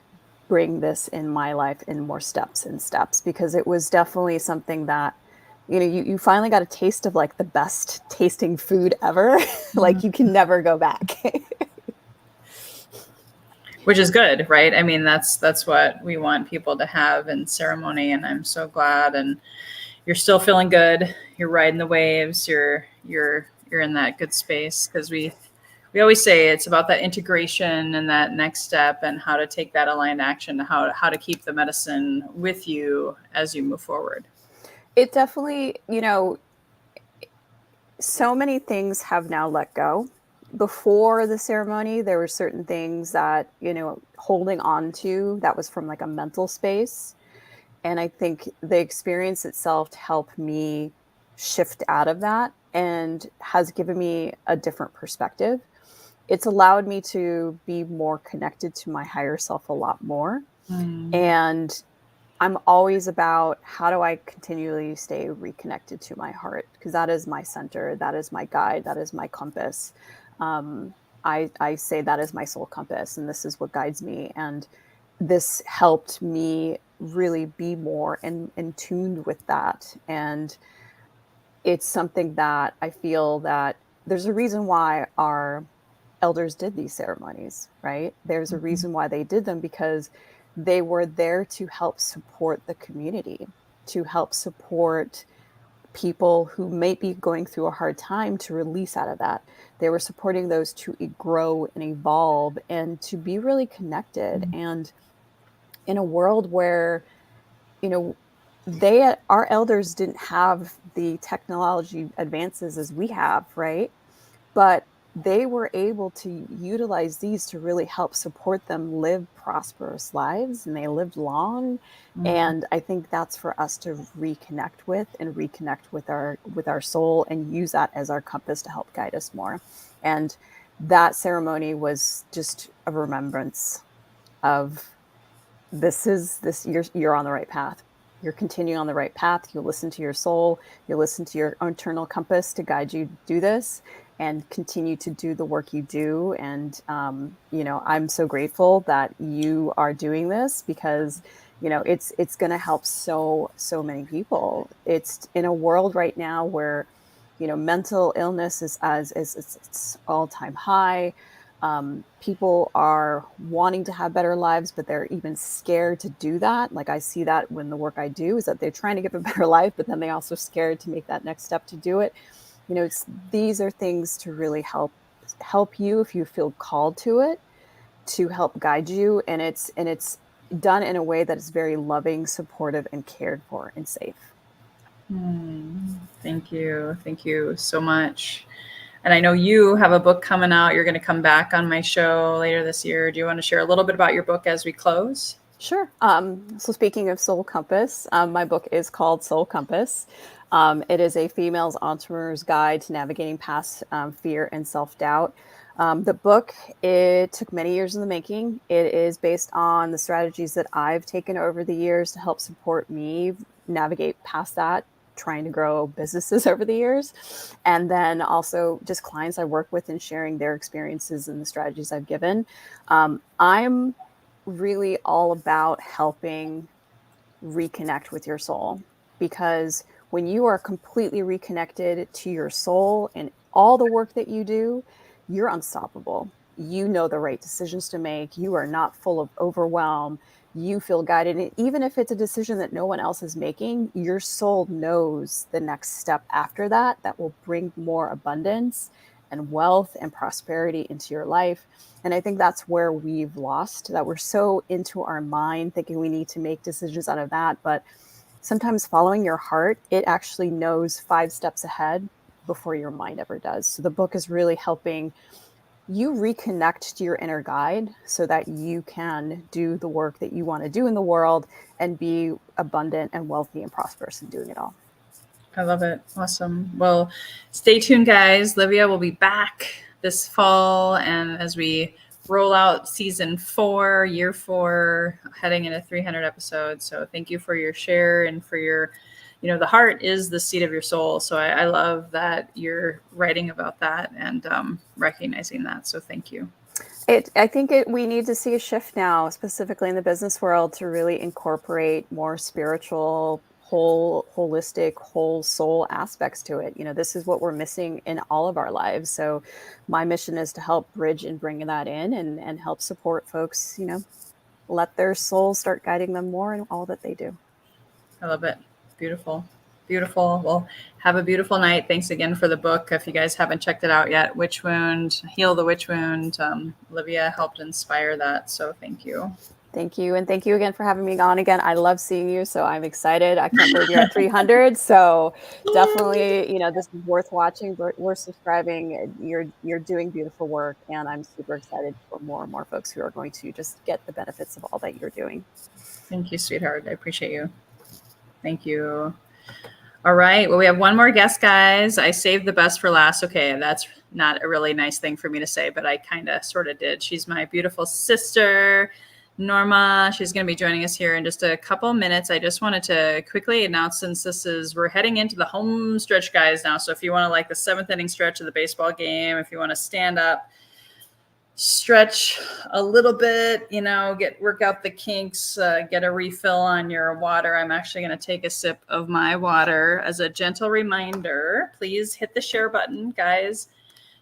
bring this in my life in more steps? Because it was definitely something that, you finally got a taste of, like, the best tasting food ever. Like, you can never go back. Which is good, right? I mean, that's what we want people to have in ceremony. And I'm so glad. And you're still feeling good. You're riding the waves. You're in that good space, because we always say it's about that integration and that next step, and how to take that aligned action, how to keep the medicine with you as you move forward. It definitely, so many things have now let go. Before the ceremony, there were certain things that, holding on to, that was from, like, a mental space. And I think the experience itself helped me shift out of that, and has given me a different perspective. It's allowed me to be more connected to my higher self a lot more. And I'm always about, how do I continually stay reconnected to my heart? Because that is my center. That is my guide. That is my compass. I say that is my soul compass, and this is what guides me. And this helped me really be more in tuned with that. And it's something that I feel that there's a reason why our elders did these ceremonies, right? There's a reason why they did them, because they were there to help support the community, to help support people who may be going through a hard time to release out of that. They were supporting those to grow and evolve and to be really connected. And in a world where, you know, our elders didn't have the technology advances as we have, right? But they were able to utilize these to really help support them live prosperous lives, and they lived long. And I think that's for us to reconnect with and reconnect with our soul and use that as our compass to help guide us more. And that ceremony was just a remembrance of you're on the right path. You're continuing on the right path. You listen to your soul, you listen to your internal compass to guide you to do this and continue to do the work you do. And, I'm so grateful that you are doing this because, it's going to help so many people. It's in a world right now where, mental illness is it's all-time high. People are wanting to have better lives, but they're even scared to do that. Like I see that when the work I do is that they're trying to get a better life, but then they also scared to make that next step to do it. These are things to really help you if you feel called to it, to help guide you. And it's done in a way that is very loving, supportive, and cared for and safe. Thank you. Thank you so much. And I know you have a book coming out. You're going to come back on my show later this year. Do you want to share a little bit about your book as we close? Sure. So speaking of Soul Compass, my book is called Soul Compass. It is a female's entrepreneur's guide to navigating past fear and self-doubt. The book, it took many years in the making. It is based on the strategies that I've taken over the years to help support me navigate past that, trying to grow businesses over the years. And then also just clients I work with and sharing their experiences and the strategies I've given. I'm really all about helping reconnect with your soul, because when you are completely reconnected to your soul and all the work that you do, you're unstoppable. You know the right decisions to make. You are not full of overwhelm. You feel guided. And even if it's a decision that no one else is making, your soul knows the next step after that will bring more abundance and wealth and prosperity into your life. And I think that's where we've lost, that we're so into our mind thinking we need to make decisions out of that. But sometimes following your heart, it actually knows 5 steps ahead before your mind ever does. So the book is really helping you reconnect to your inner guide so that you can do the work that you want to do in the world and be abundant and wealthy and prosperous in doing it all. I love it. Awesome. Well, stay tuned, guys. Livia will be back this fall, and as we roll out season 4, year 4, heading into 300 episodes. So thank you for your share and for your, the heart is the seat of your soul. So I love that you're writing about that and recognizing that. So thank you. I think we need to see a shift now, specifically in the business world, to really incorporate more spiritual, holistic, whole soul aspects to it. This is what we're missing in all of our lives. So my mission is to help bridge and bring that in and help support folks, let their soul start guiding them more in all that they do. I love it. Beautiful. Beautiful. Well, have a beautiful night. Thanks again for the book. If you guys haven't checked it out yet, Witch Wound, Heal the Witch Wound. Livia helped inspire that. So thank you. Thank you. And thank you again for having me on again. I love seeing you. So I'm excited. I can't believe you're at 300. So definitely, this is worth watching, worth subscribing. You're doing beautiful work. And I'm super excited for more and more folks who are going to just get the benefits of all that you're doing. Thank you, sweetheart. I appreciate you. Thank you. All right. Well, we have one more guest, guys. I saved the best for last. Okay. That's not a really nice thing for me to say, but I kind of sort of did. She's my beautiful sister, Norma. She's going to be joining us here in just a couple minutes. I just wanted to quickly announce, since we're heading into the home stretch, guys, now. So if you want to, like the 7th inning stretch of the baseball game, if you want to stand up, stretch a little bit, work out the kinks, get a refill on your water. I'm actually going to take a sip of my water as a gentle reminder. Please hit the share button, guys.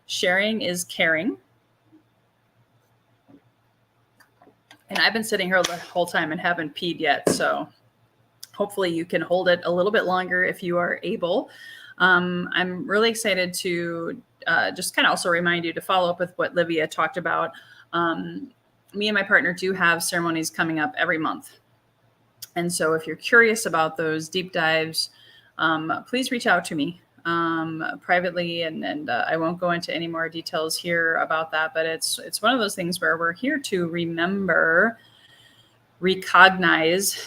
Sharing is caring. And I've been sitting here the whole time and haven't peed yet. So hopefully you can hold it a little bit longer if you are able. I'm really excited to just kind of also remind you to follow up with what Livia talked about. Me and my partner do have ceremonies coming up every month. And so if you're curious about those deep dives, please reach out to me privately. And I won't go into any more details here about that, but it's one of those things where we're here to remember, recognize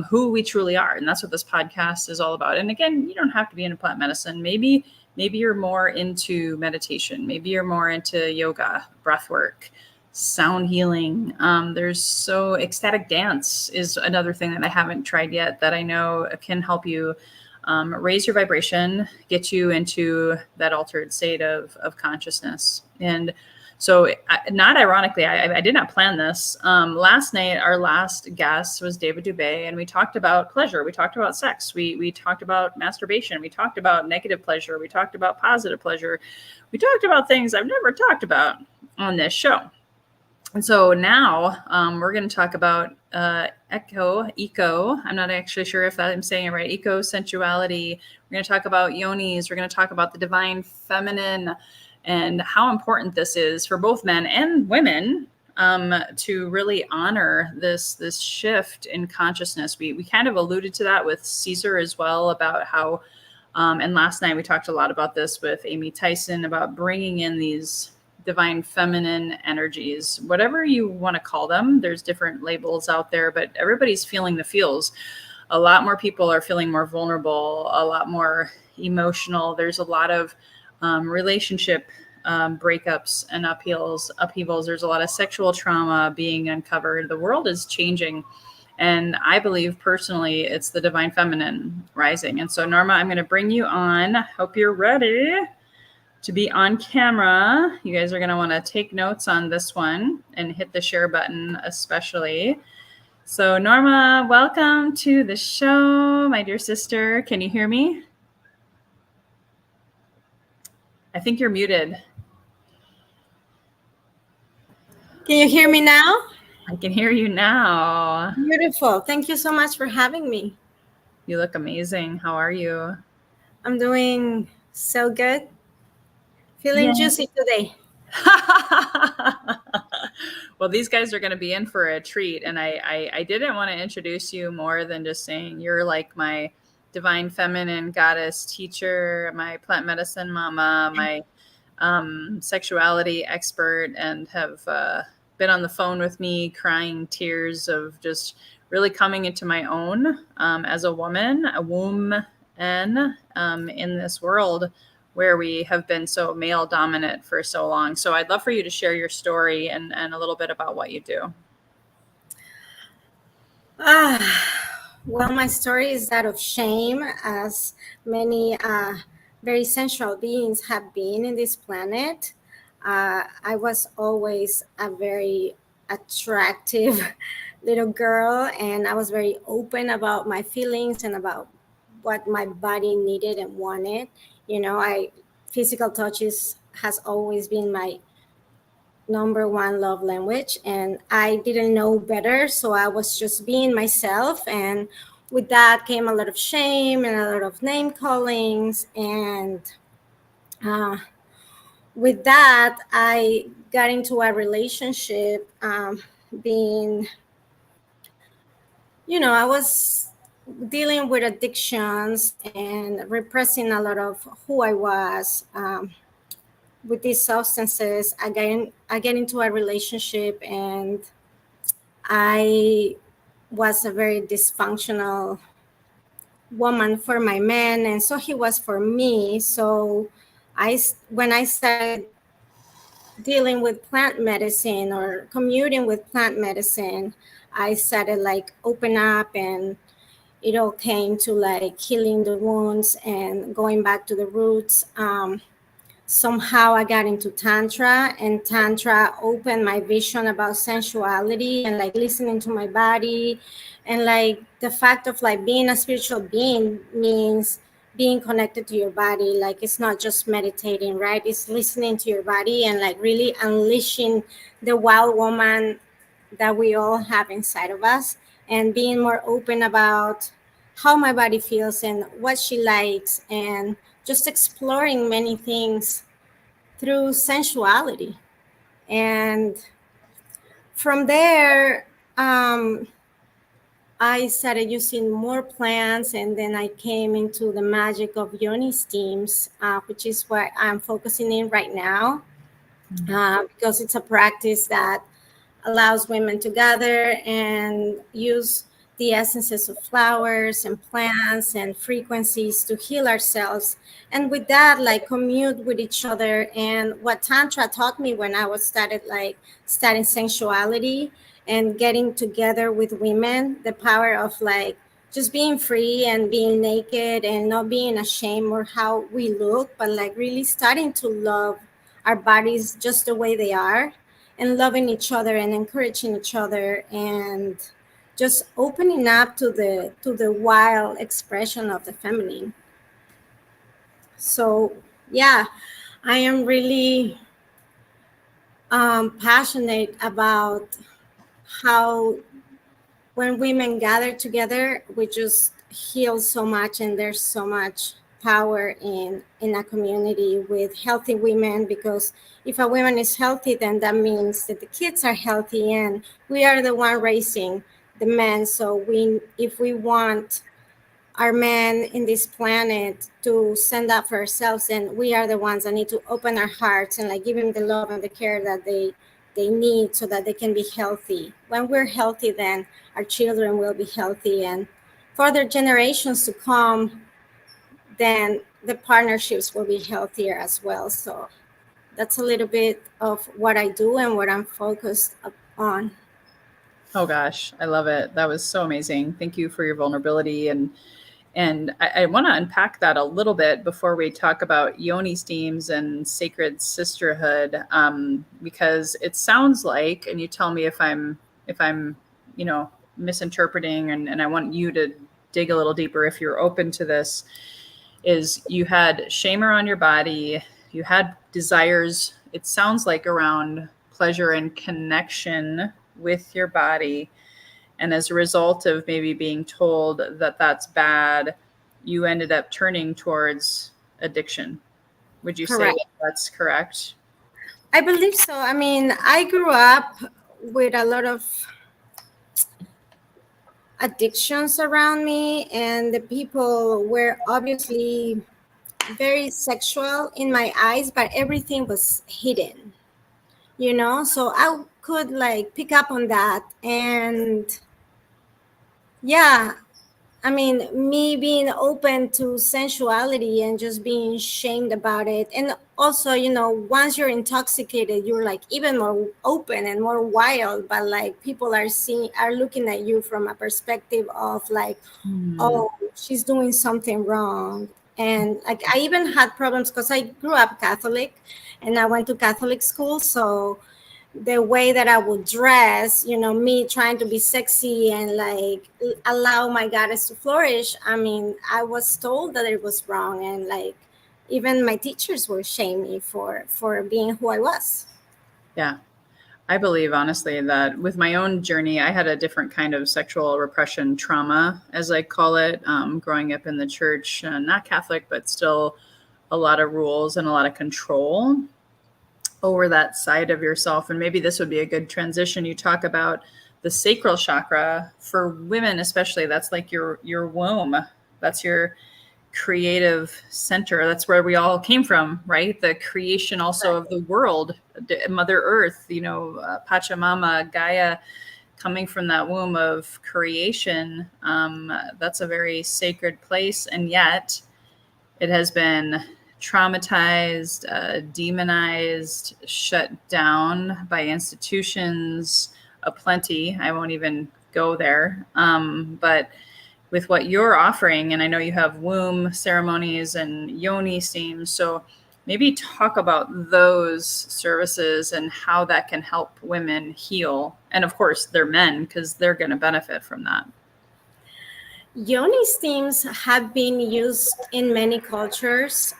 who we truly are. And that's what this podcast is all about. And again, you don't have to be into plant medicine. Maybe you're more into meditation. Maybe you're more into yoga, breath work, sound healing. There's so ecstatic dance is another thing that I haven't tried yet that I know can help you raise your vibration, get you into that altered state of consciousness. And so not ironically, I did not plan this. Last night, our last guest was David Dubay, and we talked about pleasure. We talked about sex. We talked about masturbation. We talked about negative pleasure. We talked about positive pleasure. We talked about things I've never talked about on this show. And so now we're going to talk about eco. I'm not actually sure if I'm saying it right. Eco sensuality. We're going to talk about yonis. We're going to talk about the divine feminine and how important this is for both men and women to really honor this shift in consciousness. We kind of alluded to that with Caesar as well about how, and last night we talked a lot about this with Amy Tyson about bringing in these divine feminine energies, whatever you want to call them. There's different labels out there, but everybody's feeling the feels. A lot more people are feeling more vulnerable, a lot more emotional. There's a lot of relationship breakups and upheavals. There's a lot of sexual trauma being uncovered. The world is changing. And I believe personally, it's the divine feminine rising. And so Norma, I'm going to bring you on. Hope you're ready to be on camera. You guys are going to want to take notes on this one and hit the share button especially. So Norma, welcome to the show, my dear sister. Can you hear me? I think you're muted. Can you hear me now? I can hear you now. Beautiful. Thank you so much for having me. You look amazing. How are you? I'm doing so good. Feeling juicy today. Well, these guys are going to be in for a treat. And I didn't want to introduce you more than just saying you're like my divine feminine goddess teacher, my plant medicine mama, my sexuality expert, and have been on the phone with me crying tears of just really coming into my own as a woman, a woman in this world where we have been so male dominant for so long. So I'd love for you to share your story and a little bit about what you do. Well, my story is that of shame, as many very sensual beings have been in this planet. I was always a very attractive little girl, and I was very open about my feelings and about what my body needed and wanted. You know, physical touches has always been my number one love language, and I didn't know better, so I was just being myself, and with that came a lot of shame and a lot of name callings, and with that I got into a relationship being, you know, I was dealing with addictions and repressing a lot of who I was with these substances. I get into a relationship, and I was a very dysfunctional woman for my man, and so he was for me. So when I started dealing with plant medicine or commuting with plant medicine, I started like open up, and it all came to like healing the wounds and going back to the roots. Somehow I got into Tantra, and Tantra opened my vision about sensuality and like listening to my body. And like the fact of like being a spiritual being means being connected to your body. Like it's not just meditating, right? It's listening to your body and like really unleashing the wild woman that we all have inside of us, and being more open about how my body feels and what she likes, and just exploring many things through sensuality. And from there, I started using more plants, and then I came into the magic of yoni steams, which is what I'm focusing in right now, because it's a practice that allows women to gather and use the essences of flowers and plants and frequencies to heal ourselves. And with that, like commute with each other. And what Tantra taught me when I was studying sensuality and getting together with women, the power of like just being free and being naked and not being ashamed or how we look, but like really starting to love our bodies just the way they are, and loving each other and encouraging each other, and just opening up to the wild expression of the feminine. So yeah, I am really passionate about how when women gather together, we just heal so much, and there's so much power in a community with healthy women, because if a woman is healthy, then that means that the kids are healthy, and we are the one raising the men. So if we want our men in this planet to stand up for ourselves, and we are the ones that need to open our hearts and like give them the love and the care that they need, so that they can be healthy. When we're healthy, then our children will be healthy, and for the generations to come, then the partnerships will be healthier as well. So that's a little bit of what I do and what I'm focused on. Oh gosh, I love it. That was so amazing. Thank you for your vulnerability, and I want to unpack that a little bit before we talk about yoni steams and sacred sisterhood, because it sounds like, and you tell me if I'm misinterpreting, and I want you to dig a little deeper if you're open to this, is you had shamer on your body, you had desires, it sounds like, around pleasure and connection with your body. And as a result of maybe being told that that's bad, you ended up turning towards addiction. Would you say Correct. that that's correct? I believe so. I mean, I grew up with a lot of addictions around me, and the people were obviously very sexual in my eyes, but everything was hidden, so I could like pick up on that. And yeah, I mean, me being open to sensuality and just being shamed about it. And also, once you're intoxicated, you're like even more open and more wild, but like people are looking at you from a perspective of like, oh, she's doing something wrong. And like I even had problems because I grew up Catholic and I went to Catholic school. So the way that I would dress, me trying to be sexy and like allow my goddess to flourish. I mean, I was told that it was wrong, and like even my teachers were shaming me for being who I was. Yeah. I believe honestly that with my own journey, I had a different kind of sexual repression trauma, as I call it, growing up in the church, not Catholic, but still a lot of rules and a lot of control over that side of yourself. And maybe this would be a good transition. You talk about the sacral chakra for women, especially. That's like your womb. That's your creative center. That's where we all came from, right? The creation also of the world, Mother Earth, Pachamama, Gaia, coming from that womb of creation. That's a very sacred place. And yet it has been traumatized, demonized, shut down by institutions aplenty. I won't even go there. But with what you're offering, and I know you have womb ceremonies and yoni steams, so maybe talk about those services and how that can help women heal. And of course, they're men, because they're going to benefit from that. Yoni steams have been used in many cultures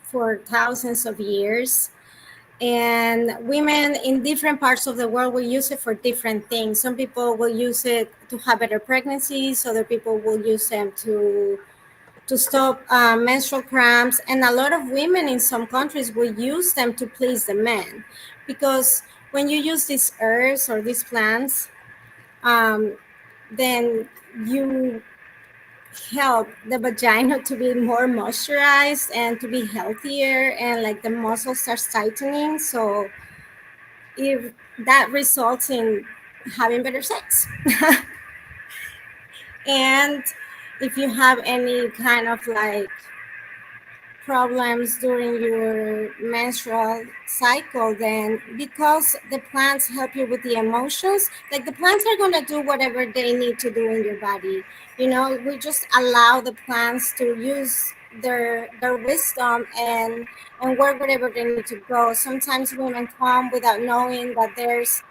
for thousands of years. And women in different parts of the world will use it for different things. Some people will use it to have better pregnancies. Other people will use them to stop menstrual cramps. And a lot of women in some countries will use them to please the men, because when you use these herbs or these plants, then you help the vagina to be more moisturized and to be healthier, and like the muscle starts tightening. So if that results in having better sex. And if you have any kind of like problems during your menstrual cycle, then because the plants help you with the emotions, like the plants are going to do whatever they need to do in your body. You know, we just allow the plants to use their wisdom and work wherever they need to go. Sometimes women come without knowing that there's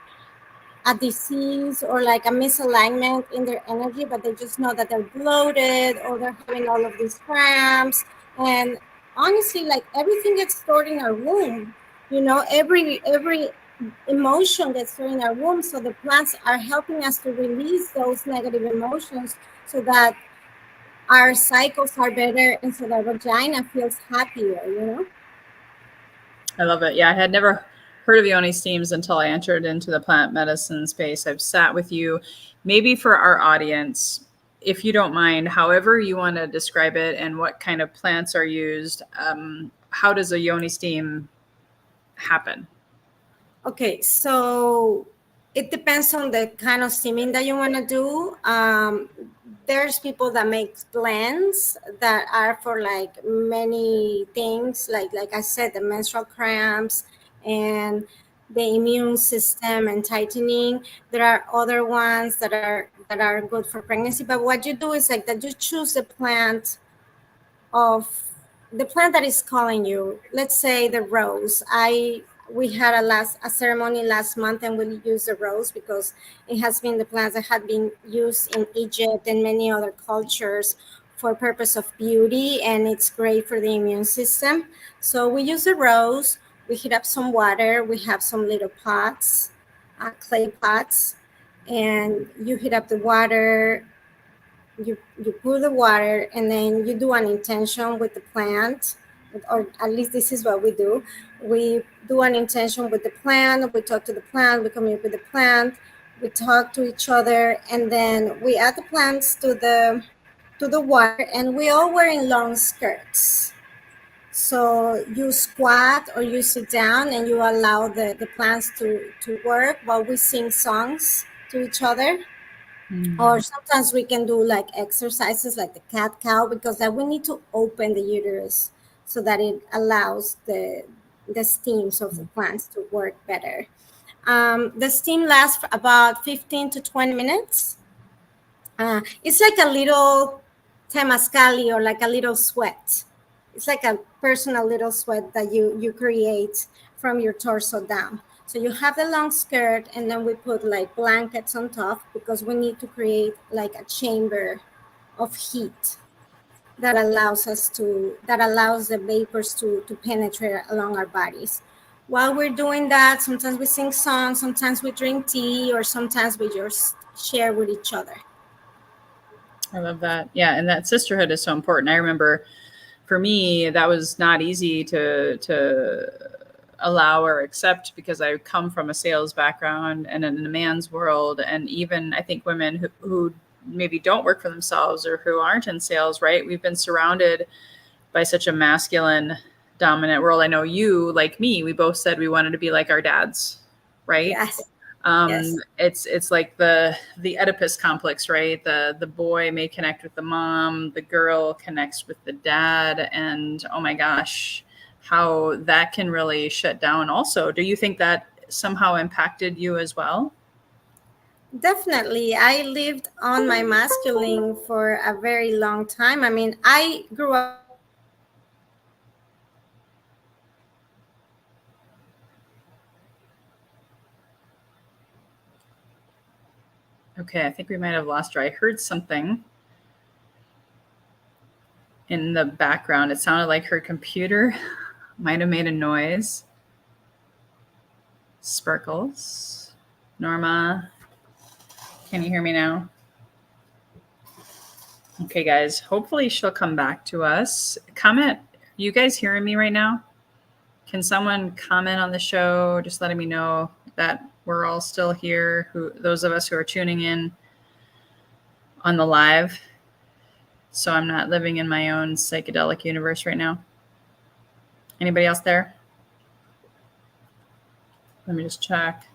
a disease or like a misalignment in their energy, but they just know that they're bloated or they're having all of these cramps. And honestly, like everything gets stored in our womb. You know, every emotion gets stored in our womb. So the plants are helping us to release those negative emotions so that our cycles are better and so the vagina feels happier, you know? I love it. Yeah, I had never heard of yoni steams until I entered into the plant medicine space. I've sat with you. Maybe for our audience, if you don't mind, however you want to describe it and what kind of plants are used, how does a yoni steam happen? Okay, so it depends on the kind of steaming that you want to do. There's people that make blends that are for like many things, like I said, the menstrual cramps and the immune system and tightening. There are other ones that are good for pregnancy. But what you do is like that you choose of the plant that is calling you. Let's say the rose. We had a ceremony last month and we used the rose because it has been the plants that had been used in Egypt and many other cultures for purpose of beauty, and it's great for the immune system. So we use the rose. We heat up some water. We have some little pots, clay pots, and you heat up the water. You pour the water and then you do an intention with the plant, or at least this is what we do. We do an intention with the plant. We talk to the plant. We communicate with the plant. We talk to each other, and then we add the plants to the water, and we all wearing long skirts. So you squat or you sit down and you allow the plants to work while we sing songs to each other. Or sometimes we can do like exercises like the cat cow, because that we need to open the uterus so that it allows the steams of the plants to work better. The steam lasts for about 15 to 20 minutes. It's like a little temazcali or like a little sweat. It's like a personal little sweat that you create from your torso down. So you have the long skirt, and then we put like blankets on top because we need to create like a chamber of heat that allows the vapors to penetrate along our bodies. While we're doing that, sometimes we sing songs, sometimes we drink tea, or sometimes we just share with each other. I love that. Yeah, and that sisterhood is so important. I remember for me, that was not easy to allow or accept because I come from a sales background and in a man's world. And even I think women who maybe don't work for themselves or who aren't in sales, right? We've been surrounded by such a masculine dominant world. I know you, like me, we both said we wanted to be like our dads, right? Yes. Yes. It's like the Oedipus complex, right? The boy may connect with the mom, the girl connects with the dad, and oh my gosh, how that can really shut down also. Do you think that somehow impacted you as well? Definitely. I lived on my masculine for a very long time. I mean, I grew up. Okay, I think we might have lost her. I heard something in the background. It sounded like her computer might have made a noise. Sparkles. Norma, can you hear me now? Okay, guys, hopefully she'll come back to us. Comment. You guys hearing me right now? Can someone comment on the show, just letting me know that we're all still here, those of us who are tuning in on the live, so I'm not living in my own psychedelic universe right now. Anybody else there? Let me just check.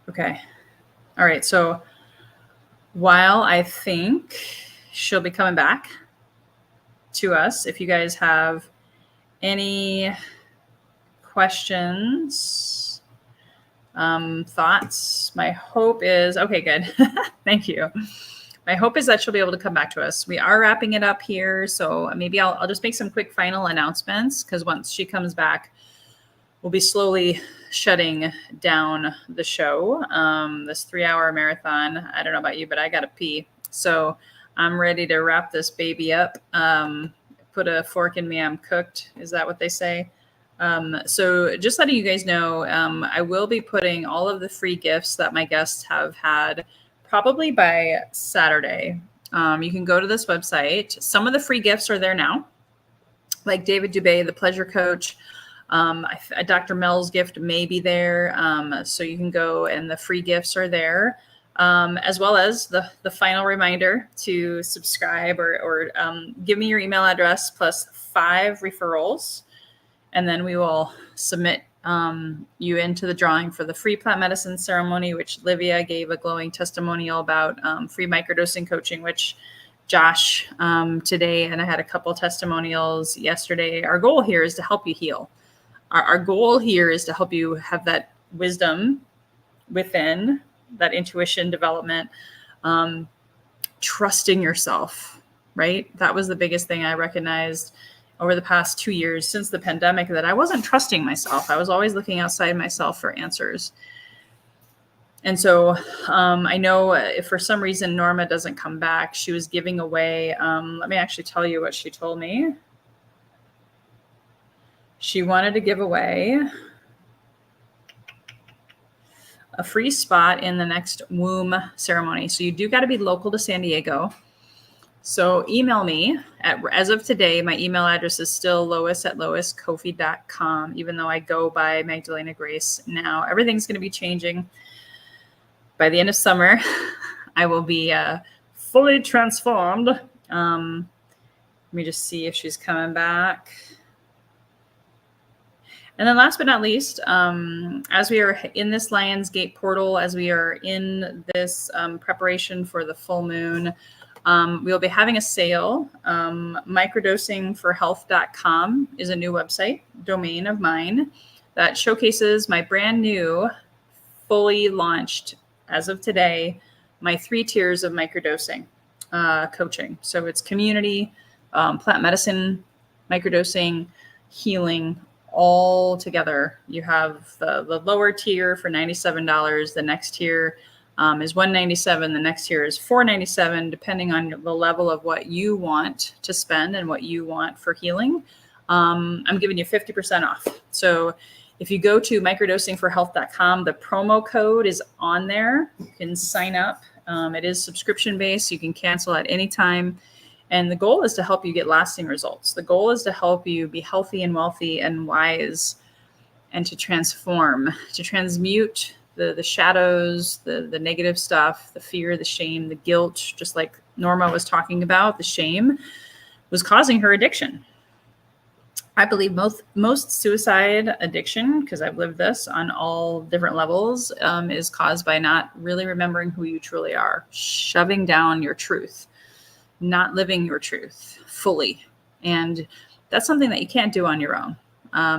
Okay. All right. So while I think she'll be coming back to us, if you guys have any questions, thoughts, my hope is, okay, good. Thank you. My hope is that she'll be able to come back to us. We are wrapping it up here. So maybe I'll just make some quick final announcements, because once she comes back, we'll be slowly shutting down the show. This 3-hour marathon. I don't know about you, but I got to pee. So I'm ready to wrap this baby up. Put a fork in me, I'm cooked. Is that what they say? So just letting you guys know, I will be putting all of the free gifts that my guests have had probably by Saturday. You can go to this website. Some of the free gifts are there now, like David Dubay, the pleasure coach. Dr. Mel's gift may be there. So you can go, and the free gifts are there, as well as the final reminder to subscribe or give me your email address plus 5 referrals. And then we will submit you into the drawing for the free plant medicine ceremony, which Livia gave a glowing testimonial about, free microdosing coaching, which Josh today, and I had a couple testimonials yesterday. Our goal here is to help you heal. Our goal here is to help you have that wisdom within, that intuition development, trusting yourself, right? That was the biggest thing I recognized over the past 2 years since the pandemic, that I wasn't trusting myself. I was always looking outside myself for answers. And so I know if for some reason Norma doesn't come back, she was giving away, let me actually tell you what she told me. She wanted to give away a free spot in the next womb ceremony. So you do got to be local to San Diego. So email me as of today, my email address is still lois@loiscoffee.com, even though I go by Magdalena Grace now. Everything's going to be changing. By the end of summer, I will be fully transformed. Let me just see if she's coming back. And then last but not least, as we are in this Lion's Gate portal, as we are in this preparation for the full moon, we'll be having a sale. MICRODOSINGforhealth.com is a new website domain of mine that showcases my brand new, fully launched, as of today, my 3 tiers of microdosing coaching. So it's community, plant medicine, microdosing, healing, all together. You have the lower tier for $97. The next tier is $197. The next tier is $497, depending on the level of what you want to spend and what you want for healing. I'm giving you 50% off. So if you go to microdosingforhealth.com, the promo code is on there. You can sign up. It is subscription based. You can cancel at any time. And the goal is to help you get lasting results. The goal is to help you be healthy and wealthy and wise, and to transform, to transmute the shadows, the negative stuff, the fear, the shame, the guilt, just like Norma was talking about. The shame was causing her addiction. I believe most suicide addiction, because I've lived this on all different levels, is caused by not really remembering who you truly are, shoving down your truth, not living your truth fully. And that's something that you can't do on your own.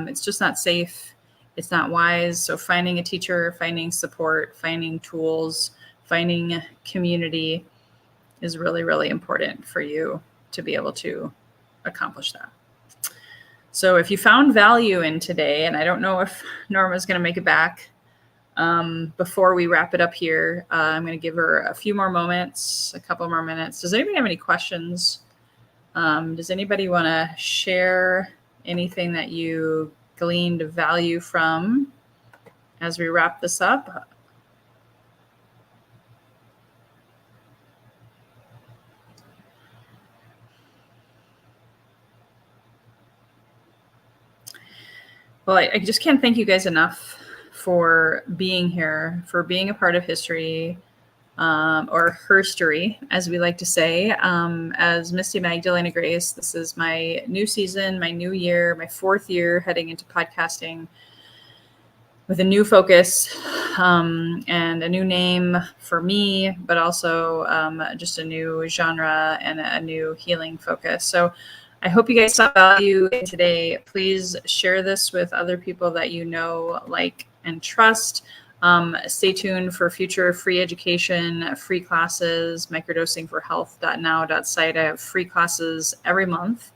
It's just not safe. It's not wise. So finding a teacher, finding support, finding tools, finding community is really, really important for you to be able to accomplish that. So if you found value in today, and I don't know if Norma's going to make it back before we wrap it up here, I'm going to give her a few more moments, a couple more minutes. Does anybody have any questions? Does anybody want to share anything that you gleaned value from as we wrap this up. Well, I just can't thank you guys enough for being here, for being a part of history, or herstory, as we like to say. As Misty Magdalena Grace, this is my new season, my new year, my 4th year heading into podcasting with a new focus, and a new name for me, but also just a new genre and a new healing focus. So I hope you guys saw value in today. Please share this with other people that you know, like, and trust. Stay tuned for future free education, free classes, microdosingforhealth.now.site. I have free classes every month.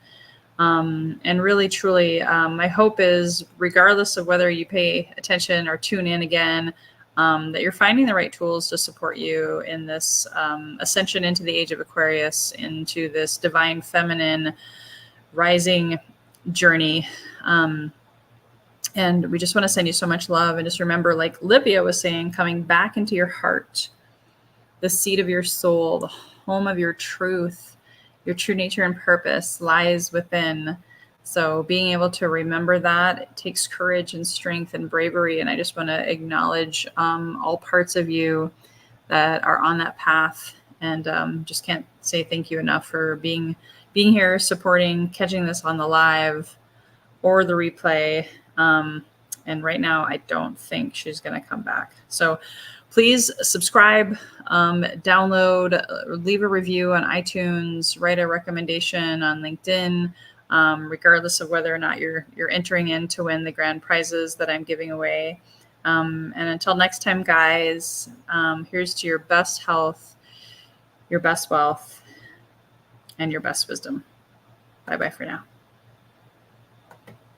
And really, truly, my hope is, regardless of whether you pay attention or tune in again, that you're finding the right tools to support you in this ascension into the Age of Aquarius, into this divine feminine rising journey. And we just want to send you so much love. And just remember, like Livia was saying, coming back into your heart, the seat of your soul, the home of your truth, your true nature and purpose lies within. So being able to remember that, it takes courage and strength and bravery. And I just want to acknowledge all parts of you that are on that path. And just can't say thank you enough for being here, supporting, catching this on the live or the replay. And right now, I don't think she's going to come back. So please subscribe, download, leave a review on iTunes, write a recommendation on LinkedIn, regardless of whether or not you're entering in to win the grand prizes that I'm giving away. And until next time, guys, here's to your best health, your best wealth, and your best wisdom. Bye-bye for now.